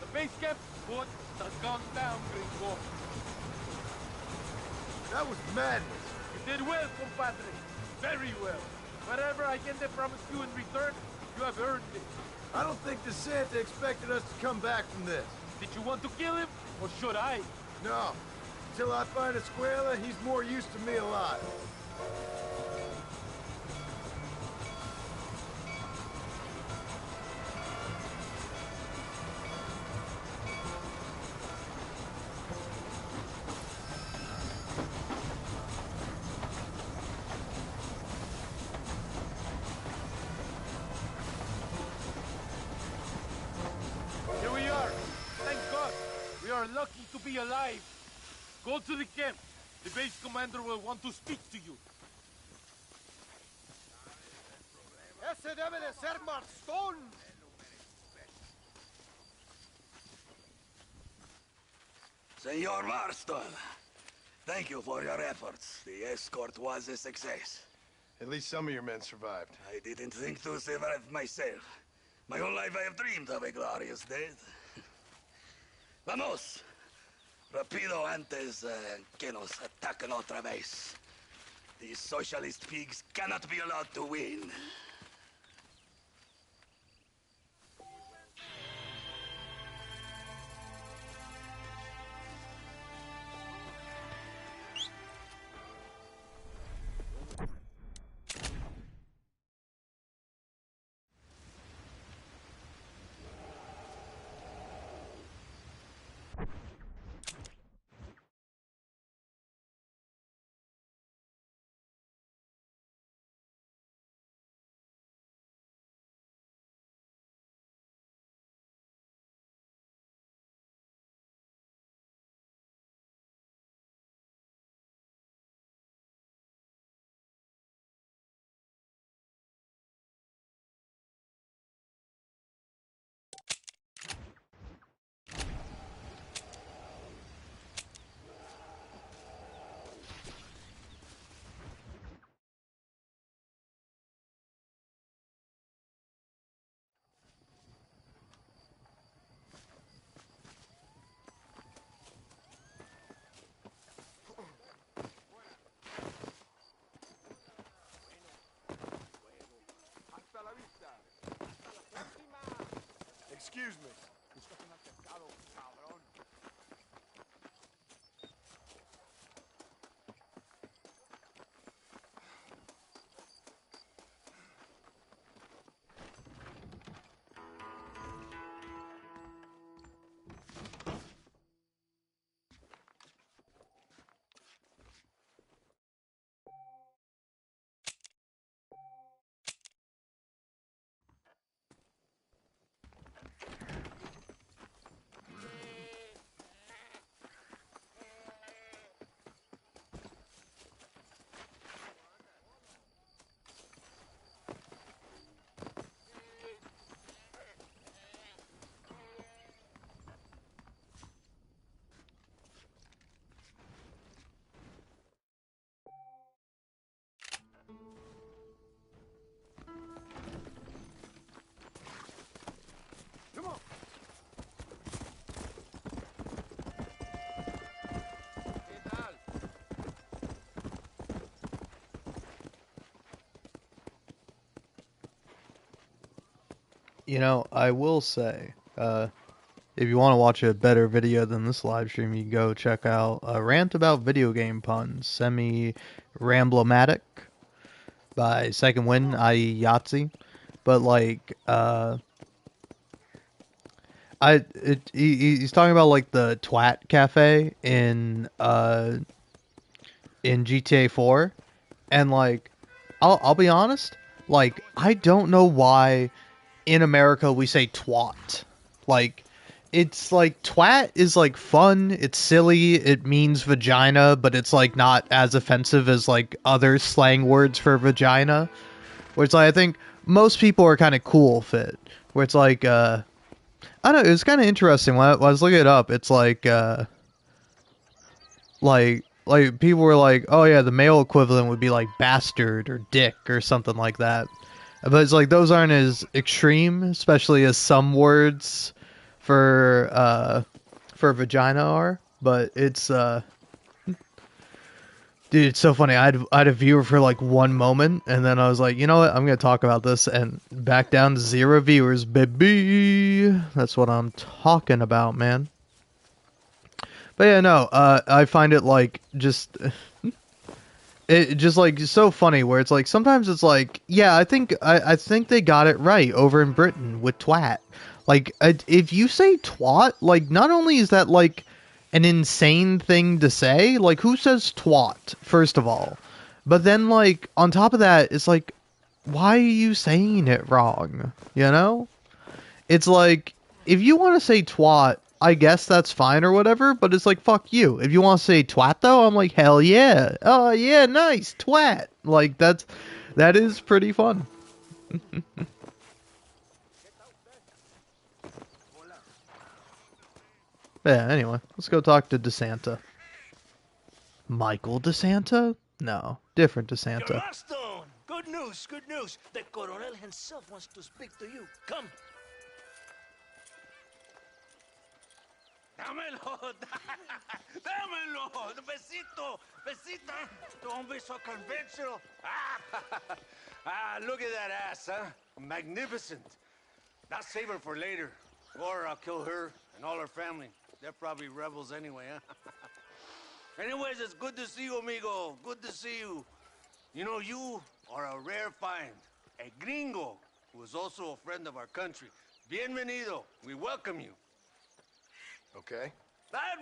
The base camp, put the gun down, gringo. That was madness. You did well, compadre. Very well. Whatever Allende promised you in return, you have earned it. I don't think DeSanta expected us to come back from this. Did you want to kill him, or should I? No. Until I find Escuela, he's more used to me alive. Here we are. Thank God. We are lucky to be alive. Go to the camp. The base commander will want to speak to you. Ese debe de ser Marston. Senor Marston, thank you for your efforts. The escort was a success. At least some of your men survived. I didn't think to survive myself. My whole life I have dreamed of a glorious death. Vamos. Rapido antes que nos ataquen otra vez. These socialist pigs cannot be allowed to win. Excuse me. You know, I will say, if you want to watch a better video than this live stream, you can go check out a rant about video game puns, semi-ramblomatic by Second Wind, i.e. Yahtzee. But like, he's talking about like the Twat Cafe in GTA 4, and like, I'll be honest, like I don't know why in America we say twat. Like, it's like twat is like fun, it's silly, it means vagina, but it's like not as offensive as like other slang words for vagina. Where it's like, I think most people are kind of cool with it. Where it's like, I don't know, it's kind of interesting when I was looking it up. It's like people were like, oh yeah, the male equivalent would be like bastard or dick or something like that. But it's like those aren't as extreme, especially as some words for vagina are. But it's dude, it's so funny. I had a viewer for like one moment, and then I was like, you know what? I'm gonna talk about this, and back down to 0 viewers, baby. That's what I'm talking about, man. But yeah, no. I find it like just. It just like so funny where it's like sometimes it's like yeah I think they got it right over in Britain with twat like if you say twat like not only is that like an insane thing to say like who says twat first of all but then like on top of that it's like why are you saying it wrong, you know? It's like if you want to say twat, I guess that's fine or whatever, but it's like fuck you. If you want to say twat though, I'm like hell yeah. Oh yeah, nice twat. Like that is pretty fun. Yeah, anyway, let's go talk to DeSanta. Michael DeSanta? No, different DeSanta. Marston! Good news, good news. The Coronel himself wants to speak to you. Come. Dámelo, dámelo, besito, besita. Don't be so conventional. Look at that ass, huh? Magnificent. I'll save her for later, or I'll kill her and all her family. They're probably rebels anyway, huh? Anyways, it's good to see you, amigo. Good to see you. You know, you are a rare find. A gringo, who is also a friend of our country. Bienvenido. We welcome you. Okay.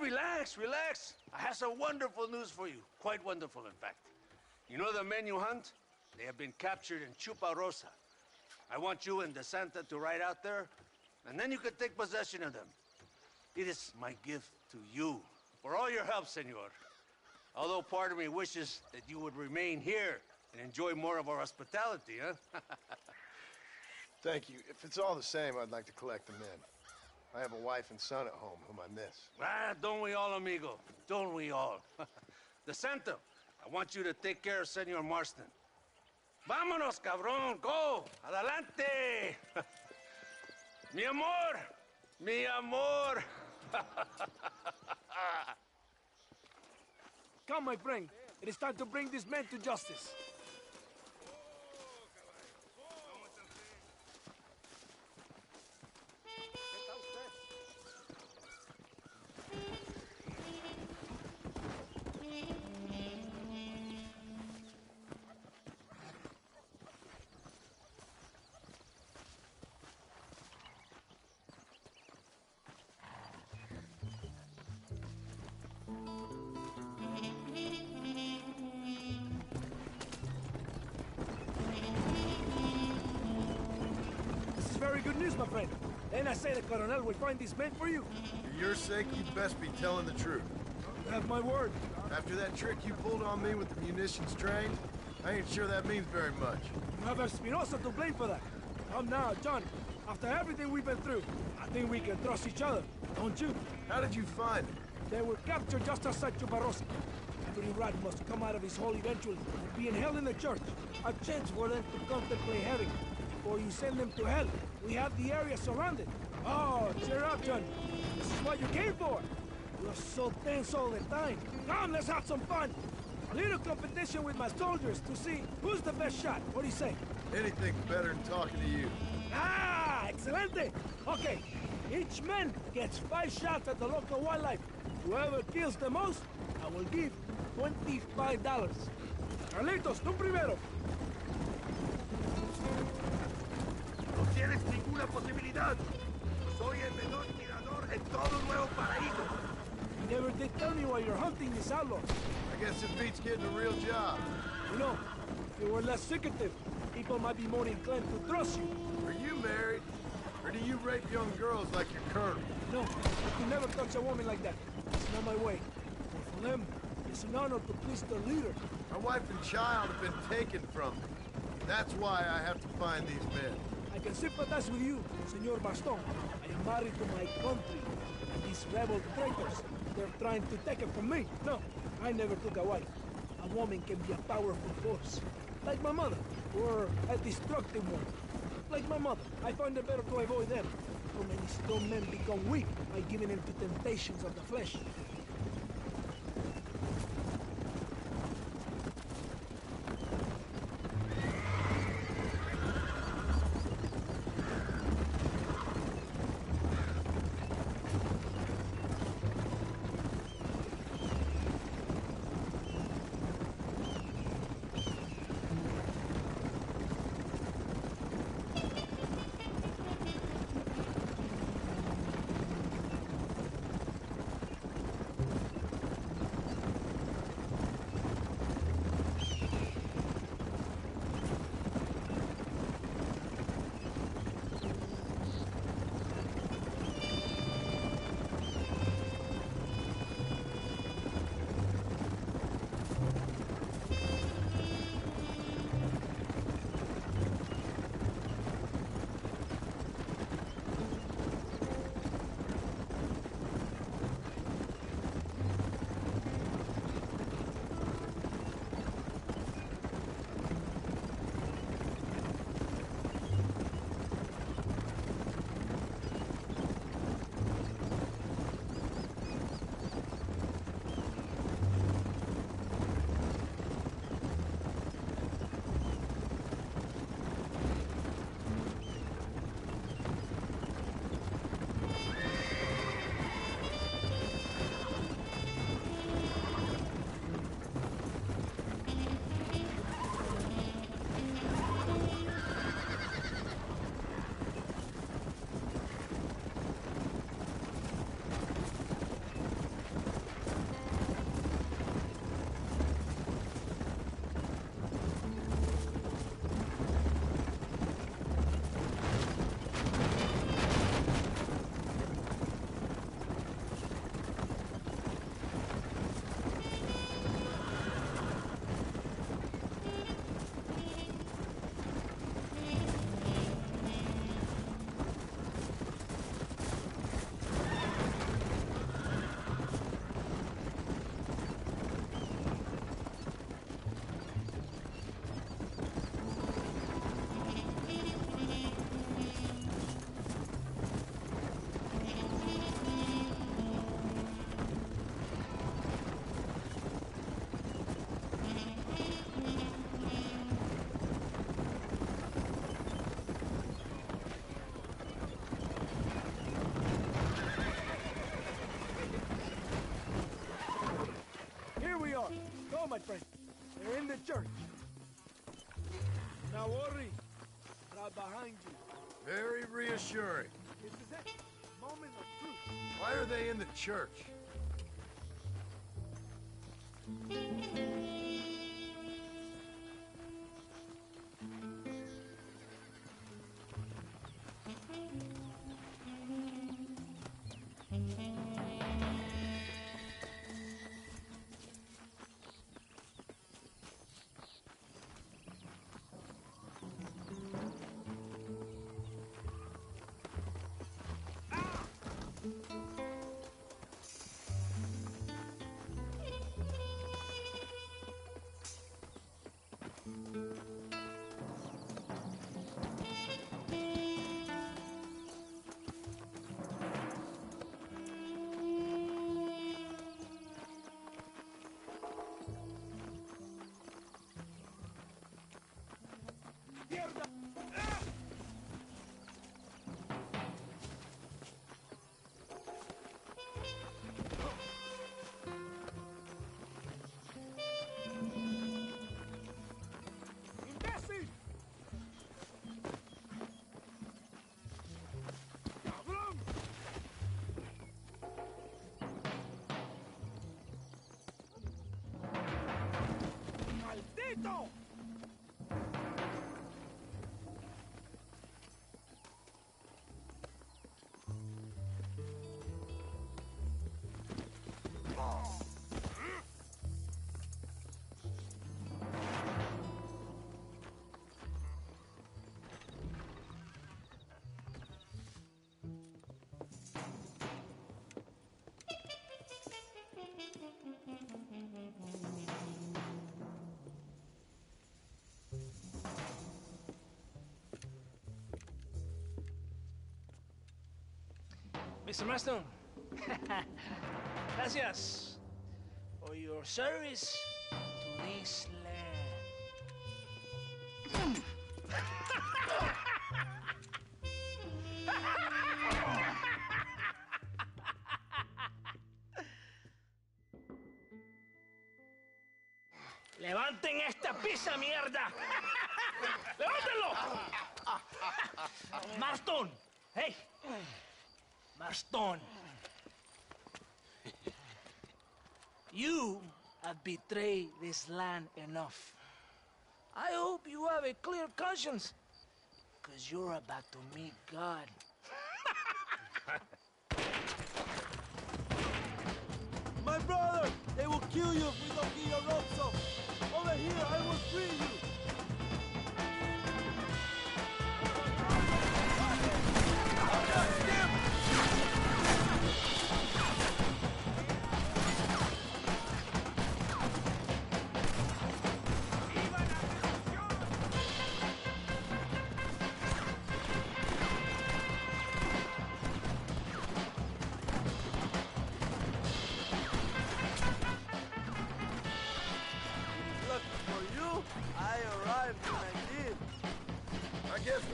Relax, relax. I have some wonderful news for you. Quite wonderful, in fact. You know the men you hunt? They have been captured in Chuparosa. I want you and DeSanta to ride out there, and then you can take possession of them. It is my gift to you for all your help, senor. Although part of me wishes that you would remain here and enjoy more of our hospitality, huh? Thank you. If it's all the same, I'd like to collect the men. I have a wife and son at home whom I miss. Don't we all, amigo? Don't we all? DeSanta, I want you to take care of Senor Marston. Vámonos, cabrón, go! Adelante! Mi amor! Mi amor! Come, my friend. It is time to bring these men to justice. Very good news, my friend. And I say the Colonel will find these men for you. For your sake, you best be telling the truth. You have my word. After that trick you pulled on me with the munitions train, I ain't sure that means very much. You have Espinosa to blame for that. Come now, John. After everything we've been through, I think we can trust each other, don't you? How did you find them? They were captured just outside Chuparosa. Every rat must come out of his hole eventually, being held in the church. A chance for them to contemplate heaven. Before you send them to hell, we have the area surrounded. Oh, cheer up, John. This is what you came for. You're so tense all the time. Come, let's have some fun. A little competition with my soldiers to see who's the best shot. What do you say? Anything's better than talking to you. Ah, excelente. Okay, each man gets 5 shots at the local wildlife. Whoever kills the most, I will give $25. Carlitos, tú primero. No tienes ninguna posibilidad. Soy el mejor tirador en todo Nuevo Paraíso. You never did tell me why you're hunting this outlaw. I guess it beats getting a real job. You know, if you were less secretive, people might be more inclined to trust you. Are you married? Or do you rape young girls like your colonel? No, I could never touch a woman like that. It's not my way. But for them, it's an honor to please their leader. My wife and child have been taken from me. That's why I have to find these men. I can sympathize with you, Senor Baston. I am married to my country. And these rebel traitors, they're trying to take it from me. No, I never took a wife. a woman can be a powerful force. Like my mother, or a destructive one. Like my mother, I find it better to avoid them. So many strong men become weak by giving in to temptations of the flesh. Go, my friend. They're in the church. Now worry. Right behind you. Very reassuring. This is it. Moment of truth. Why are they in the church? ¡Maldito! Mr. Marston. Gracias for your service to this land. ¡Levanten esta pizza, mierda! ¡Levántenlo! Marston, hey, Marston. You have betrayed this land enough. I hope you have a clear conscience, because you're about to meet God. My brother! They will kill you if we don't get your ropes off. Over here, I will free you.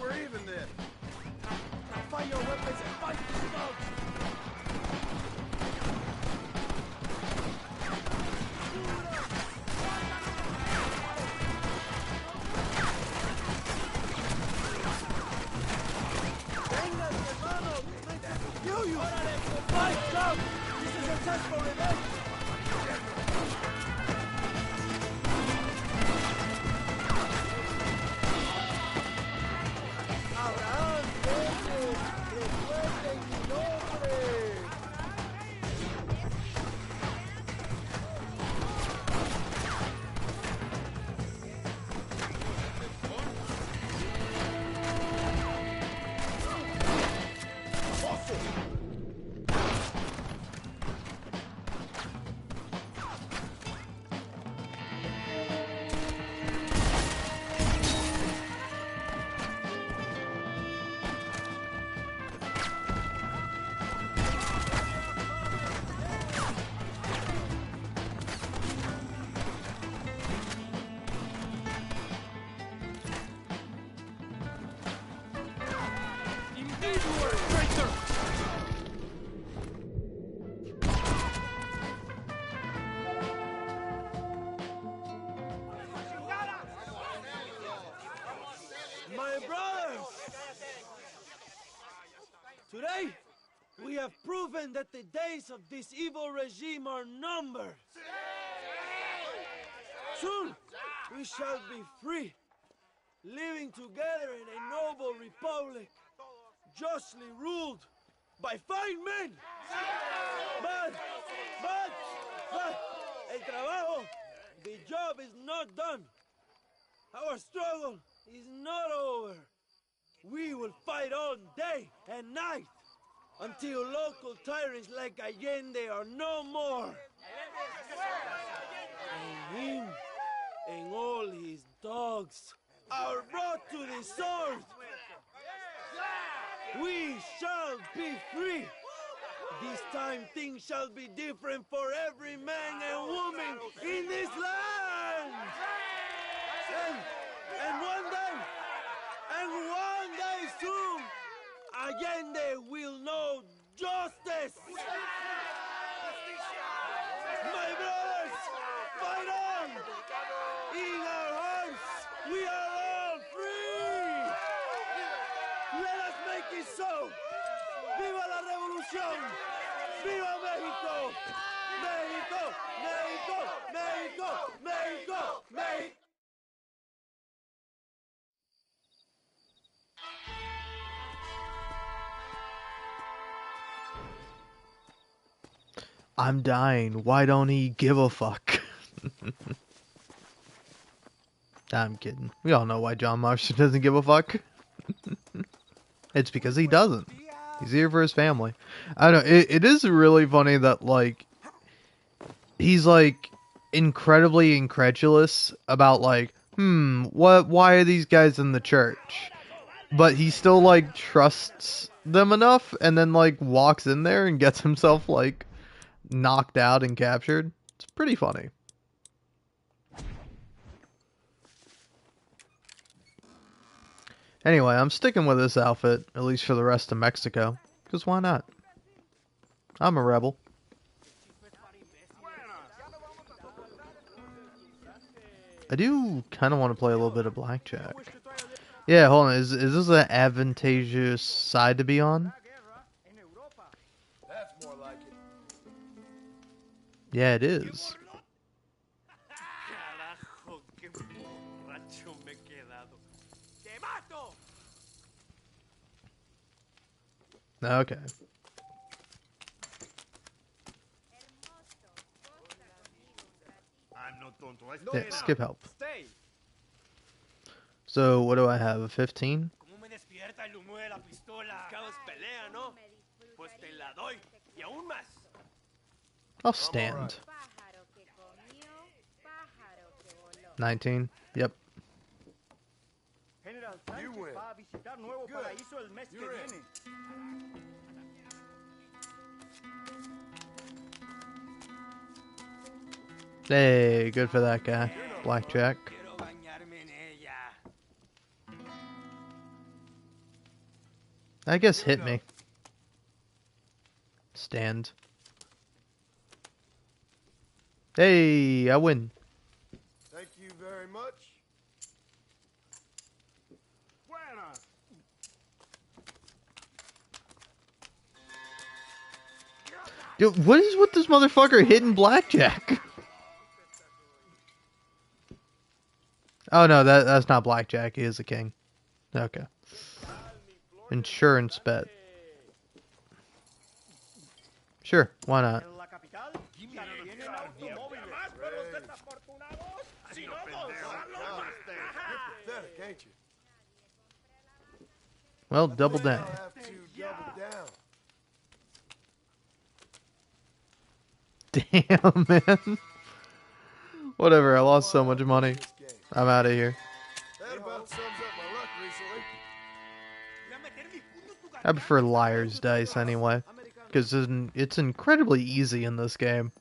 We're even then. Now find your weapons and fight these dogs! Vengan, hermanos! They kill you! Fight, come! This is your chance for revenge! My brothers! Today, we have proven that the days of this evil regime are numbered. Soon, we shall be free, living together in a noble republic, justly ruled by fine men. But, el trabajo, the job is not done. Our struggle is not over. We will fight all day and night until local tyrants like Allende are no more. And him and all his dogs are brought to the sword. We shall be free. This time things shall be different for every man and woman in this land. And one day soon, Allende will know justice. My brothers, fight on! In our hearts, we are all free. Let us make it so. ¡Viva la revolución! ¡Viva México! ¡México! ¡México! ¡México! ¡México! ¡México! I'm dying. Why don't he give a fuck? I'm kidding. We all know why John Marston doesn't give a fuck. It's because he doesn't. He's here for his family. I don't know. It is really funny that, like, he's, like, incredibly incredulous about, like, why are these guys in the church? But he still, like, trusts them enough, and then like walks in there and gets himself like knocked out and captured. It's pretty funny. Anyway, I'm sticking with this outfit, at least for the rest of Mexico. Because why not? I'm a rebel. I do kind of want to play a little bit of blackjack. Yeah, hold on. Is this an advantageous side to be on? That's more like it. Yeah, it is. Carajo, qué borracho me he quedado. ¡Te mato! Okay. I'm no tonto. Yeah, skip help. So, what do I have? A 15? ¿Cómo me despierta el humo de la pistola? Cabos pelea, ¿no? Pues te la doy. Y aún más. I'll stand. 19. Yep. General Sánchez va a visitar Nuevo Paraíso el mes que viene. Hey, good for that guy. Blackjack. I guess hit me. Stand. Hey, I win. Thank you very much. Dude, what is with this motherfucker hitting blackjack? Oh no, that's not blackjack. He is a king. Okay. Insurance bet. Sure, why not? Well, double down. Damn, man. Whatever, I lost so much money. I'm out of here. That about sums up my luck recently. I prefer Liar's Dice anyway, because it's incredibly easy in this game.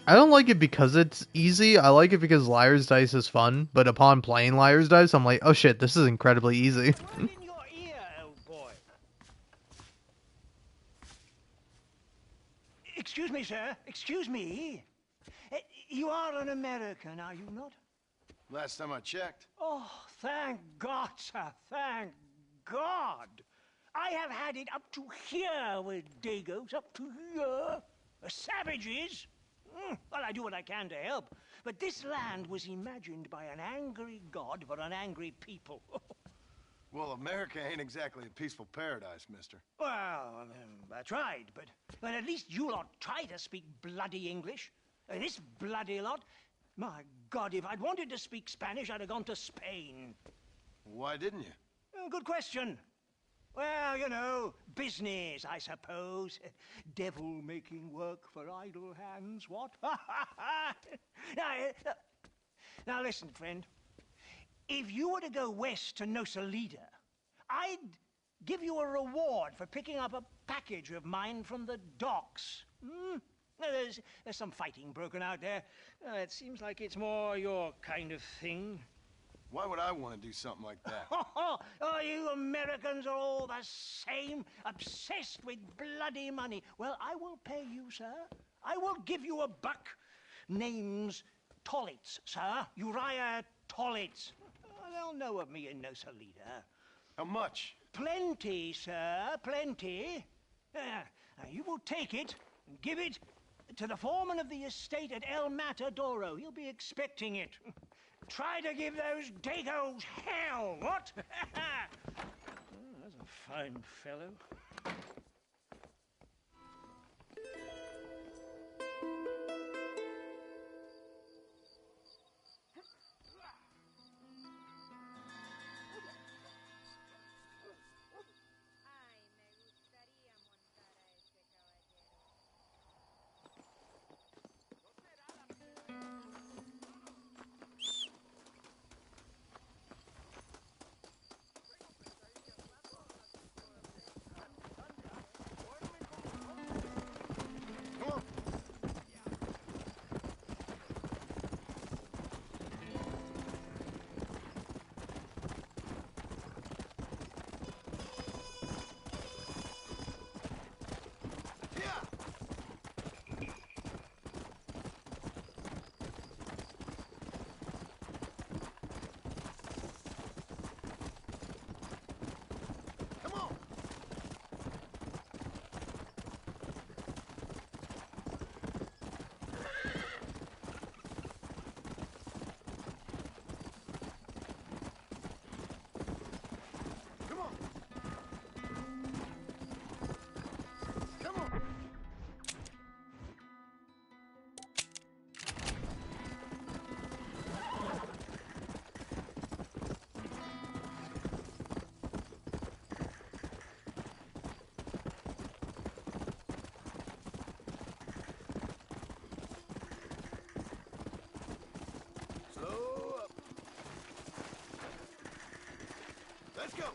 I don't like it because it's easy, I like it because Liar's Dice is fun, but upon playing Liar's Dice, I'm like, oh shit, this is incredibly easy. Excuse me, sir. Excuse me. You are an American, are you not? Last time I checked. Oh, thank God, sir. Thank God. I have had it up to here with Dagos, up to here. Savages. Well, I do what I can to help. But this land was imagined by an angry God for an angry people. Well, America ain't exactly a peaceful paradise, mister. Well, I tried, but at least you lot try to speak bloody English. And this bloody lot, my God, if I'd wanted to speak Spanish, I'd have gone to Spain. Why didn't you? Good question. Well, you know, business, I suppose. Devil making work for idle hands, what? Now, listen, friend. If you were to go west to Nosalida, I'd give you a reward for picking up a package of mine from the docks. There's some fighting broken out there. It seems like it's more your kind of thing. Why would I want to do something like that? Oh, you Americans are all the same, obsessed with bloody money. Well, I will pay you, sir. I will give you a buck. Name's Tollitz, sir. Uriah Tollitz. They'll know of me in Nosalida. How much? Plenty, sir, plenty. You will take it and give it to the foreman of the estate at El Matadoro. He'll be expecting it. Try to give those Dagos hell, what? That's a fine fellow. Let's go!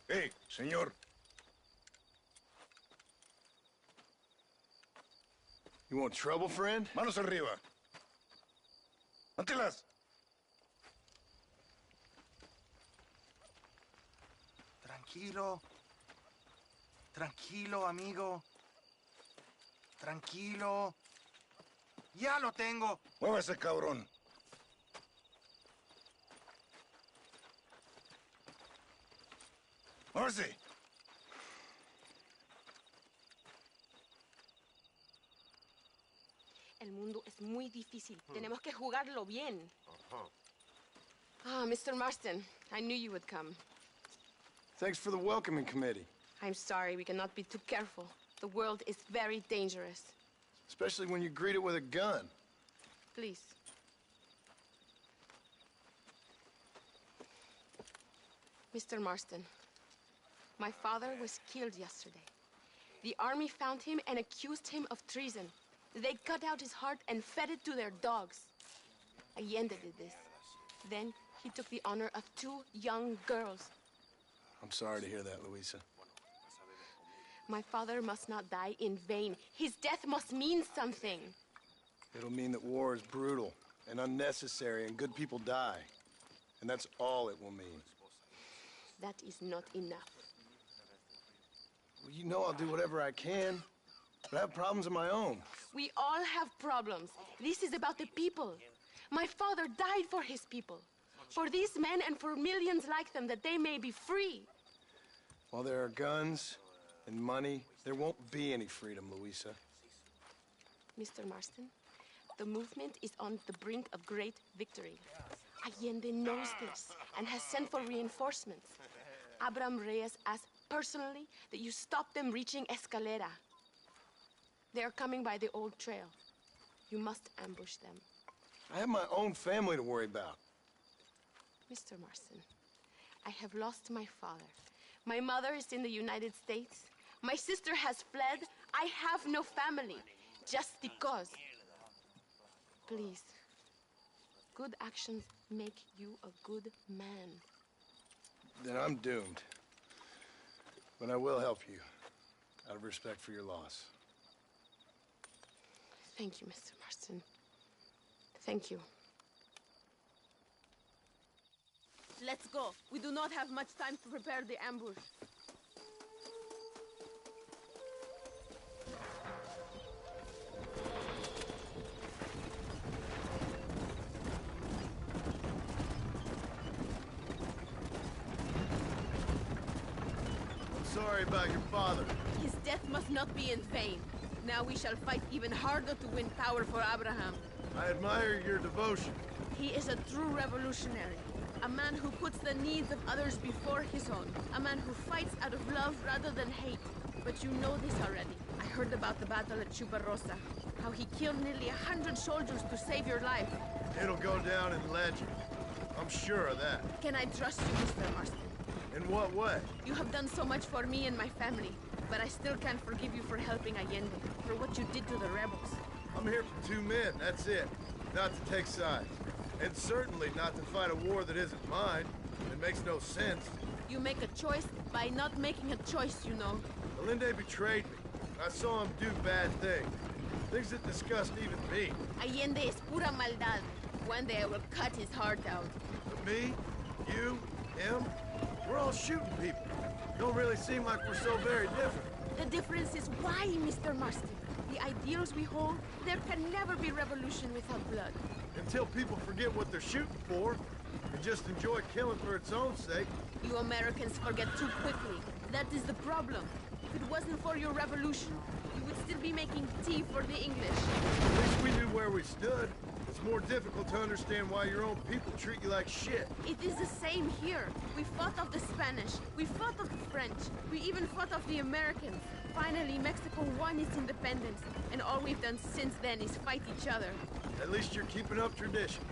Hey, señor. You want trouble, friend? Manos arriba. ¡Antelas! Tranquilo. Tranquilo, amigo. Tranquilo. Ya lo tengo. Muévase, cabrón. Muévase. El mundo es muy difícil. Tenemos que jugarlo bien. Ah, Mr. Marston, I knew you would come. Thanks for the welcoming committee. I'm sorry, we cannot be too careful. The world is very dangerous. Especially when you greet it with a gun. Please. Mr. Marston, my father was killed yesterday. The army found him and accused him of treason. They cut out his heart and fed it to their dogs. Allende did this. Then he took the honor of 2 young girls. I'm sorry to hear that, Luisa. My father must not die in vain. His death must mean something. It'll mean that war is brutal and unnecessary and good people die. And that's all it will mean. That is not enough. Well, you know I'll do whatever I can, but I have problems of my own. We all have problems. This is about the people. My father died for his people. For these men and for millions like them, that they may be free. While there are guns and money, there won't be any freedom, Luisa. Mr. Marston, the movement is on the brink of great victory. Allende knows this and has sent for reinforcements. Abraham Reyes asked personally that you stop them reaching Escalera. They are coming by the old trail. You must ambush them. I have my own family to worry about. Mr. Marston, I have lost my father. My mother is in the United States. My sister has fled. I have no family. Just because. Please. Good actions make you a good man. Then I'm doomed. But I will help you, out of respect for your loss. Thank you, Mr. Marston. Thank you. Let's go. We do not have much time to prepare the ambush. I'm sorry about your father. His death must not be in vain. Now we shall fight even harder to win power for Abraham. I admire your devotion. He is a true revolutionary. A man who puts the needs of others before his own. A man who fights out of love rather than hate. But you know this already. I heard about the battle at Chuparosa. How he killed nearly 100 soldiers to save your life. It'll go down in legend. I'm sure of that. Can I trust you, Mr. Marston? In what way? You have done so much for me and my family. But I still can't forgive you for helping Allende. For what you did to the rebels. I'm here for 2 men, that's it. Not to take sides. And certainly not to fight a war that isn't mine. It makes no sense. You make a choice by not making a choice, you know. Allende betrayed me. I saw him do bad things. Things that disgust even me. Allende es pura maldad. One day I will cut his heart out. But me, you, him, we're all shooting people. Don't really seem like we're so very different. The difference is why, Mr. Marston. The ideals we hold, there can never be revolution without blood. Until people forget what they're shooting for and just enjoy killing for its own sake. You Americans forget too quickly. That is the problem. If it wasn't for your revolution, we would still be making tea for the English. At least we knew where we stood. It's more difficult to understand why your own people treat you like shit. It is the same here. We fought off the Spanish. We fought off the French. We even fought off the Americans. Finally, Mexico won its independence, and all we've done since then is fight each other. At least you're keeping up tradition.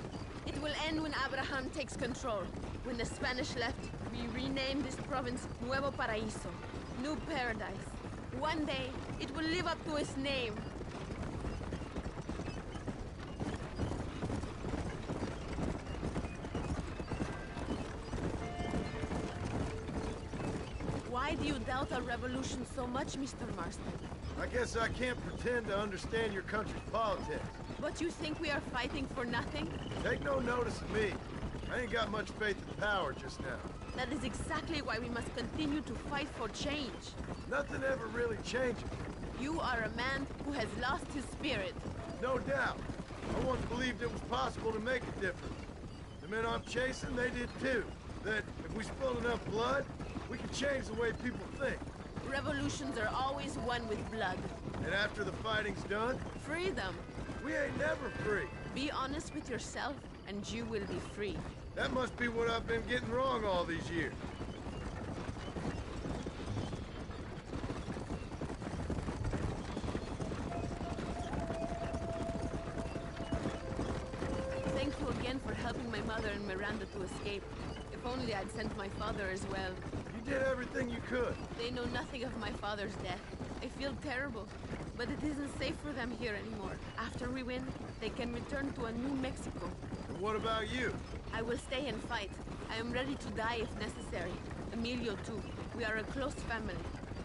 It will end when Abraham takes control. When the Spanish left, we renamed this province Nuevo Paraíso, New Paradise. One day, it will live up to its name. Why do you doubt our revolution so much, Mr. Marston? I guess I can't pretend to understand your country's politics. But you think we are fighting for nothing? Take no notice of me. I ain't got much faith in power just now. That is exactly why we must continue to fight for change. Nothing ever really changes. You are a man who has lost his spirit. No doubt. I once believed it was possible to make a difference. The men I'm chasing, they did too. That if we spill enough blood, we can change the way people think. Revolutions are always won with blood. And after the fighting's done? Freedom. We ain't never free. Be honest with yourself, and you will be free. That must be what I've been getting wrong all these years. Thank you again for helping my mother and Miranda to escape. If only I'd sent my father as well. You did everything you could. They know nothing of my father's death. I feel terrible, but it isn't safe for them here anymore. After we win, they can return to a new Mexico. And what about you? I will stay and fight. I am ready to die if necessary. Emilio, too. We are a close family.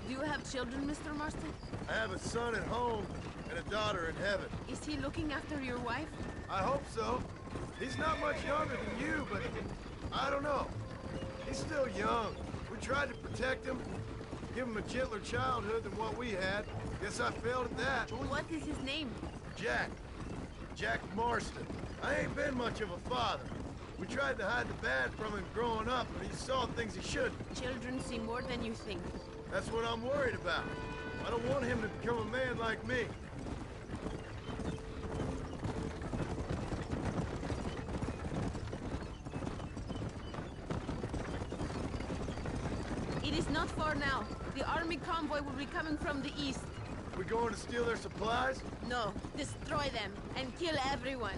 Do you have children, Mr. Marston? I have a son at home and a daughter in heaven. Is he looking after your wife? I hope so. He's not much younger than you, but I don't know. He's still young. We tried to protect him, give him a gentler childhood than what we had. Guess I failed at that. What is his name? Jack. Jack Marston. I ain't been much of a father. We tried to hide the bad from him growing up, but he saw things he shouldn't. Children see more than you think. That's what I'm worried about. I don't want him to become a man like me. It is not far now. The army convoy will be coming from the east. We going to steal their supplies? No, destroy them and kill everyone.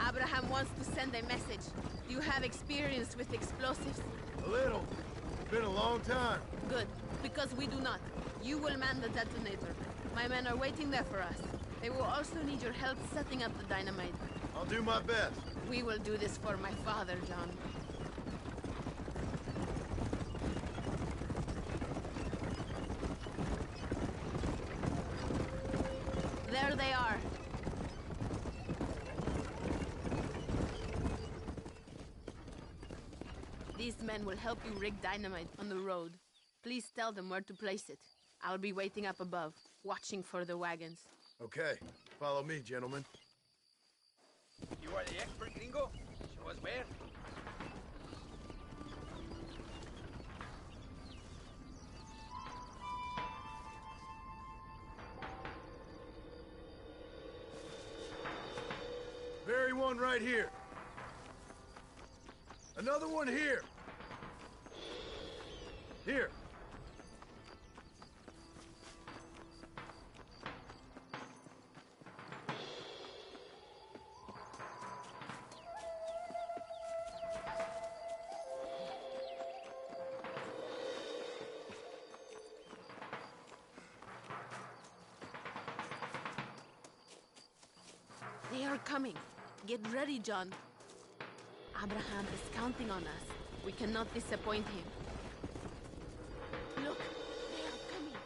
Abraham wants to send a message. Do you have experience with explosives? A little. It's been a long time. Good, because we do not. You will man the detonator. My men are waiting there for us. They will also need your help setting up the dynamite. I'll do my best. We will do this for my father, John. There they are. These men will help you rig dynamite on the road. Please tell them where to place it. I'll be waiting up above, watching for the wagons. Okay. Follow me, gentlemen. You are the expert, gringo? Show us where. Very one right here. Another one here. Here. They are coming. Get ready, John. Abraham is counting on us. We cannot disappoint him. Look, they are coming.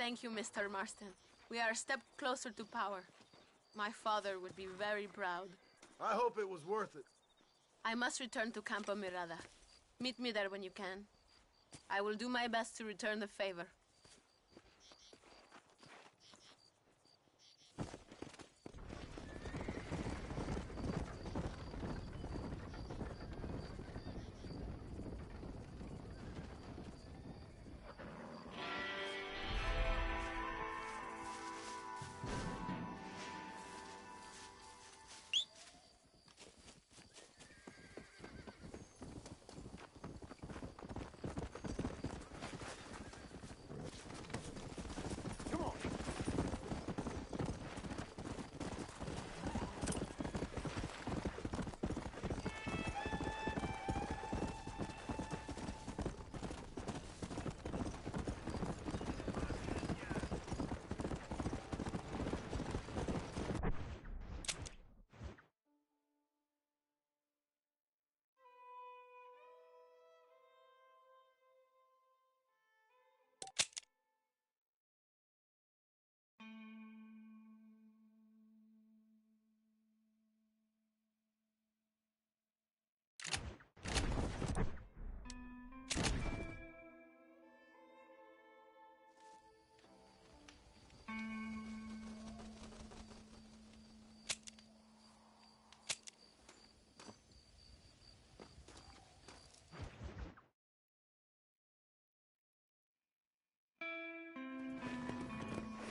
Thank you, Mr. Marston. We are a step closer to power. My father would be very proud. I hope it was worth it. I must return to Campo Mirada. Meet me there when you can. I will do my best to return the favor.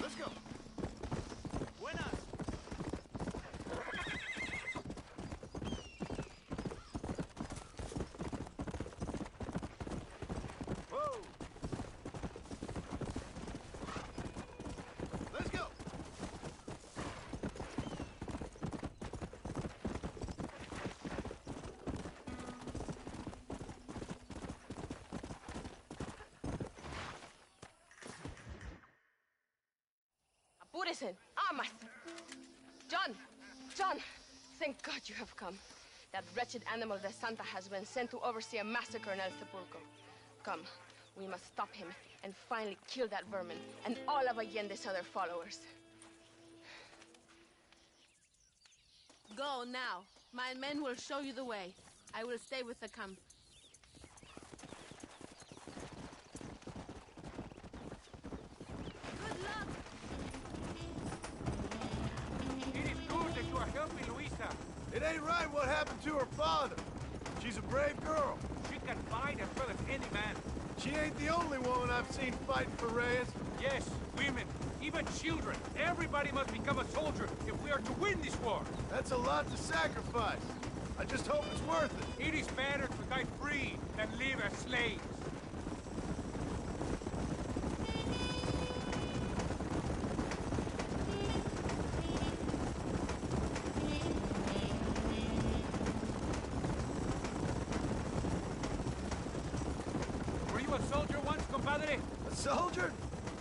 Let's go. Buenas. Whoa. Let's go. Apúrese. Armas. John! John! Thank God you have come. That wretched animal de Santa has been sent to oversee a massacre in El Sepulcro. Come, we must stop him and finally kill that vermin and all of Allende's other followers. Go now. My men will show you the way. I will stay with the camp. Good luck! It is good that you are helping Luisa. It ain't right what happened to her father. She's a brave girl. She can fight as well as any man. She ain't the only woman I've seen fighting for Reyes. Yes, women, even children. Everybody must become a soldier if we are to win this war. That's a lot to sacrifice. I just hope it's worth it. It is better to die free than live as slaves. Were you a soldier once, compadre? A soldier?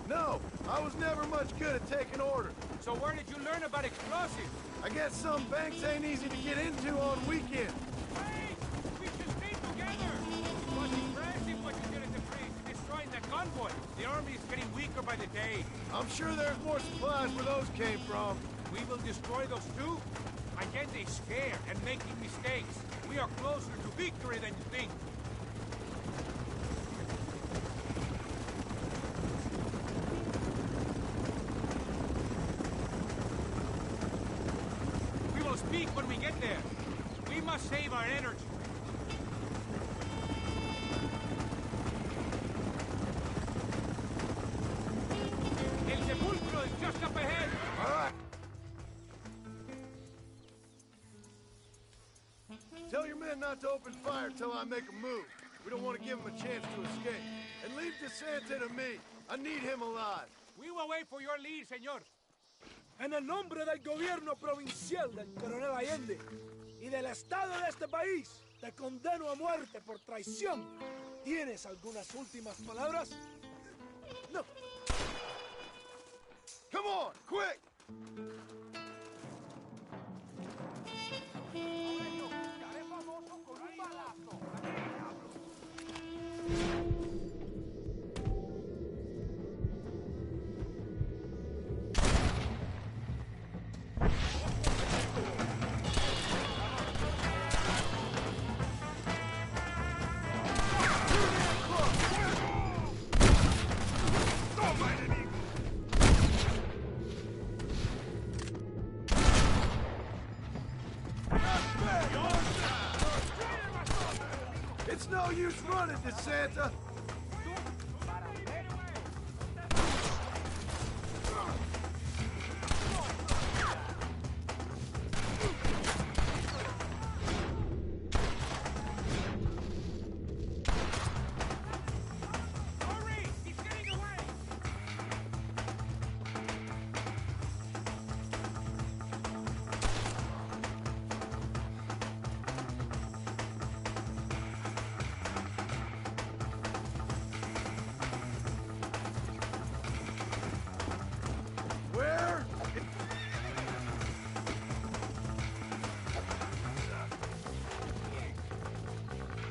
No, I was never much good at taking orders. So where did you learn about explosives? I guess some banks ain't easy to get into on weekends. Wait! We should stay together! It was impressive what you did at the bridge, destroying that convoy. The army is getting weaker by the day. I'm sure there's more supplies where those came from. We will destroy those too? Allende is scared and making mistakes. We are closer to victory than you think. We will speak when we get there. We must save our energy. El Sepulcro is just up ahead. All right. Tell your men not to open fire till I make a move. We don't want to give them a chance to escape. And leave DeSanta to me. I need him alive. We will wait for your lead, señor. En el nombre del gobierno provincial del coronel Allende y del Estado de este país, te condeno a muerte por traición. ¿Tienes algunas últimas palabras? No. Come on, quick! It's no use running, DeSanta. Where?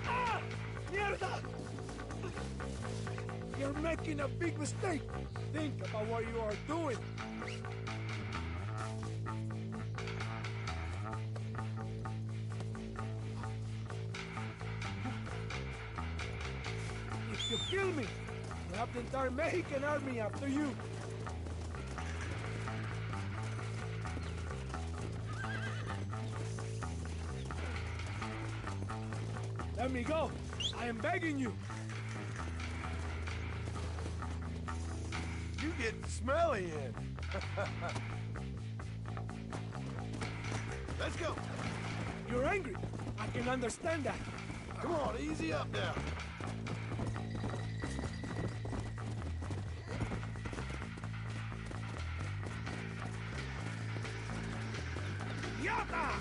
Ah! Mierda! You're making a big mistake. Think about what you are doing. If you kill me, we'll have the entire Mexican army after you. Let me go. I am begging you. You get smelly in. Let's go. You're angry. I can understand that. Come on, easy up now. Yata!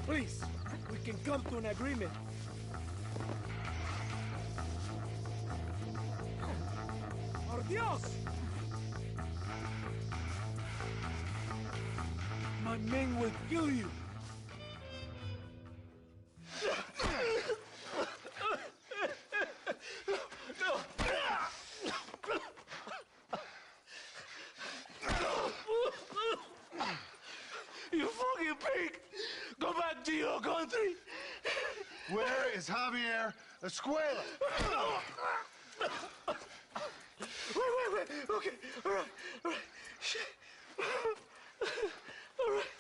Please, we can come to an agreement. Por Dios! My men will kill you. You fucking pig! Go back to your country! Where is Javier Escuela? Wait. Okay, all right. Shit. All right.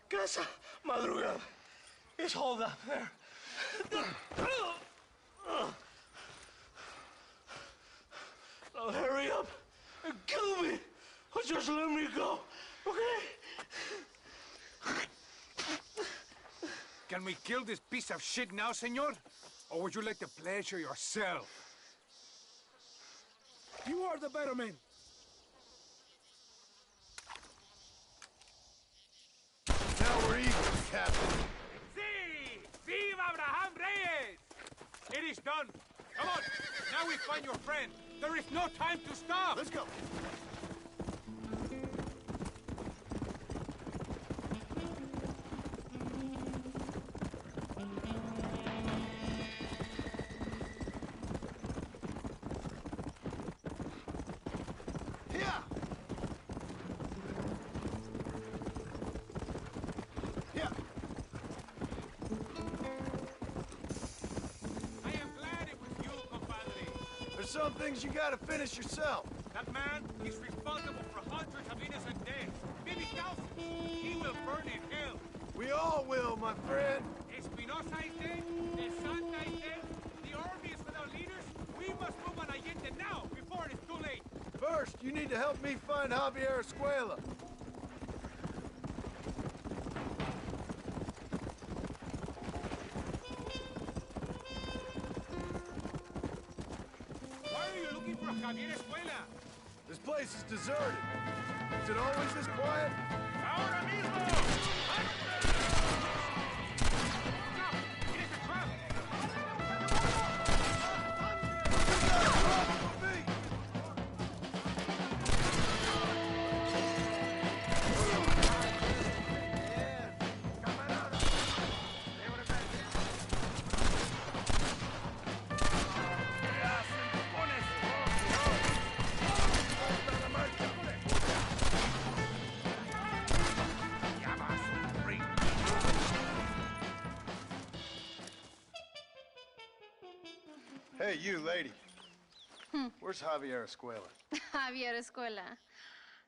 Casa Madrugada. It's hold up there. Now hurry up and kill me. Or just let me go, okay? Can we kill this piece of shit now, senor? Or would you like the pleasure yourself? You are the better man. Now we're even, Captain. Sí! Viva Abraham Reyes! It is done. Come on. Now we find your friend. There is no time to stop. Let's go. Yeah. Yeah. I am glad it was you, compadre. There's some things you gotta finish yourself. That man is responsible for hundreds of innocent deaths, maybe thousands. He will burn in hell. We all will, my friend. Espinosa is dead, the Santa is dead, the army is without leaders. We must move on Allende now, before it is too late. First, you need to help me find Javier Escuela. Why are you looking for Javier Escuela? This place is deserted. Is it always this quiet? ¡Ahora mismo! ¡No! ¡It is a trap! Hey, you lady. Where's Javier Escuela? Javier Escuela.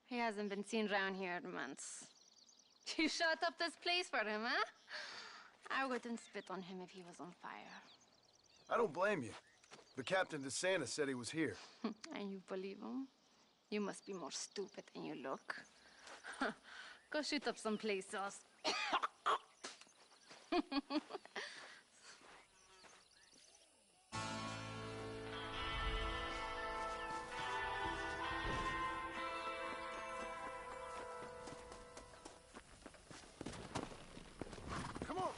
He hasn't been seen around here in months. You shut up this place for him, huh? I wouldn't spit on him if he was on fire. I don't blame you. But Captain DeSanta said he was here. And you believe him? You must be more stupid than you look. Go shoot up someplace else. Come on!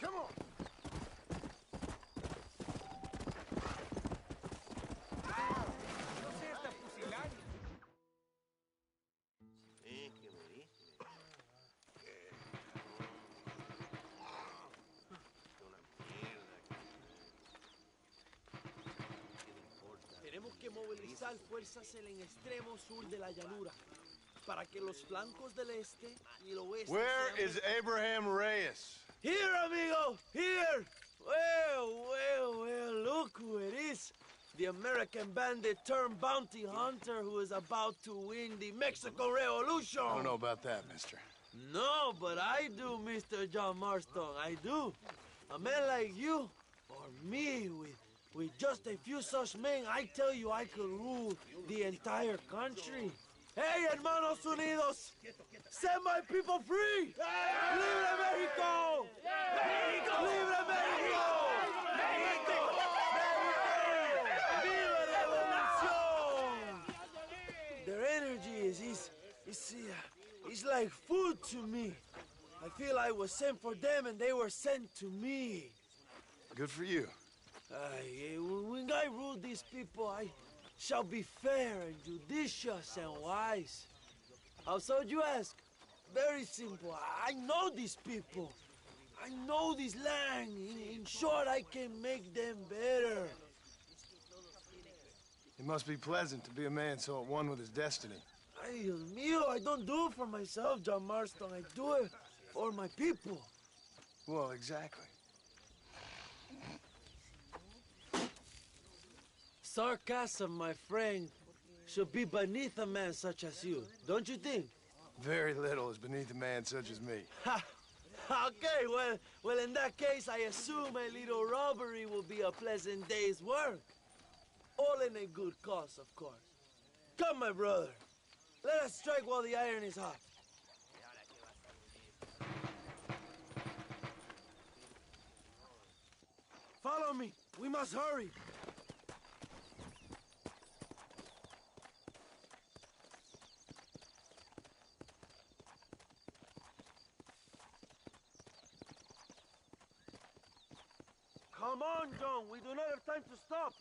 Come on! No seas tan pusilánime. ¿Qué me dices? Tenemos que movilizar fuerzas en el extremo sur de la llanura para que los flancos del este y el oeste Where sean... is Abraham Reyes? Here, amigo! Here! Well, look who it is. The American bandit turned bounty hunter who is about to win the Mexican Revolution. I don't know about that, mister. No, but I do, Mr. John Marston, I do. A man like you, or me, with just a few such men, I tell you I could rule the entire country. Hey, hermanos unidos! Set my people free! Libre Mexico! Libre Mexico! Viva la revolución! Their energy is like food to me. I feel I was sent for them and they were sent to me. Good for you. When I rule these people, I shall be fair and judicious and wise. How so, you ask? Very simple. I know these people. I know this land. In short, I can make them better. It must be pleasant to be a man so at one with his destiny. Ay, Dios mío, I don't do it for myself, John Marston. I do it for my people. Well, exactly. Sarcasm, my friend, should be beneath a man such as you, don't you think? Very little is beneath a man such as me. Ha! Okay, well, in that case, I assume a little robbery will be a pleasant day's work. All in a good cause, of course. Come, my brother. Let us strike while the iron is hot. Follow me. We must hurry. Come on, John. We do not have time to stop.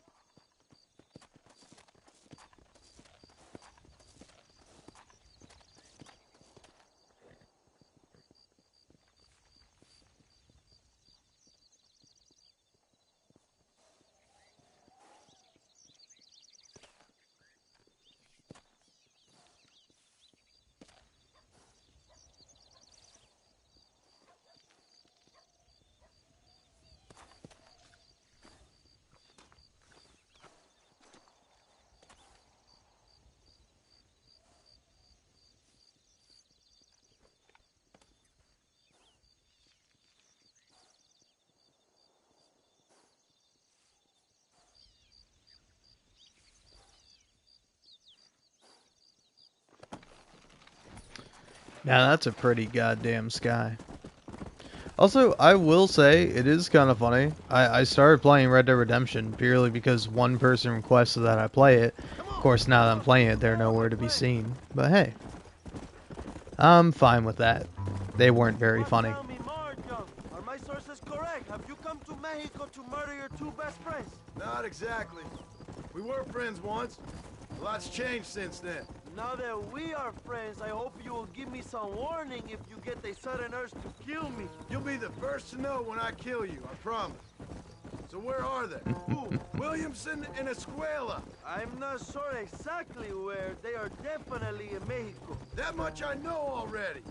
Now that's a pretty goddamn sky. Also, I will say, it is kind of funny. I started playing Red Dead Redemption purely because one person requested that I play it. Of course, now that I'm playing it, they're nowhere to be seen. But hey. I'm fine with that. They weren't very funny. Tell me more, John. Are my sources correct? Have you come to Mexico to murder your two best friends? Not exactly. We were friends once. A lot's changed since then. Now that we are friends, I hope you will give me some warning if you get a sudden urge to kill me. You'll be the first to know when I kill you, I promise. So where are they? Who? Williamson and Escuela. I'm not sure exactly where. They are definitely in Mexico. That much I know already.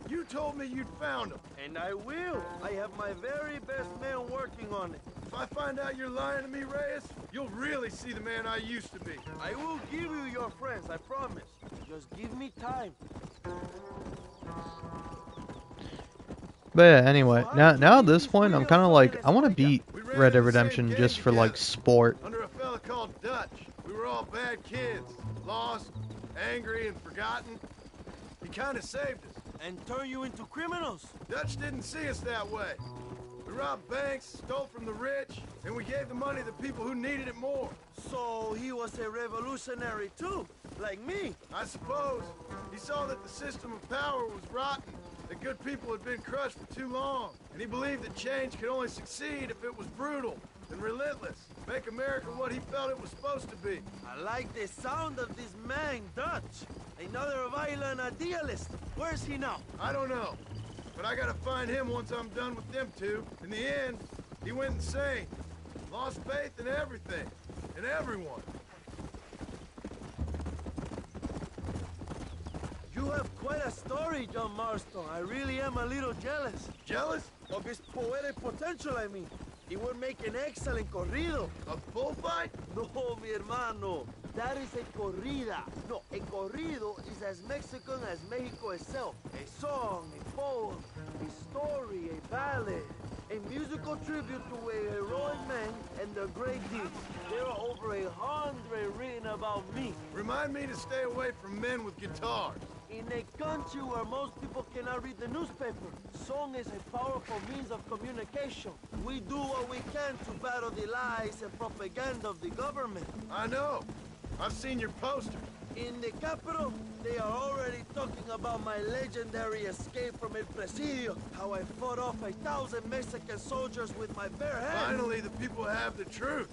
You told me you'd found them. And I will. I have my very best men working on it. If I find out you're lying to me, Reyes, you'll really see the man I used to be. I will give you your friends, I promise. Just give me time. But yeah, anyway, now at this point, I'm kind of like, I want to beat Red Dead Redemption just for like sport. Under a fella called Dutch. We were all bad kids. Lost, angry, and forgotten. He kind of saved us. And turned you into criminals. Dutch didn't see us that way. We robbed banks, stole from the rich, and we gave the money to people who needed it more. So he was a revolutionary too, like me. I suppose. He saw that the system of power was rotten, that good people had been crushed for too long, and he believed that change could only succeed if it was brutal and relentless. Make America what he felt it was supposed to be. I like the sound of this man, Dutch. Another violent idealist. Where's he now? I don't know. But I gotta find him once I'm done with them two. In the end, he went insane. Lost faith in everything. And everyone. You have quite a story, John Marston. I really am a little jealous. Jealous? Of his poetic potential, I mean. He would make an excellent corrido. A bullfight? No, mi hermano. That is a corrida. No, a corrido is as Mexican as Mexico itself. A song, a poem, a story, a ballad. A musical tribute to a heroic man and their great deeds. There are over 100 written about me. Remind me to stay away from men with guitars. In a country where most people cannot read the newspaper, song is a powerful means of communication. We do what we can to battle the lies and propaganda of the government. I know. I've seen your poster. In the capital, they are already talking about my legendary escape from El Presidio, how I fought off 1,000 Mexican soldiers with my bare hands. Finally, the people have the truth.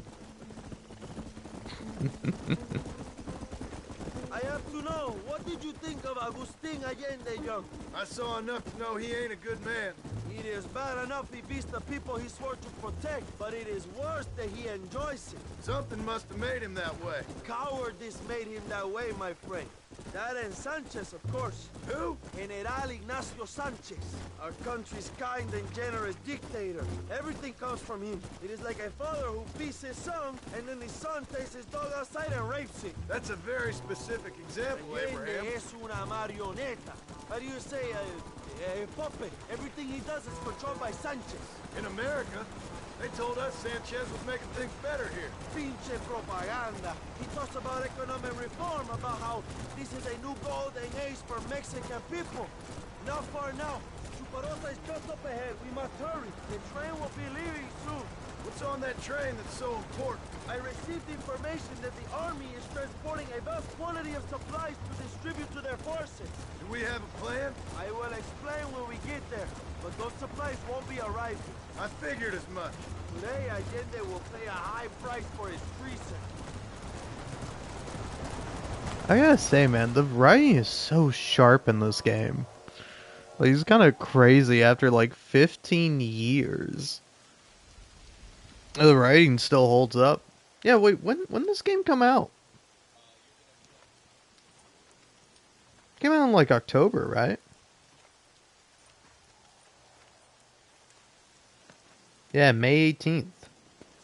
I have to know, what did you think of Agustin Allende, Young? I saw enough to know he ain't a good man. It is bad enough he beats the people he swore to protect, but it is worse that he enjoys it. Something must have made him that way. Cowardice made him that way, my friend. That and Sanchez, of course. Who? General Ignacio Sanchez, our country's kind and generous dictator. Everything comes from him. It is like a father who beats his son, and then his son takes his dog outside and rapes him. That's a very specific example, Abraham. Allende es una marioneta. How do you say, a puppet? Everything he does is controlled by Sanchez. In America, they told us Sanchez was making things better here. Pinche propaganda. He talks about economic reform, about how this is a new golden age for Mexican people. Not far now. Chuparosa is just up ahead. We must hurry. The train will be leaving soon. What's on that train that's so important? I received information that the army is transporting a vast quantity of supplies to distribute to their forces. Do we have a plan? I will explain when we get there, but those supplies won't be arriving. I figured as much. Today, Allende will pay a high price for his treason. I gotta say, man, the writing is so sharp in this game. Like, it's kind of crazy after like 15 years. The writing still holds up. Yeah, wait, when this game come out? Came out in like October, right? Yeah, May 18th.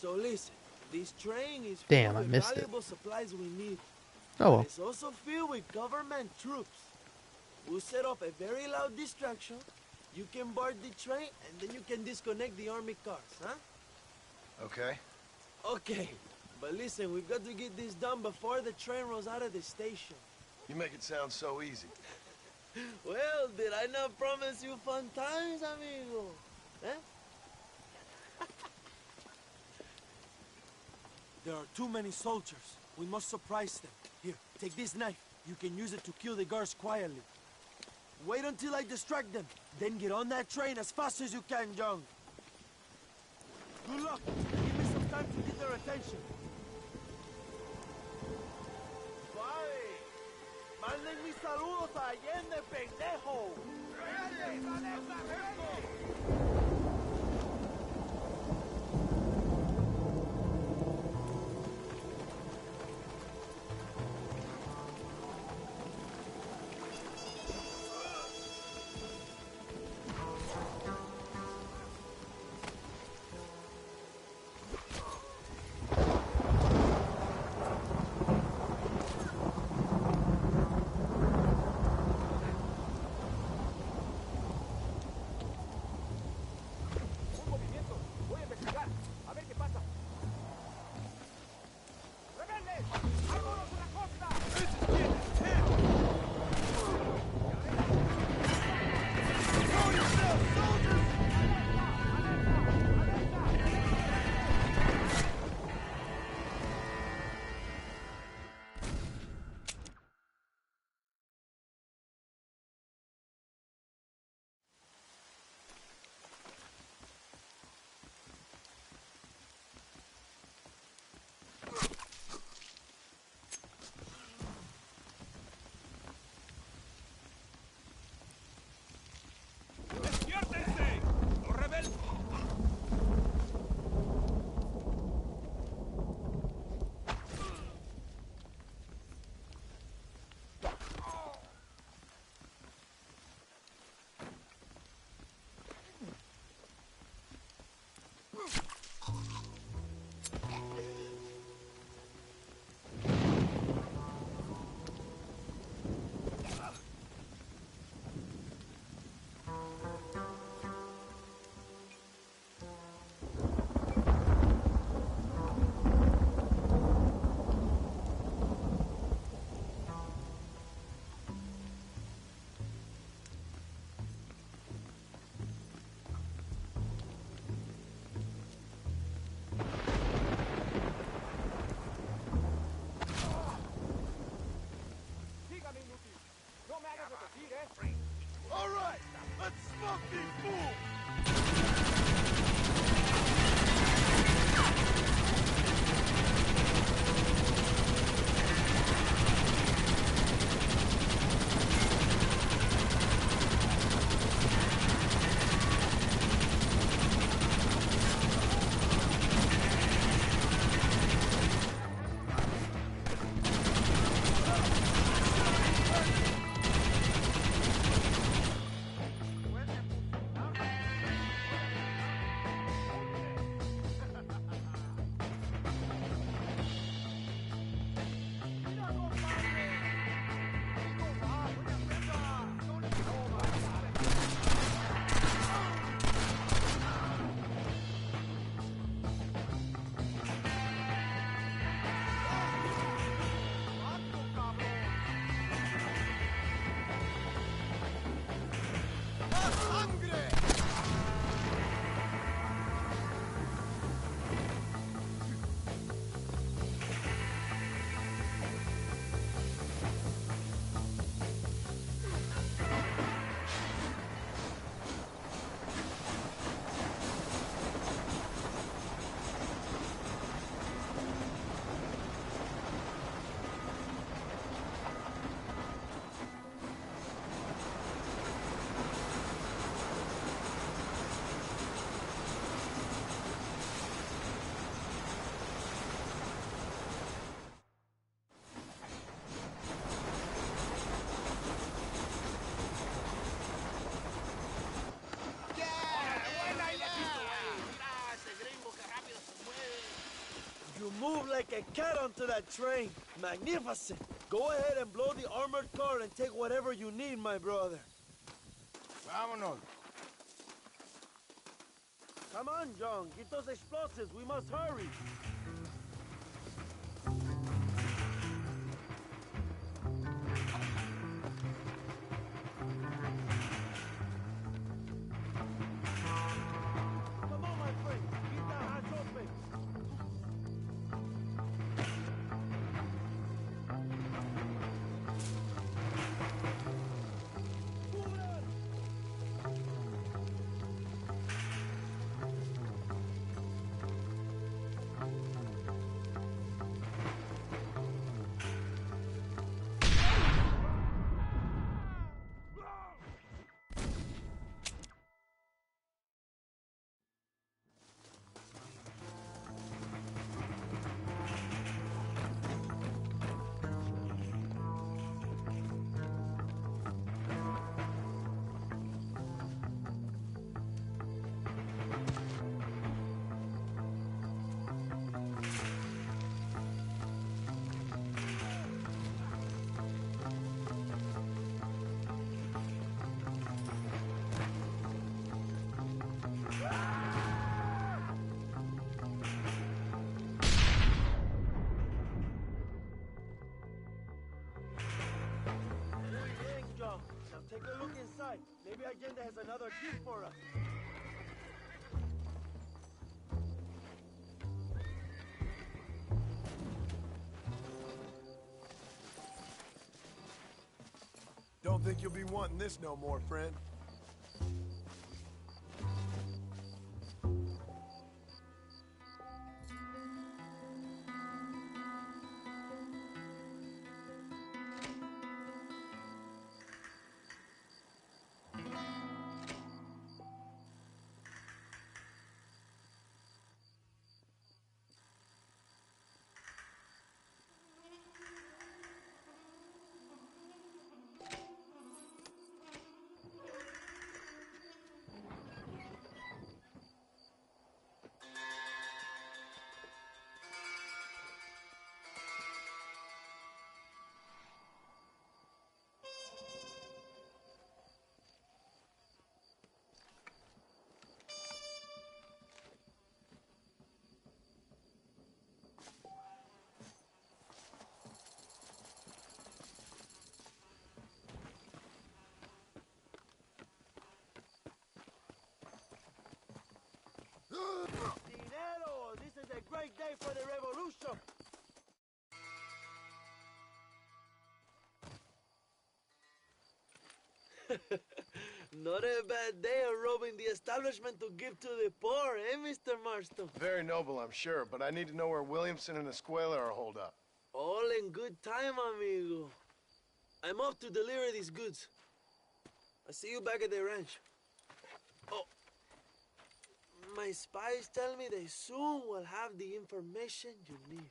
So listen, this train is Damn, full I with missed it. valuable supplies we need. Oh well. It's also filled with government troops. We'll set off a very loud distraction. You can board the train, and then you can disconnect the army cars, huh? Okay. Okay, but listen, we've got to get this done before the train rolls out of the station. You make it sound so easy. Well, did I not promise you fun times, amigo? Eh? There are too many soldiers. We must surprise them. Here, take this knife. You can use it to kill the guards quietly. Wait until I distract them. Then get on that train as fast as you can, John. Good luck. Give me some time to get their attention. Suave. Manden mis saludos a Allende, pendejo. All right, let's smoke these fools! You move like a cat onto that train. Magnificent. Go ahead and blow the armored car and take whatever you need, my brother. Vámonos. Come on, John. Get those explosives. We must hurry. Come on, my friend. Keep that hatch open. Move it Take a look inside. Maybe Allende has another gift for us. Don't think you'll be wanting this no more, friend. Dinero! This is a great day for the revolution! Not a bad day of robbing the establishment to give to the poor, eh, Mr. Marston? Very noble, I'm sure, but I need to know where Williamson and Escuela are holed up. All in good time, amigo. I'm off to deliver these goods. I'll see you back at the ranch. Oh, my spies tell me they soon will have the information you need.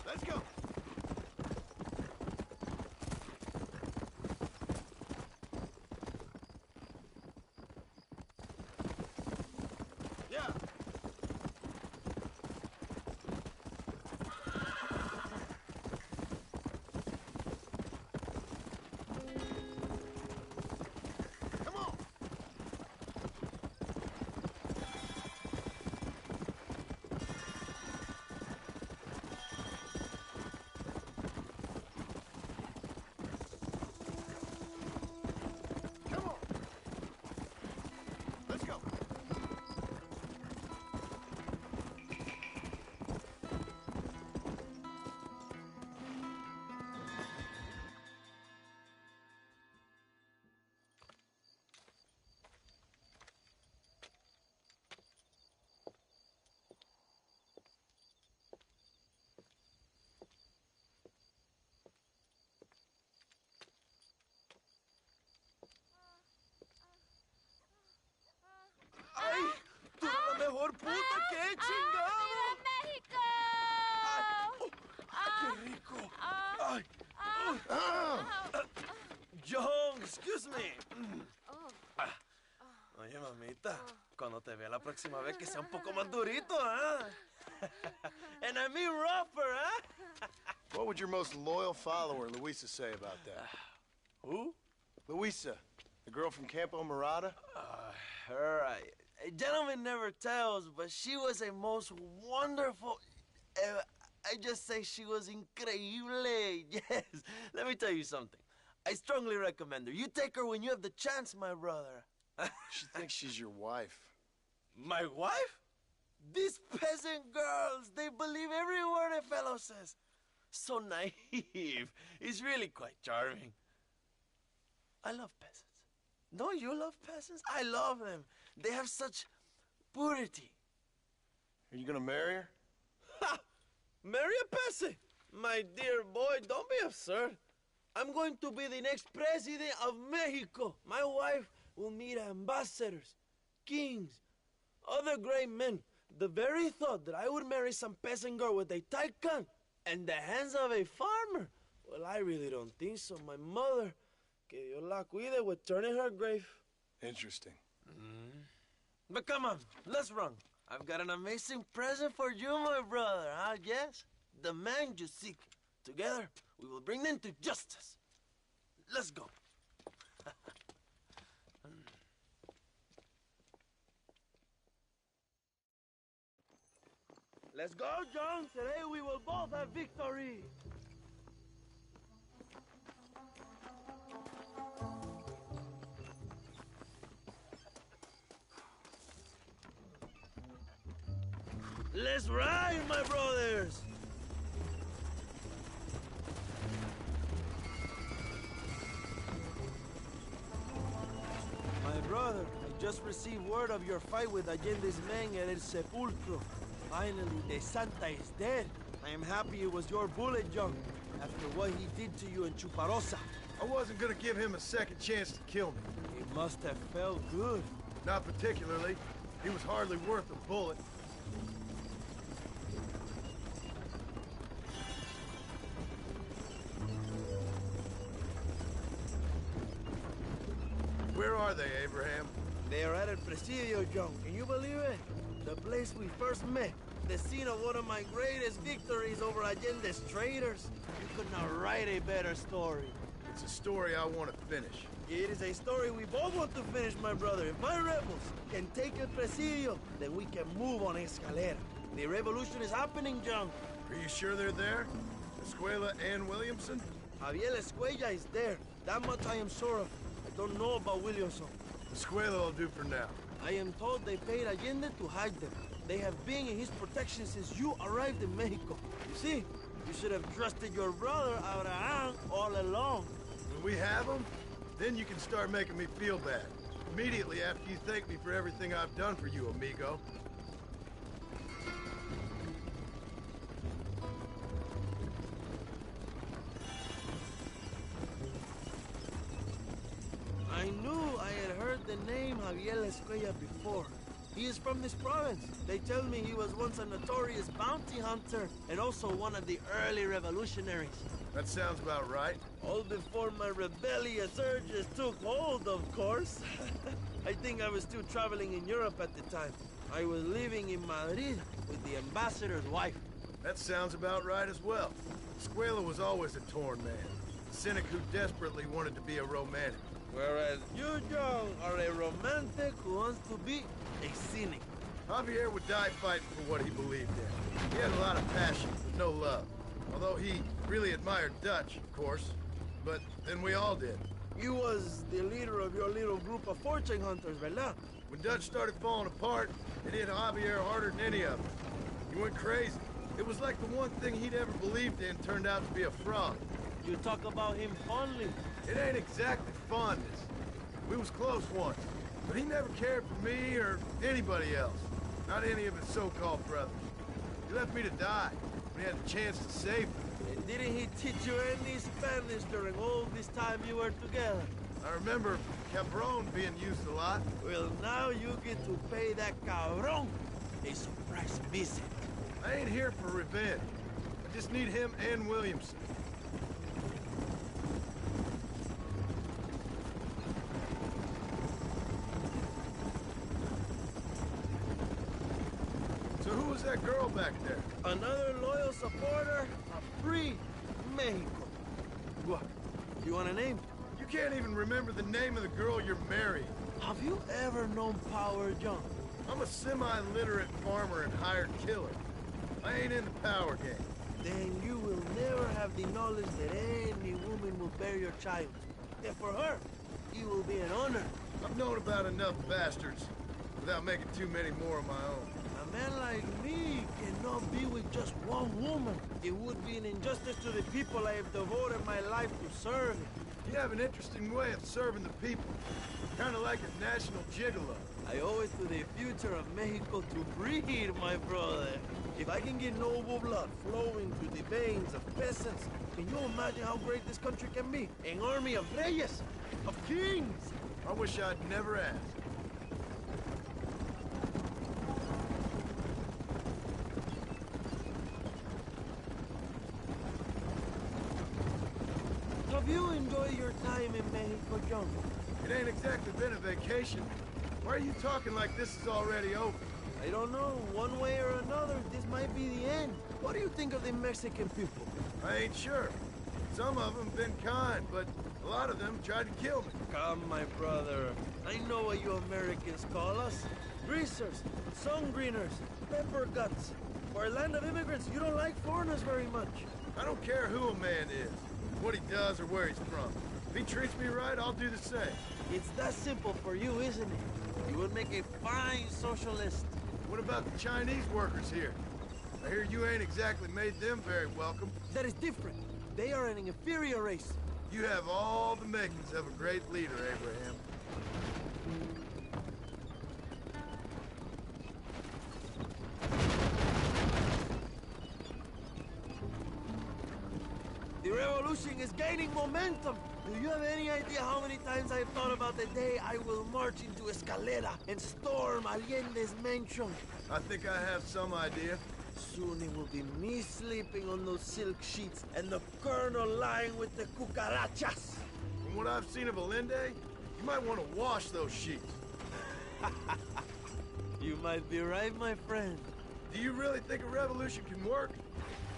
Let's go! Yeah! Come on! Come on! Let's go! ¡Ay! ¡Tú eres la mejor puta que he chingado! ¡México! ¡Qué rico! ¡Ay! John, excuse me. Oye, mamita, cuando te vea la próxima vez que sea un poco más durito, ¿eh? And I mean rougher, ¿eh? What would your most loyal follower, Luisa, say about that? Who? Luisa, the girl from Campo Morada? Her, a gentleman never tells, but she was a most wonderful... I just say she was increíble. Yes. Let me tell you something. I strongly recommend her. You take her when you have the chance, my brother. She thinks she's your wife. My wife? These peasant girls, they believe every word a fellow says. So naive. He's really quite charming. I love peasants. Don't you love peasants? I love them. They have such purity. Are you gonna marry her? Ha! Marry a peasant? My dear boy, don't be absurd. I'm going to be the next president of Mexico. My wife will meet ambassadors, kings, other great men. The very thought that I would marry some peasant girl with a tight gun and the hands of a farmer, well, I really don't think so. My mother, que Dios la cuide, would turn in her grave. Interesting. But come on, let's run. I've got an amazing present for you, my brother, huh? Yes? The man you seek. Together, we will bring them to justice. Let's go. Let's go, John. Today we will both have victory. Let's ride, my brothers. My brother, I just received word of your fight with Allende's men at El Sepulcro. Finally, the Santa is dead. I am happy it was your bullet, John, after what he did to you in Chuparosa. I wasn't gonna give him a second chance to kill me. It must have felt good. Not particularly. He was hardly worth a bullet. Where are they, Abraham? They are at El Presidio, John. Can you believe it? The place we first met. The scene of one of my greatest victories over Allende's traitors. You could not write a better story. It's a story I want to finish. It is a story we both want to finish, my brother. If my rebels can take El Presidio, then we can move on Escalera. The revolution is happening, John. Are you sure they're there? Escuela and Williamson? Javier Escuella is there. That much I am sure of. I don't know about Williamson. Escuela will do for now. I am told they paid Allende to hide them. They have been in his protection since you arrived in Mexico. You see, you should have trusted your brother, Abraham, all along. When we have them, then you can start making me feel bad. Immediately after you thank me for everything I've done for you, amigo. I knew I had heard the name Javier Escuella before. He is from this province. They tell me he was once a notorious bounty hunter and also one of the early revolutionaries. That sounds about right. All before my rebellious urges took hold, of course. I think I was still traveling in Europe at the time. I was living in Madrid with the ambassador's wife. That sounds about right as well. Escuela was always a torn man. A cynic who desperately wanted to be a romantic. Whereas you, John, are a romantic who wants to be a cynic. Javier would die fighting for what he believed in. He had a lot of passion, but no love. Although he really admired Dutch, of course. But then we all did. You was the leader of your little group of fortune hunters, ¿verdad? When Dutch started falling apart, it hit Javier harder than any of them. He went crazy. It was like the one thing he'd ever believed in turned out to be a fraud. You talk about him fondly. It ain't exactly fondness. We was close once, but he never cared for me or anybody else. Not any of his so-called brothers. He left me to die when he had the chance to save me. And didn't he teach you any Spanish during all this time you were together? I remember cabron being used a lot. Well, now you get to pay that cabron a surprise visit. I ain't here for revenge. I just need him and Williamson. So who was that girl back there? Another loyal supporter of free Mexico. What? You want a name? You can't even remember the name of the girl you're marrying. Have you ever known power, John? I'm a semi-literate farmer and hired killer. I ain't in the power game. Then you will never have the knowledge that any woman will bear your child. And for her, it will be an honor. I've known about enough bastards without making too many more of my own. A man like me cannot be with just one woman. It would be an injustice to the people I have devoted my life to serve. You have an interesting way of serving the people. Kind of like a national gigolo. I owe it to the future of Mexico to breed, my brother. If I can get noble blood flowing through the veins of peasants, can you imagine how great this country can be? An army of reyes, of kings. I wish I'd never asked. Have you enjoyed your time in Mexico, John? It ain't exactly been a vacation. Why are you talking like this is already over? I don't know. One way or another, this might be the end. What do you think of the Mexican people? I ain't sure. Some of them been kind, but a lot of them tried to kill me. Come, my brother. I know what you Americans call us. Greasers, sun greeners, pepper guts. For a land of immigrants, you don't like foreigners very much. I don't care who a man is, what he does or where he's from. If he treats me right, I'll do the same. It's that simple for you, isn't it? You would make a fine socialist. What about the Chinese workers here? I hear you ain't exactly made them very welcome. That is different. They are an inferior race. You have all the makings of a great leader, Abraham. The revolution is gaining momentum. Do you have any idea how many times I've thought about the day I will march into Escalera and storm Allende's mansion? I think I have some idea. Soon it will be me sleeping on those silk sheets and the colonel lying with the cucarachas. From what I've seen of Allende, you might want to wash those sheets. You might be right, my friend. Do you really think a revolution can work?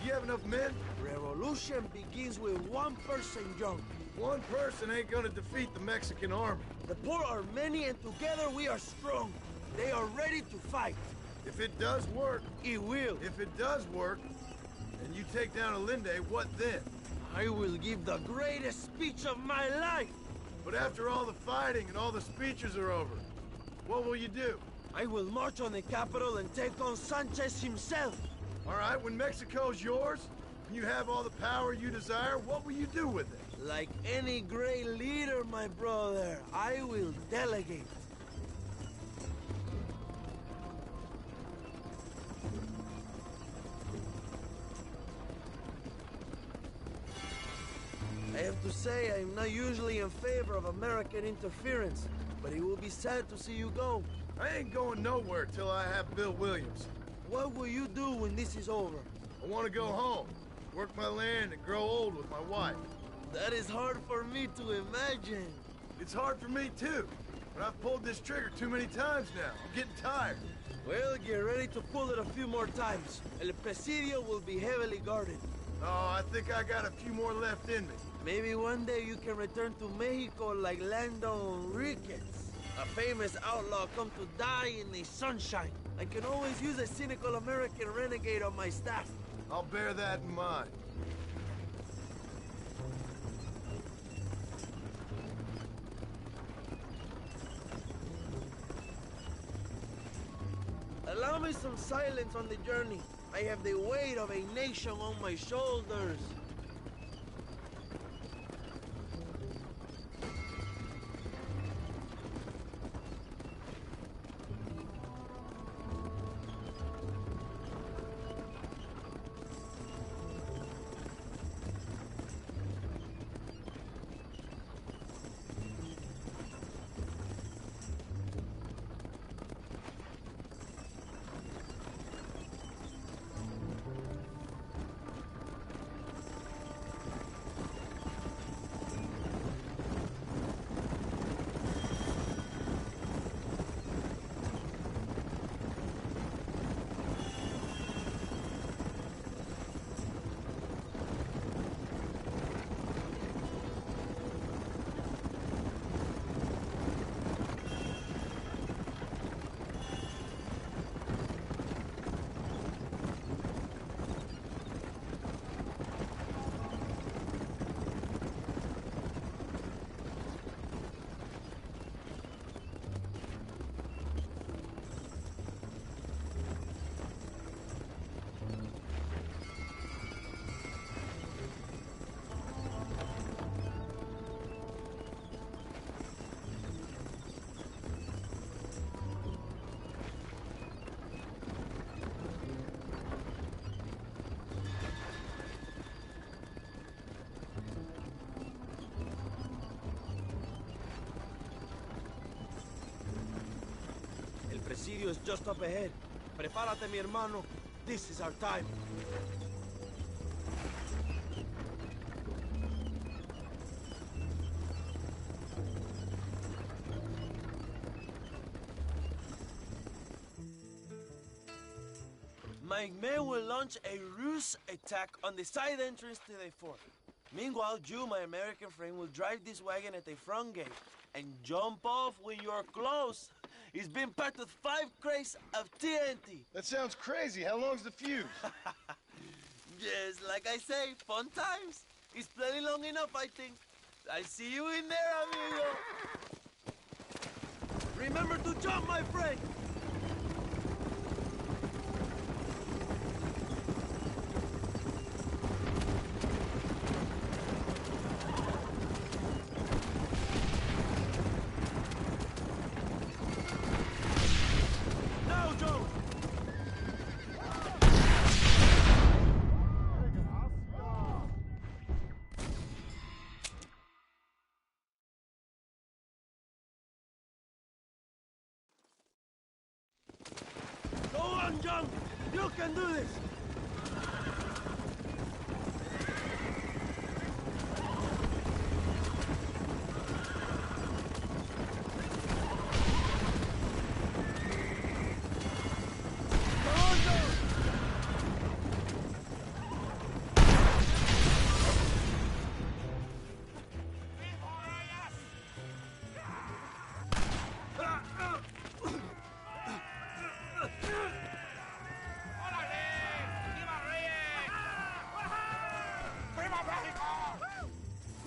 Do you have enough men? Revolution begins with one person, John. One person ain't gonna defeat the Mexican army. The poor are many and together we are strong. They are ready to fight. If it does work... It will. If it does work, and you take down Allende, what then? I will give the greatest speech of my life. But after all the fighting and all the speeches are over, what will you do? I will march on the capital and take on Sanchez himself. All right, when Mexico's yours, and you have all the power you desire, what will you do with it? Like any great leader, my brother, I will delegate. I have to say, I'm not usually in favor of American interference, but it will be sad to see you go. I ain't going nowhere till I have Bill Williams. What will you do when this is over? I want to go home, work my land, and grow old with my wife. That is hard for me to imagine. It's hard for me, too. But I've pulled this trigger too many times now. I'm getting tired. Well, get ready to pull it a few more times. El Presidio will be heavily guarded. Oh, I think I got a few more left in me. Maybe one day you can return to Mexico like Lando Enriquez. A famous outlaw come to die in the sunshine. I can always use a cynical American renegade on my staff. I'll bear that in mind. Allow me some silence on the journey. I have the weight of a nation on my shoulders. presidio is just up ahead. Prepárate, mi hermano. This is our time. My men will launch a ruse attack on the side entrance to the fort. Meanwhile, you, my American friend, will drive this wagon at the front gate and jump off when you're close. It's been packed with 5 crates of TNT. That sounds crazy. How long's the fuse? Yes, like I say, fun times. It's plenty long enough, I think. I see you in there, amigo. Remember to jump, my friend. Go on, John! You can do this!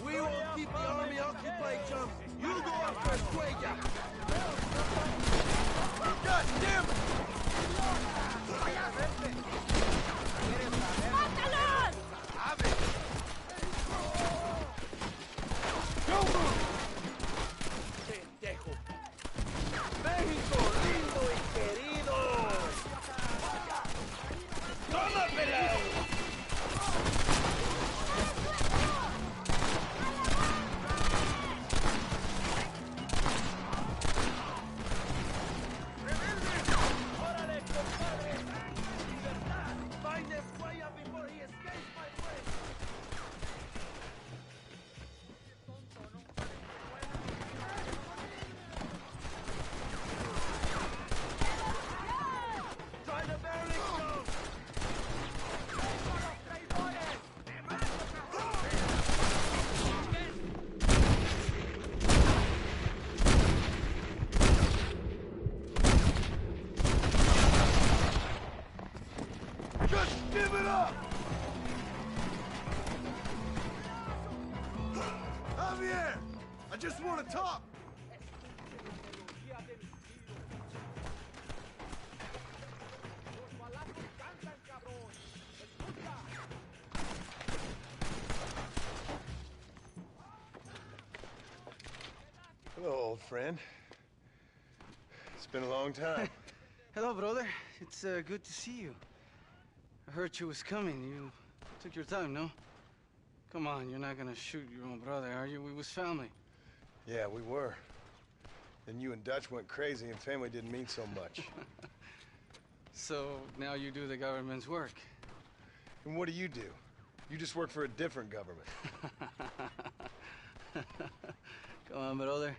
We will keep the army occupied, John. You go after Cuella. God damn it! ¡Mátalos! Pendejo. México, lindo y querido. ¡Toma, pelado! Just give it up! Javier! I just want to talk! Hello, old friend. It's been a long time. Hello, brother. It's good to see you. I heard you was coming. You took your time, no? Come on, you're not gonna shoot your own brother, are you? We was family. Yeah, we were. Then you and Dutch went crazy and family didn't mean so much. So now you do the government's work. And what do? You just work for a different government. Come on, brother.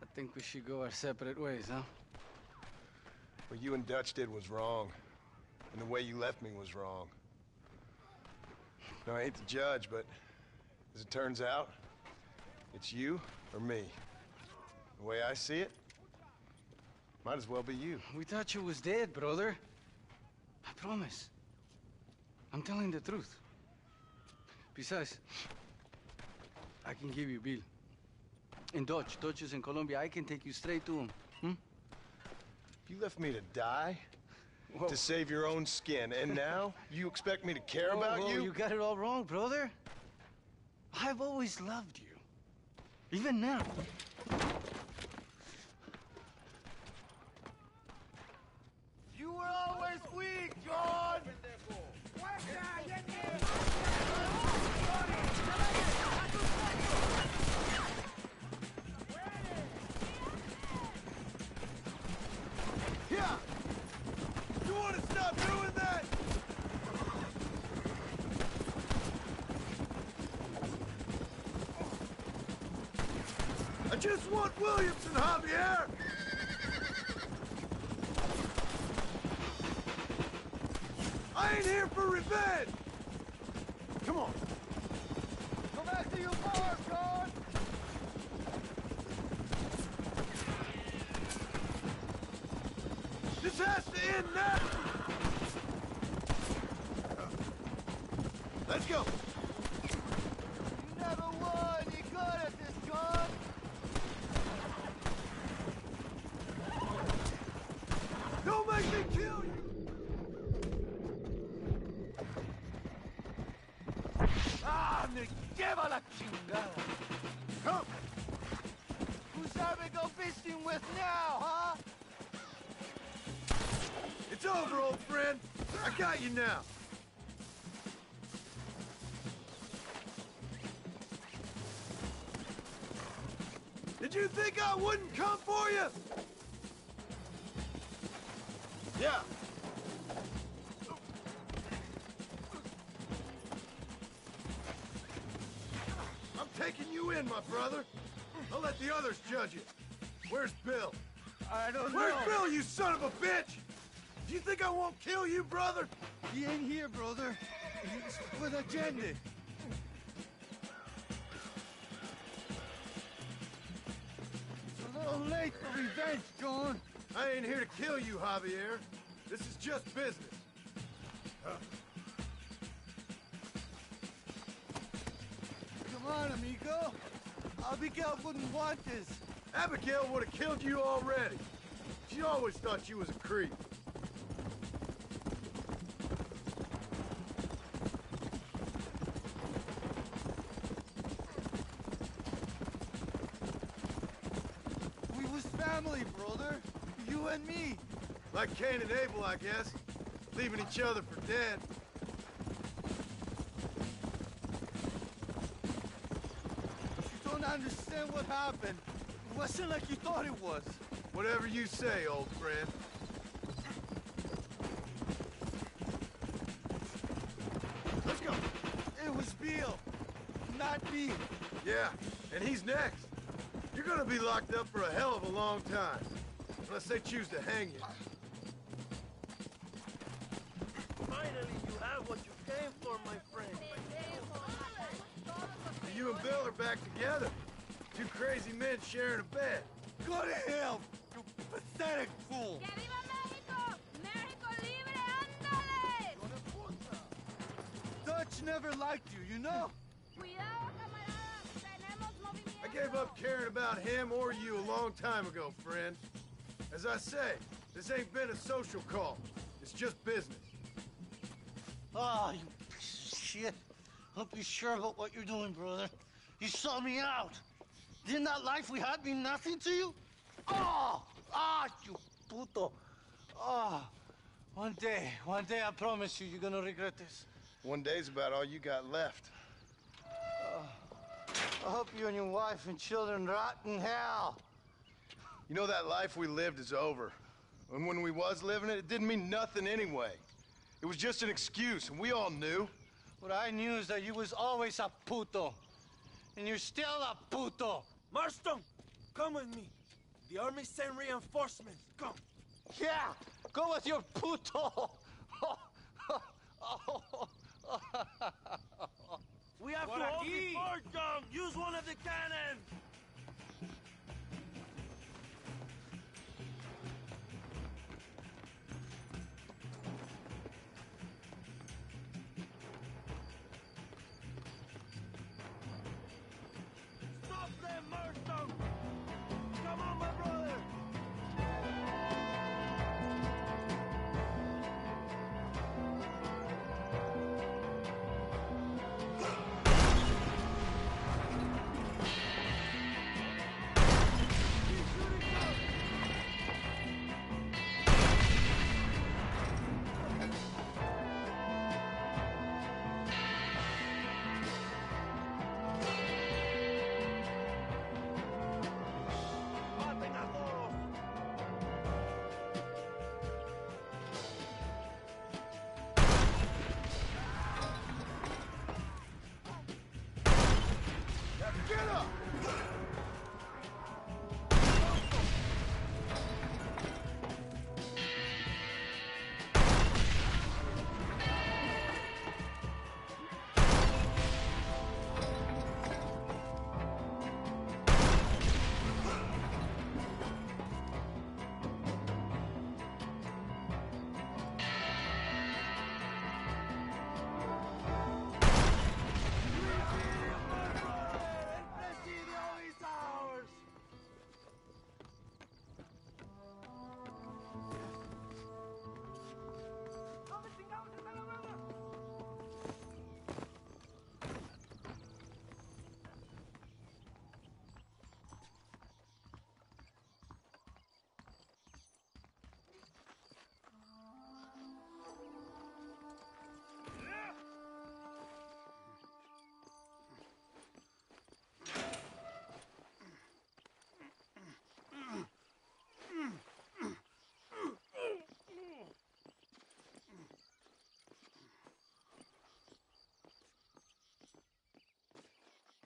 I think we should go our separate ways, huh? What you and Dutch did was wrong. And the way you left me was wrong. Now, I hate to judge, but as it turns out, it's you or me. The way I see it, might as well be you. We thought you was dead, brother. I promise. I'm telling the truth. Besides, I can give you Bill. In Dutch. Dutch is in Colombia. I can take you straight to him. You left me to die? Whoa. To save your own skin, and now you expect me to care about you? You got it all wrong, brother. I've always loved you. Even now. You were always weak, John! Here I just want Williamson, Javier! I ain't here for revenge! Come on. Go back to your bar, John! This has to end now! Let's go! You never won! You good at this, John! Don't make me kill you! ¡Ah, me lleva la chingada! Come! Who's that we go fishing with now, huh? It's over, old friend. I got you now. Did you think I wouldn't come for you? Yeah. I'm taking you in, my brother. I'll let the others judge you. Where's Bill? I don't know. Where's Bill, you son of a bitch? Do you think I won't kill you, brother? He ain't here, brother. He's with agenda. It's a little late for revenge, John. I ain't here to kill you, Javier. This is just business. Come on, amigo. Abigail wouldn't want this. Abigail would have killed you already. She always thought you was a creep. We was family, brother. You and me. Like Cain and Abel, I guess. Leaving each other for dead. You don't understand what happened. It wasn't like you thought it was. Whatever you say, old friend. Let's go. It was Bill, not me. Yeah, and he's next. You're gonna be locked up for a hell of a long time. Unless they choose to hang you. Finally, you have what you came for, my friend. You and Bill are back together. Two crazy men sharing a bed. Go to hell, you pathetic fool. ¡Que viva México! ¡México libre, ándale! Dutch never liked you, you know? Cuidado, camarada. Tenemos movimiento. I gave up caring about him or you a long time ago, friend. As I say, this ain't been a social call. It's just business. Ah, you piece of shit. Hope you're sure about what you're doing, brother. You saw me out. Didn't that life we had mean nothing to you? Oh! Ah, you puto. Oh, one day, I promise you, you're gonna regret this. One day's about all you got left. I hope you and your wife and children rot in hell. You know that life we lived is over. And when we was living it, it didn't mean nothing anyway. It was just an excuse, and we all knew. What I knew is that you was always a puto. And you're still a puto. Marston, come with me. The army sent reinforcements. Come. Yeah, go with your puto. We have Por to hold aquí. the fort, John. Use one of the cannons. Stop them, Marston. Come on, my brother. Maten a todos. Get up!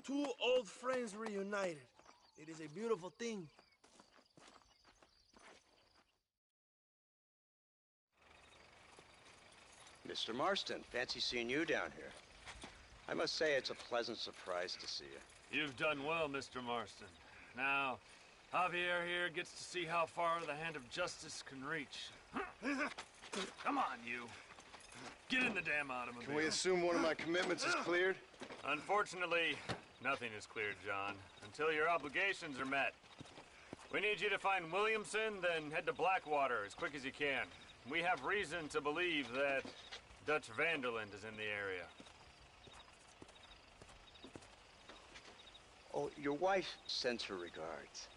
Two old friends reunited. It is a beautiful thing. Mr. Marston, fancy seeing you down here. I must say it's a pleasant surprise to see you. You've done well, Mr. Marston. Now, Javier here gets to see how far the hand of justice can reach. Come on, you. Get in the damn automobile. Can we assume one of my commitments is cleared? Unfortunately, nothing is cleared, John, until your obligations are met. We need you to find Williamson, then head to Blackwater as quick as you can. We have reason to believe that Dutch Vanderland is in the area. Oh, your wife sends her regards.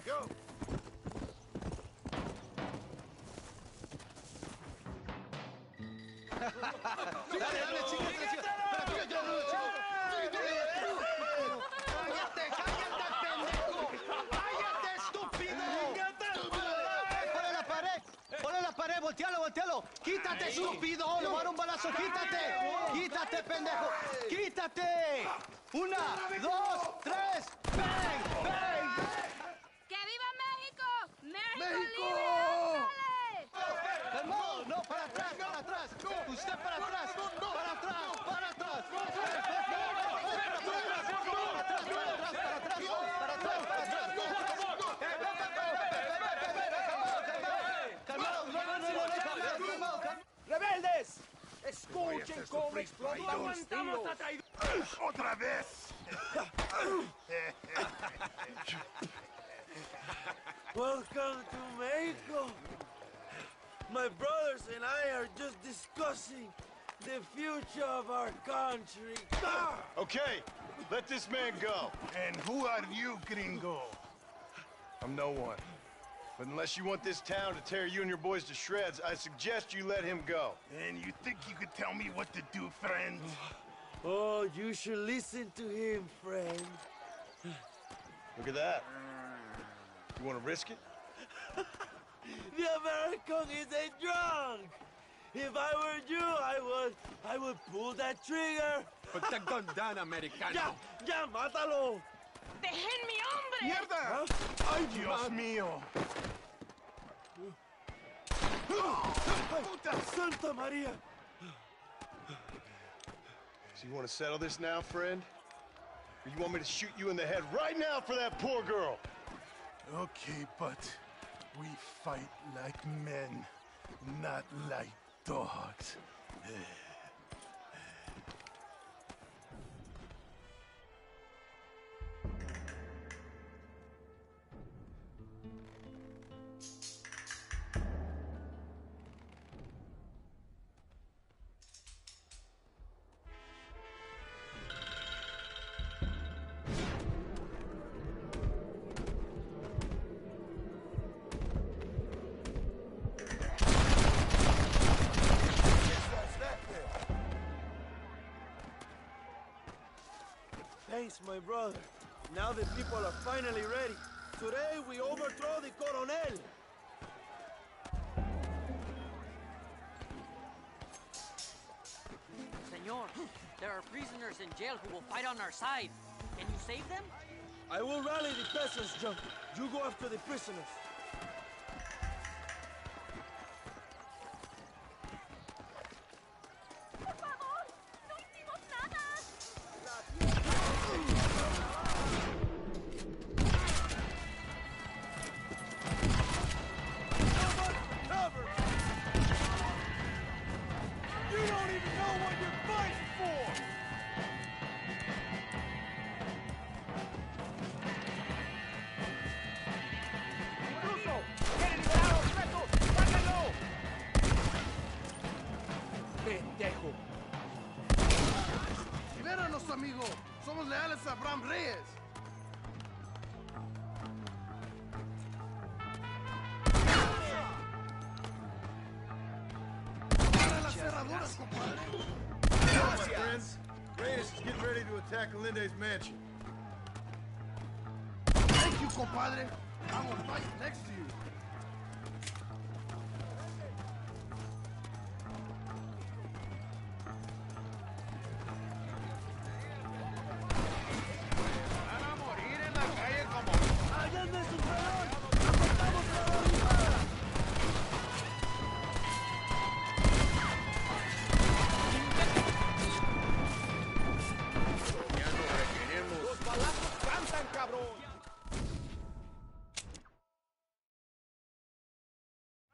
Go! Dale, dale, chica, ¡Cállate, cállate, pendejo! ¡Cállate, estúpido! ¡Ponle la pared! ¡Voltealo, voltealo! ¡Quítate, estúpido! ¡Le voy a dar un balazo! ¡Quítate! ¡Quítate, pendejo! ¡Quítate! ¡Una, dos, tres! ¡Bang! ¡Bang! ¡Que viva México! ¡México! ¡Calmado! ¡No, para atrás, para atrás! ¡Usted para atrás! ¡Para atrás, para atrás! ¡Rebeldes! ¡Escuchen cómo explota! ¡Aguantamos a traidores! ¡Otra vez! Welcome to Mexico. My brothers and I are just discussing the future of our country. Okay, let this man go. And who are you, gringo? I'm no one. But unless you want this town to tear you and your boys to shreds, I suggest you let him go. And you think you could tell me what to do, friend? Oh, you should listen to him, friend. Look at that. You want to risk it? The American is a drunk. If I were you, I would pull that trigger. Put the gun down, Americano. ¡Ya! ¡Ya, mátalo! ¡Dejen mi hombre! ¡Mierda! ¡Ay, Dios mío! ¡Puta Santa María! So you want to settle this now, friend? Or you want me to shoot you in the head right now for that poor girl? Okay, but we fight like men, not like dogs. Thanks, my brother. Now the people are finally ready. Today we overthrow the Coronel. Senor, there are prisoners in jail who will fight on our side. Can you save them? I will rally the peasants, Junkie. You go after the prisoners. ¡Por favor! ¡No hicimos nada! Cover! You don't even know what you're fighting for! amigo. Somos leales a Abraham Reyes. Para las cerraduras, compadre. Come on, my friends. Reyes is getting ready to attack Linde's mansion. Thank you, compadre. I will fight next to you.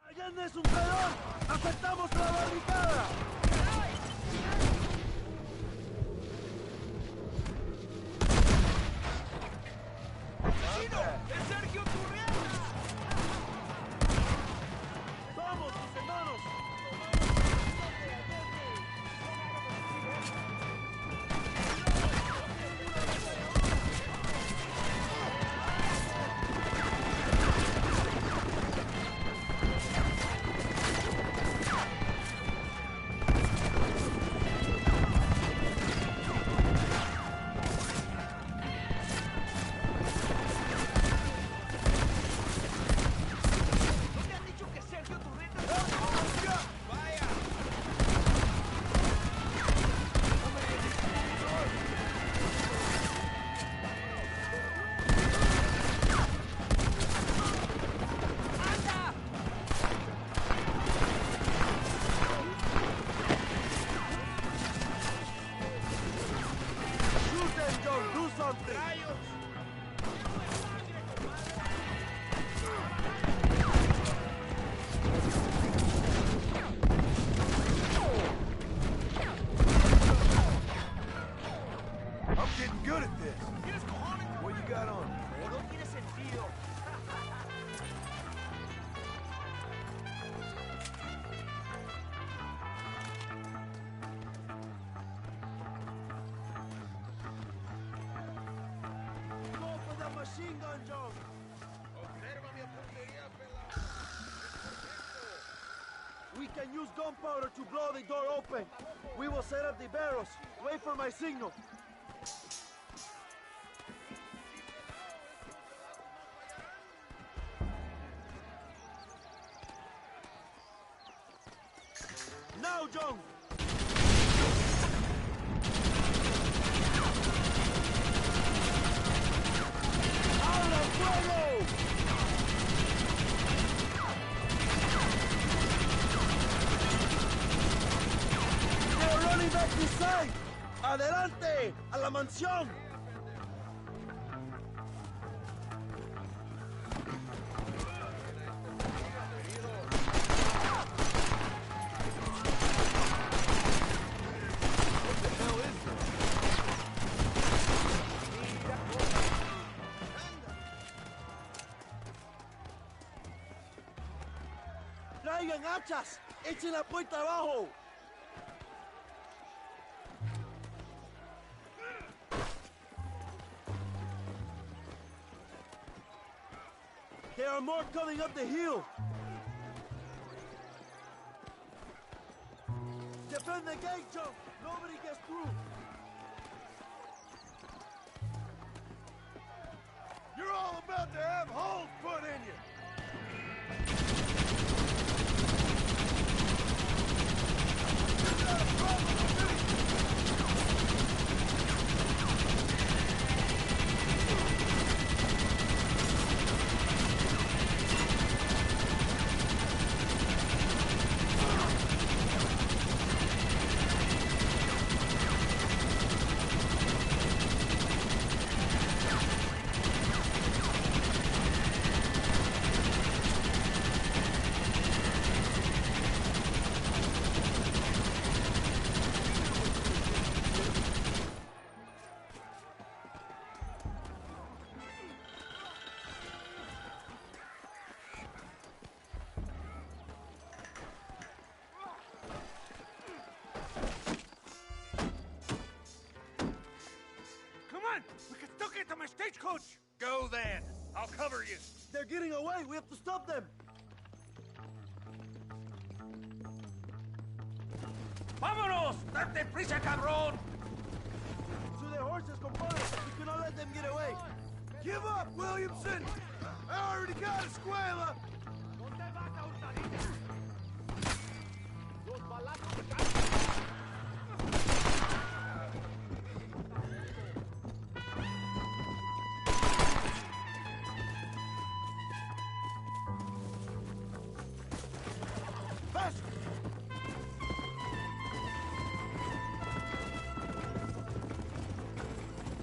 ¡Allende es un peón! ¡Aceptamos la barricada! ¡Chino! ¡Es Sergio Turrieta! ¡Vamos, mis hermanos! I'm getting good at this. What you got on? No tiene sentido. Go for the machine gun, John. Observa mi puntería, pelado. We can use gunpowder to blow the door open. We will set up the barrels. Wait for my signal. Now, John! ¡Abra fuego! They're running back this side! ¡Adelante! ¡A la mansión! ¡Traigan hachas! ¡Echen la puerta abajo! There are more coming up the hill! Defend the gate, Joe! Nobody gets through! You're all about to have holes put in you! on! We can still get to my stagecoach! Go then. I'll cover you. They're getting away. We have to stop them. Vámonos! Date prisa, cabrón! To their horses, compadre. We cannot let them get away. Give up, Williamson! I already got Escuela! Faster!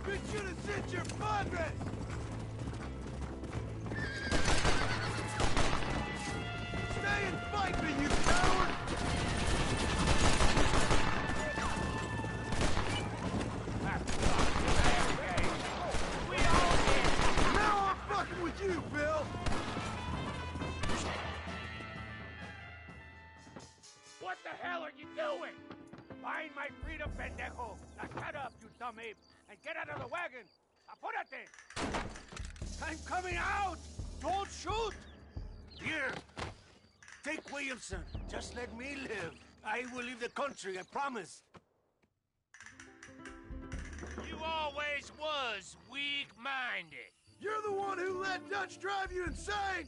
We should have sent your padres! Stay and fight me, you coward! Now I'm fucking with you, Bill! What the hell are you doing? Find my freedom, pendejo! Now shut up, you dumb ape, and get out of the wagon! Apúrate! I'm coming out! Don't shoot! Here, take Williamson. Just let me live. I will leave the country, I promise. You always was weak-minded. You're the one who let Dutch drive you insane!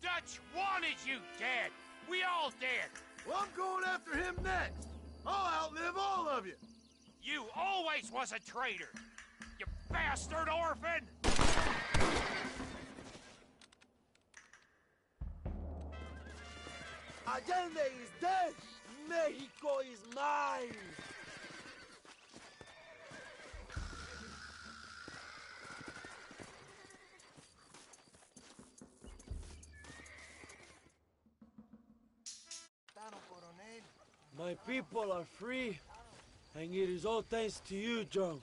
Dutch wanted you dead. We all did. Well, I'm going after him next. I'll outlive all of you. You always was a traitor. You bastard orphan! Allende is dead. Mexico is mine. My people are free, and it is all thanks to you, John.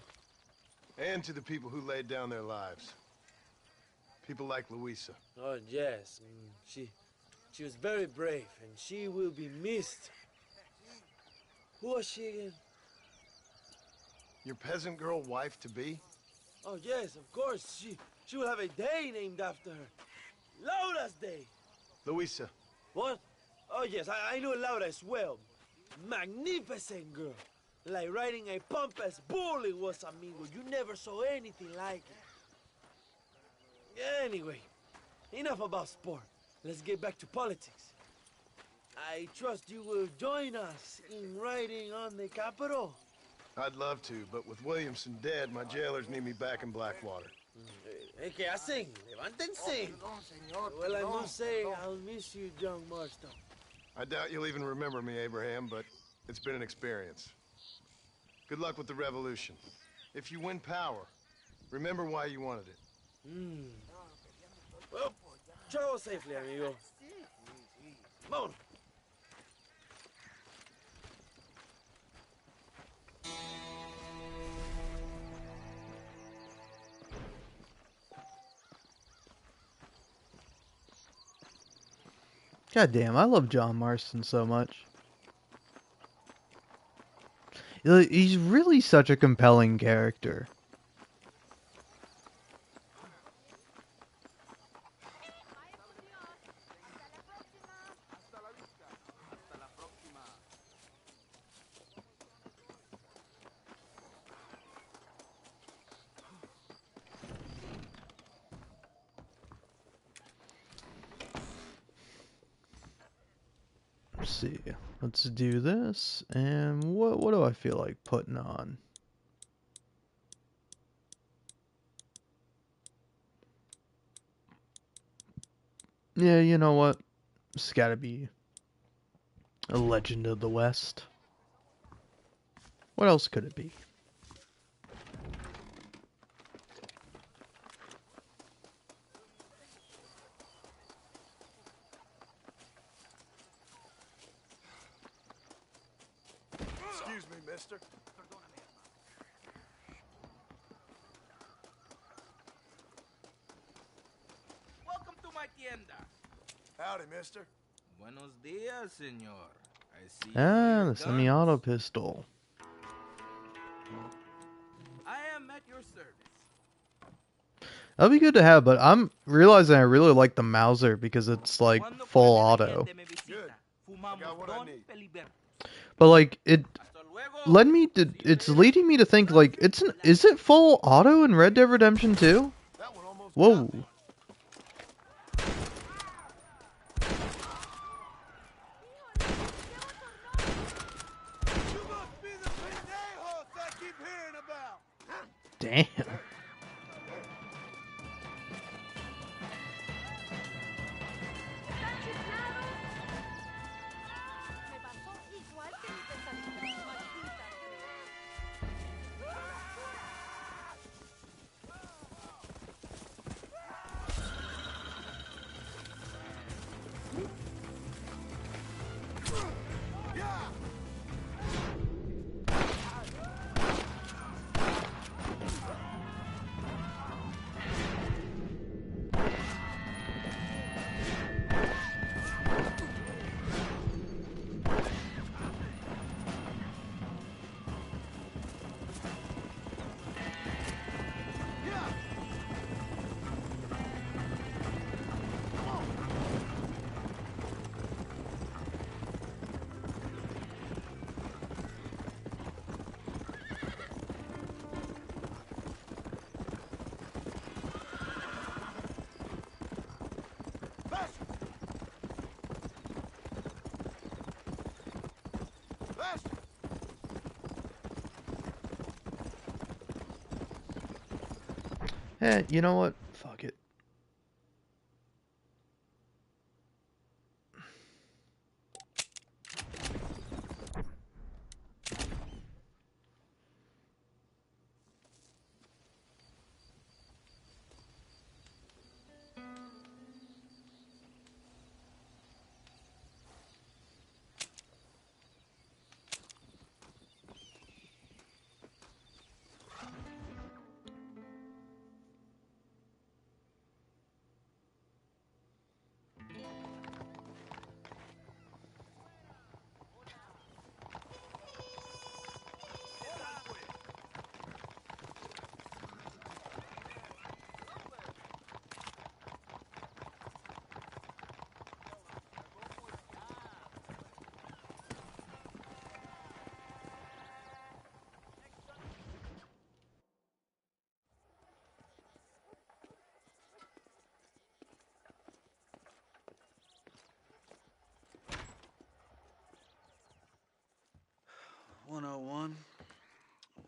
And to the people who laid down their lives. People like Luisa. Oh, yes. She was very brave, and she will be missed. Who was she again? Your peasant girl wife-to-be? Oh, yes, of course. She will have a day named after her. Laura's Day. Luisa. What? Oh, yes, I know Laura as well. Magnificent girl. Like riding a pompous bull it was, amigo. You never saw anything like it. Anyway, enough about sport. Let's get back to politics. I trust you will join us in riding on the Capitol. I'd love to, but with Williamson dead, my jailers need me back in Blackwater. ¿Qué hacen? Levántense. Well, I must say, I'll miss you, John Marston. I doubt you'll even remember me, Abraham, but it's been an experience. Good luck with the revolution. If you win power, remember why you wanted it. Well, travel safely, amigo. Vámonos. God damn, I love John Marston so much. He's really such a compelling character. Let's see. Let's do this. And what do I feel like putting on? Yeah, you know what? It's gotta be a Legend of the West. What else could it be? Excuse me, mister. Welcome to my tienda. Howdy, mister. Buenos dias, senor. I see Ah, your the semi-auto guns. pistol. I am at your service. That'd be good to have, but I'm realizing I really like the Mauser because it's like full auto. Good. I got what I need. But like it's leading me to think like is it full auto in Red Dead Redemption 2? Whoa. Damn. You know what? Fuck it. One 101,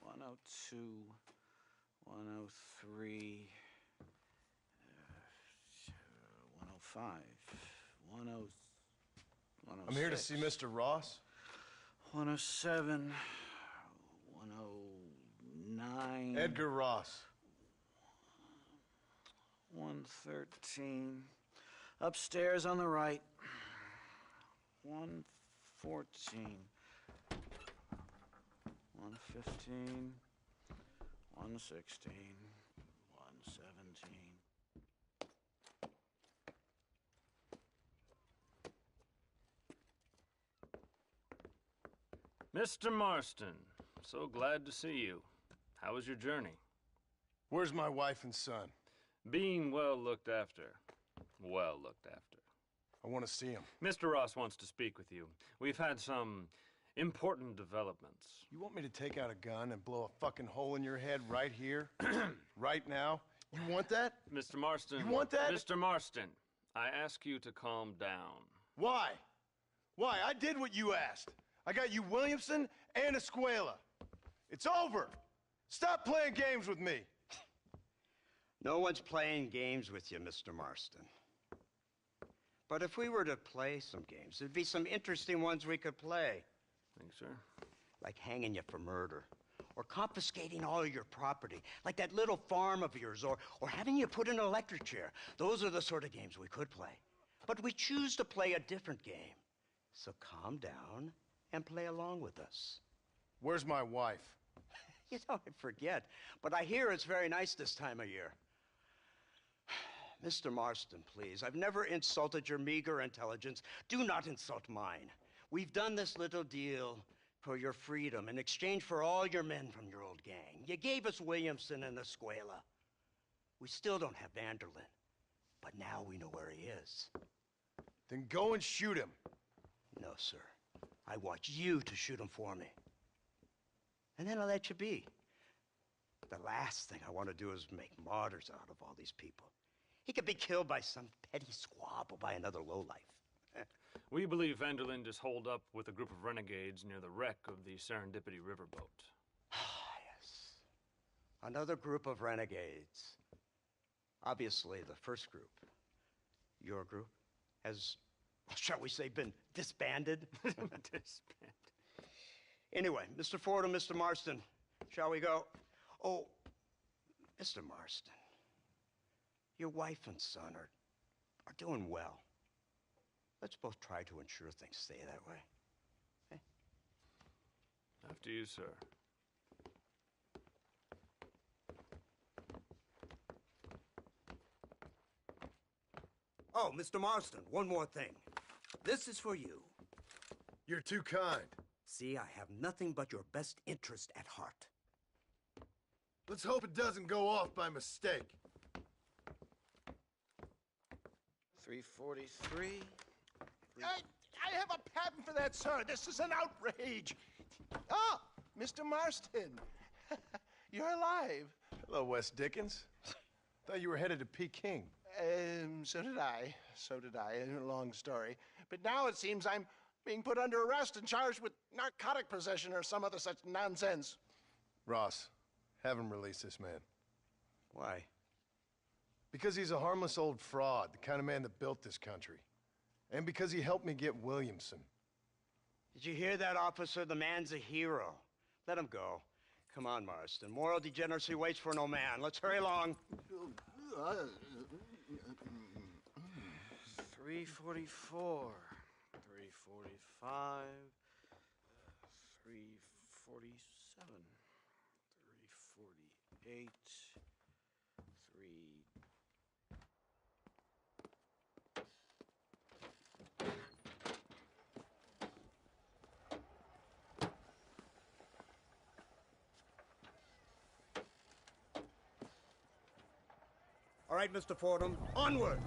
102, 103, 105, 106. I'm here to see Mr. Ross. 107, 109. Edgar Ross. 113. Upstairs on the right. 114. 115. 116. 117. Mr. Marston, so glad to see you. How was your journey? Where's my wife and son? Being well looked after. Well looked after. I want to see him. Mr. Ross wants to speak with you. We've had some important developments. You want me to take out a gun and blow a fucking hole in your head right here? Right now? You want that? Mr. Marston. You want that? Mr. Marston, I ask you to calm down. Why? Why? I did what you asked. I got you Williamson and Escuela. It's over. Stop playing games with me. No one's playing games with you, Mr. Marston. But if we were to play some games, there'd be some interesting ones we could play. Thanks, sir. Like hanging you for murder, or confiscating all your property, like that little farm of yours, or having you put in an electric chair. Those are the sort of games we could play. But we choose to play a different game. So calm down and play along with us. Where's my wife? You know, I forget, but I hear it's very nice this time of year. Mr. Marston, please, I've never insulted your meager intelligence. Do not insult mine. We've done this little deal for your freedom in exchange for all your men from your old gang. You gave us Williamson and Escuela. We still don't have Vanderlyn, but now we know where he is. Then go and shoot him. No, sir. I want you to shoot him for me. And then I'll let you be. The last thing I want to do is make martyrs out of all these people. He could be killed by some petty squabble by another lowlife. We believe Vanderlyn is holed up with a group of renegades near the wreck of the Serendipity riverboat. Yes. Another group of renegades. Obviously, the first group, your group, has, shall we say, been disbanded? Disbanded. Anyway, Mr. Fordham, Mr. Marston, shall we go? Oh, Mr. Marston, your wife and son are doing well. Let's both try to ensure things stay that way. Okay? After you, sir. Oh, Mr. Marston, one more thing. This is for you. You're too kind. See, I have nothing but your best interest at heart. Let's hope it doesn't go off by mistake. 343. I have a patent for that, sir. This is an outrage. Ah, Mr. Marston. You're alive. Hello, Wes Dickens. Thought you were headed to Peking. So did I. So did I. A long story. But now it seems I'm being put under arrest and charged with narcotic possession or some other such nonsense. Ross, have him release this man. Why? Because he's a harmless old fraud, the kind of man that built this country. And because he helped me get Williamson. Did you hear that, officer? The man's a hero. Let him go. Come on, Marston. Moral degeneracy waits for no man. Let's hurry along. 344, 345, 347, 348, 3... All right, Mr. Fordham, onward!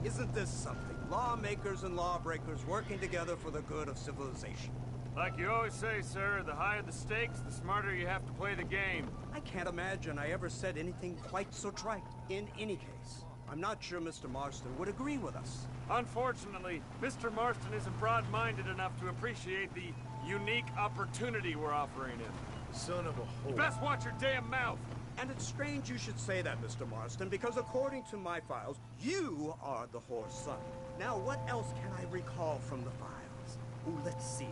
Isn't this something? Lawmakers and lawbreakers working together for the good of civilization. Like you always say, sir, the higher the stakes, the smarter you have to play the game. I can't imagine I ever said anything quite so trite. In any case, I'm not sure Mr. Marston would agree with us. Unfortunately, Mr. Marston isn't broad-minded enough to appreciate the unique opportunity we're offering him. Son of a whore. You best watch your damn mouth! And it's strange you should say that, Mr. Marston, because according to my files, you are the whore's son. Now, what else can I recall from the files? Ooh, let's see.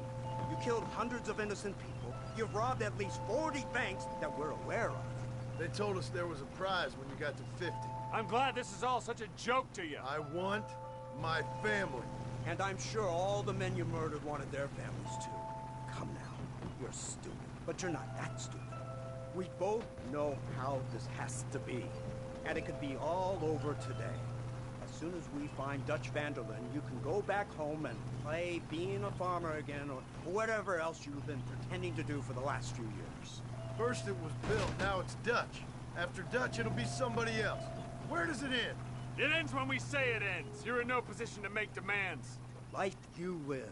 You killed hundreds of innocent people. You've robbed at least 40 banks that we're aware of. They told us there was a prize when you got to 50. I'm glad this is all such a joke to you. I want my family. And I'm sure all the men you murdered wanted their families too. Come now, you're stupid, but you're not that stupid. We both know how this has to be, and it could be all over today. As soon as we find Dutch Vanderlyn, you can go back home and play being a farmer again, or whatever else you've been pretending to do for the last few years. First it was Bill, now it's Dutch. After Dutch, it'll be somebody else. Where does it end? It ends when we say it ends. You're in no position to make demands. Life you live.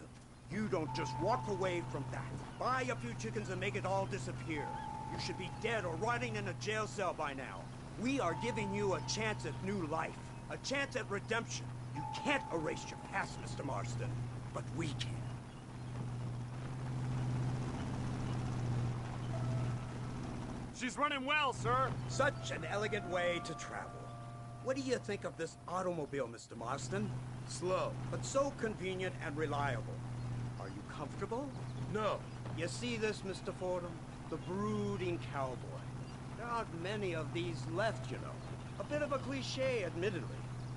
You don't just walk away from that. Buy a few chickens and make it all disappear. You should be dead or rotting in a jail cell by now. We are giving you a chance at new life. A chance at redemption. You can't erase your past, Mr. Marston. But we can. She's running well, sir. Such an elegant way to travel. What do you think of this automobile, Mr. Marston? Slow. But so convenient and reliable. Are you comfortable? No. You see this, Mr. Fordham? The brooding cowboy. There aren't many of these left, you know. A bit of a cliche, admittedly,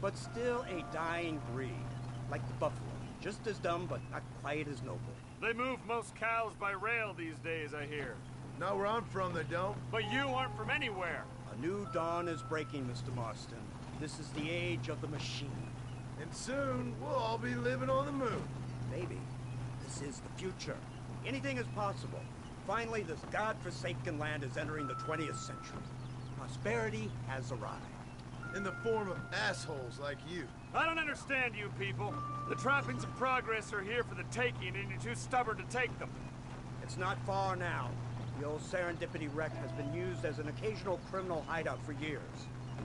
but still a dying breed. Like the buffalo. Just as dumb, but not quite as noble. They move most cows by rail these days, I hear. Not where I'm from, they don't. But you aren't from anywhere. A new dawn is breaking, Mr. Marston. This is the age of the machine. And soon, we'll all be living on the moon. Maybe. This is the future. Anything is possible. Finally, this godforsaken land is entering the 20th century. Prosperity has arrived. In the form of assholes like you. I don't understand you people. The trappings of progress are here for the taking, and you're too stubborn to take them. It's not far now. The old Serendipity wreck has been used as an occasional criminal hideout for years.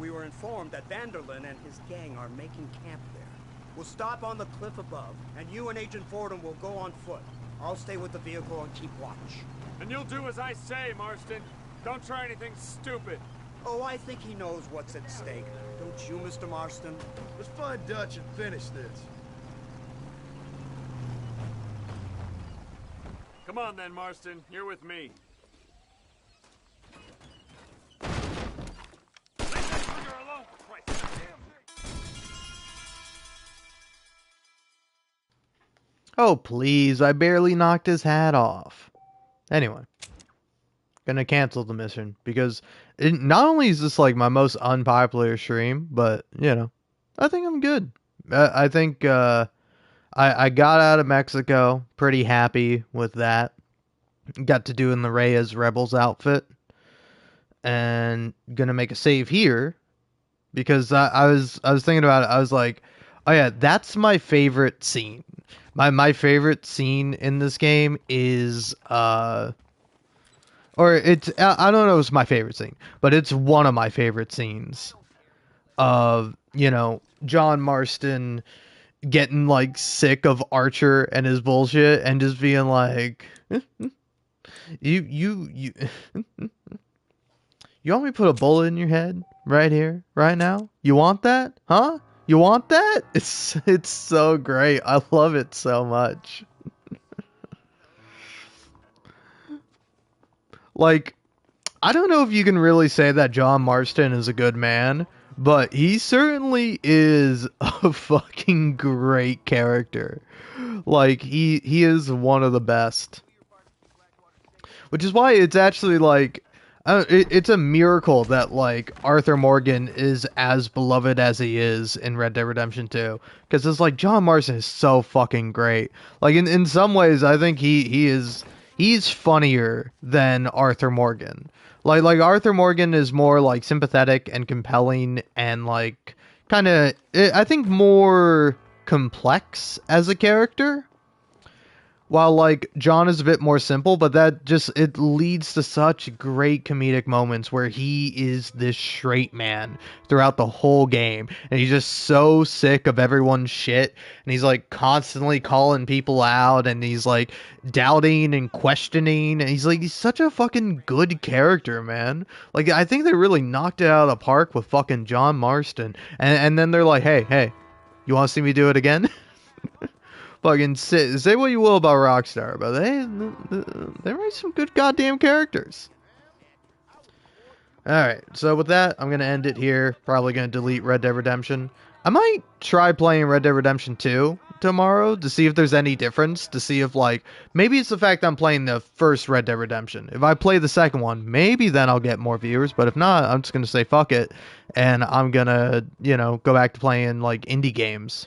We were informed that Vanderlyn and his gang are making camp there. We'll stop on the cliff above, and you and Agent Fordham will go on foot. I'll stay with the vehicle and keep watch. And you'll do as I say, Marston. Don't try anything stupid. Oh, I think he knows what's at stake. Don't you, Mr. Marston? Let's find Dutch and finish this. Come on then, Marston. You're with me. Oh, please. I barely knocked his hat off. Anyway. Gonna cancel the mission because not only is this like my most unpopular stream, but, you know, I think I'm good. I think I got out of Mexico pretty happy with that. Got to do in the Reyes Rebels outfit. And gonna make a save here because I was thinking about it. I was like, oh yeah, that's my favorite scene. My favorite scene in this game is or it's I don't know if it's my favorite scene, but it's one of my favorite scenes of, you know, John Marston getting like sick of Archer and his bullshit and just being like you you want me to put a bullet in your head right here, right now? You want that? Huh? You want that? It's so great. I love it so much. Like, I don't know if you can really say that John Marston is a good man, but he certainly is a fucking great character. Like, he is one of the best. Which is why it's actually like, it's a miracle that like Arthur Morgan is as beloved as he is in Red Dead Redemption 2, because it's like John Marston is so fucking great. Like in some ways, I think he's funnier than Arthur Morgan. Like Arthur Morgan is more like sympathetic and compelling and like kind of, I think, more complex as a character. While, like, John is a bit more simple, but that just, it leads to such great comedic moments where he is this straight man throughout the whole game. And he's just so sick of everyone's shit. And he's, like, constantly calling people out. And he's, like, doubting and questioning. And he's such a fucking good character, man. Like, I think they really knocked it out of the park with fucking John Marston. And then they're like, hey, you want to see me do it again? Fucking say what you will about Rockstar, but they write some good goddamn characters. Alright, so with that, I'm going to end it here. Probably going to delete Red Dead Redemption. I might try playing Red Dead Redemption 2 tomorrow to see if there's any difference. To see if, like, maybe it's the fact I'm playing the first Red Dead Redemption. If I play the second one, maybe then I'll get more viewers. But if not, I'm just going to say fuck it. And I'm going to, you know, go back to playing, like, indie games.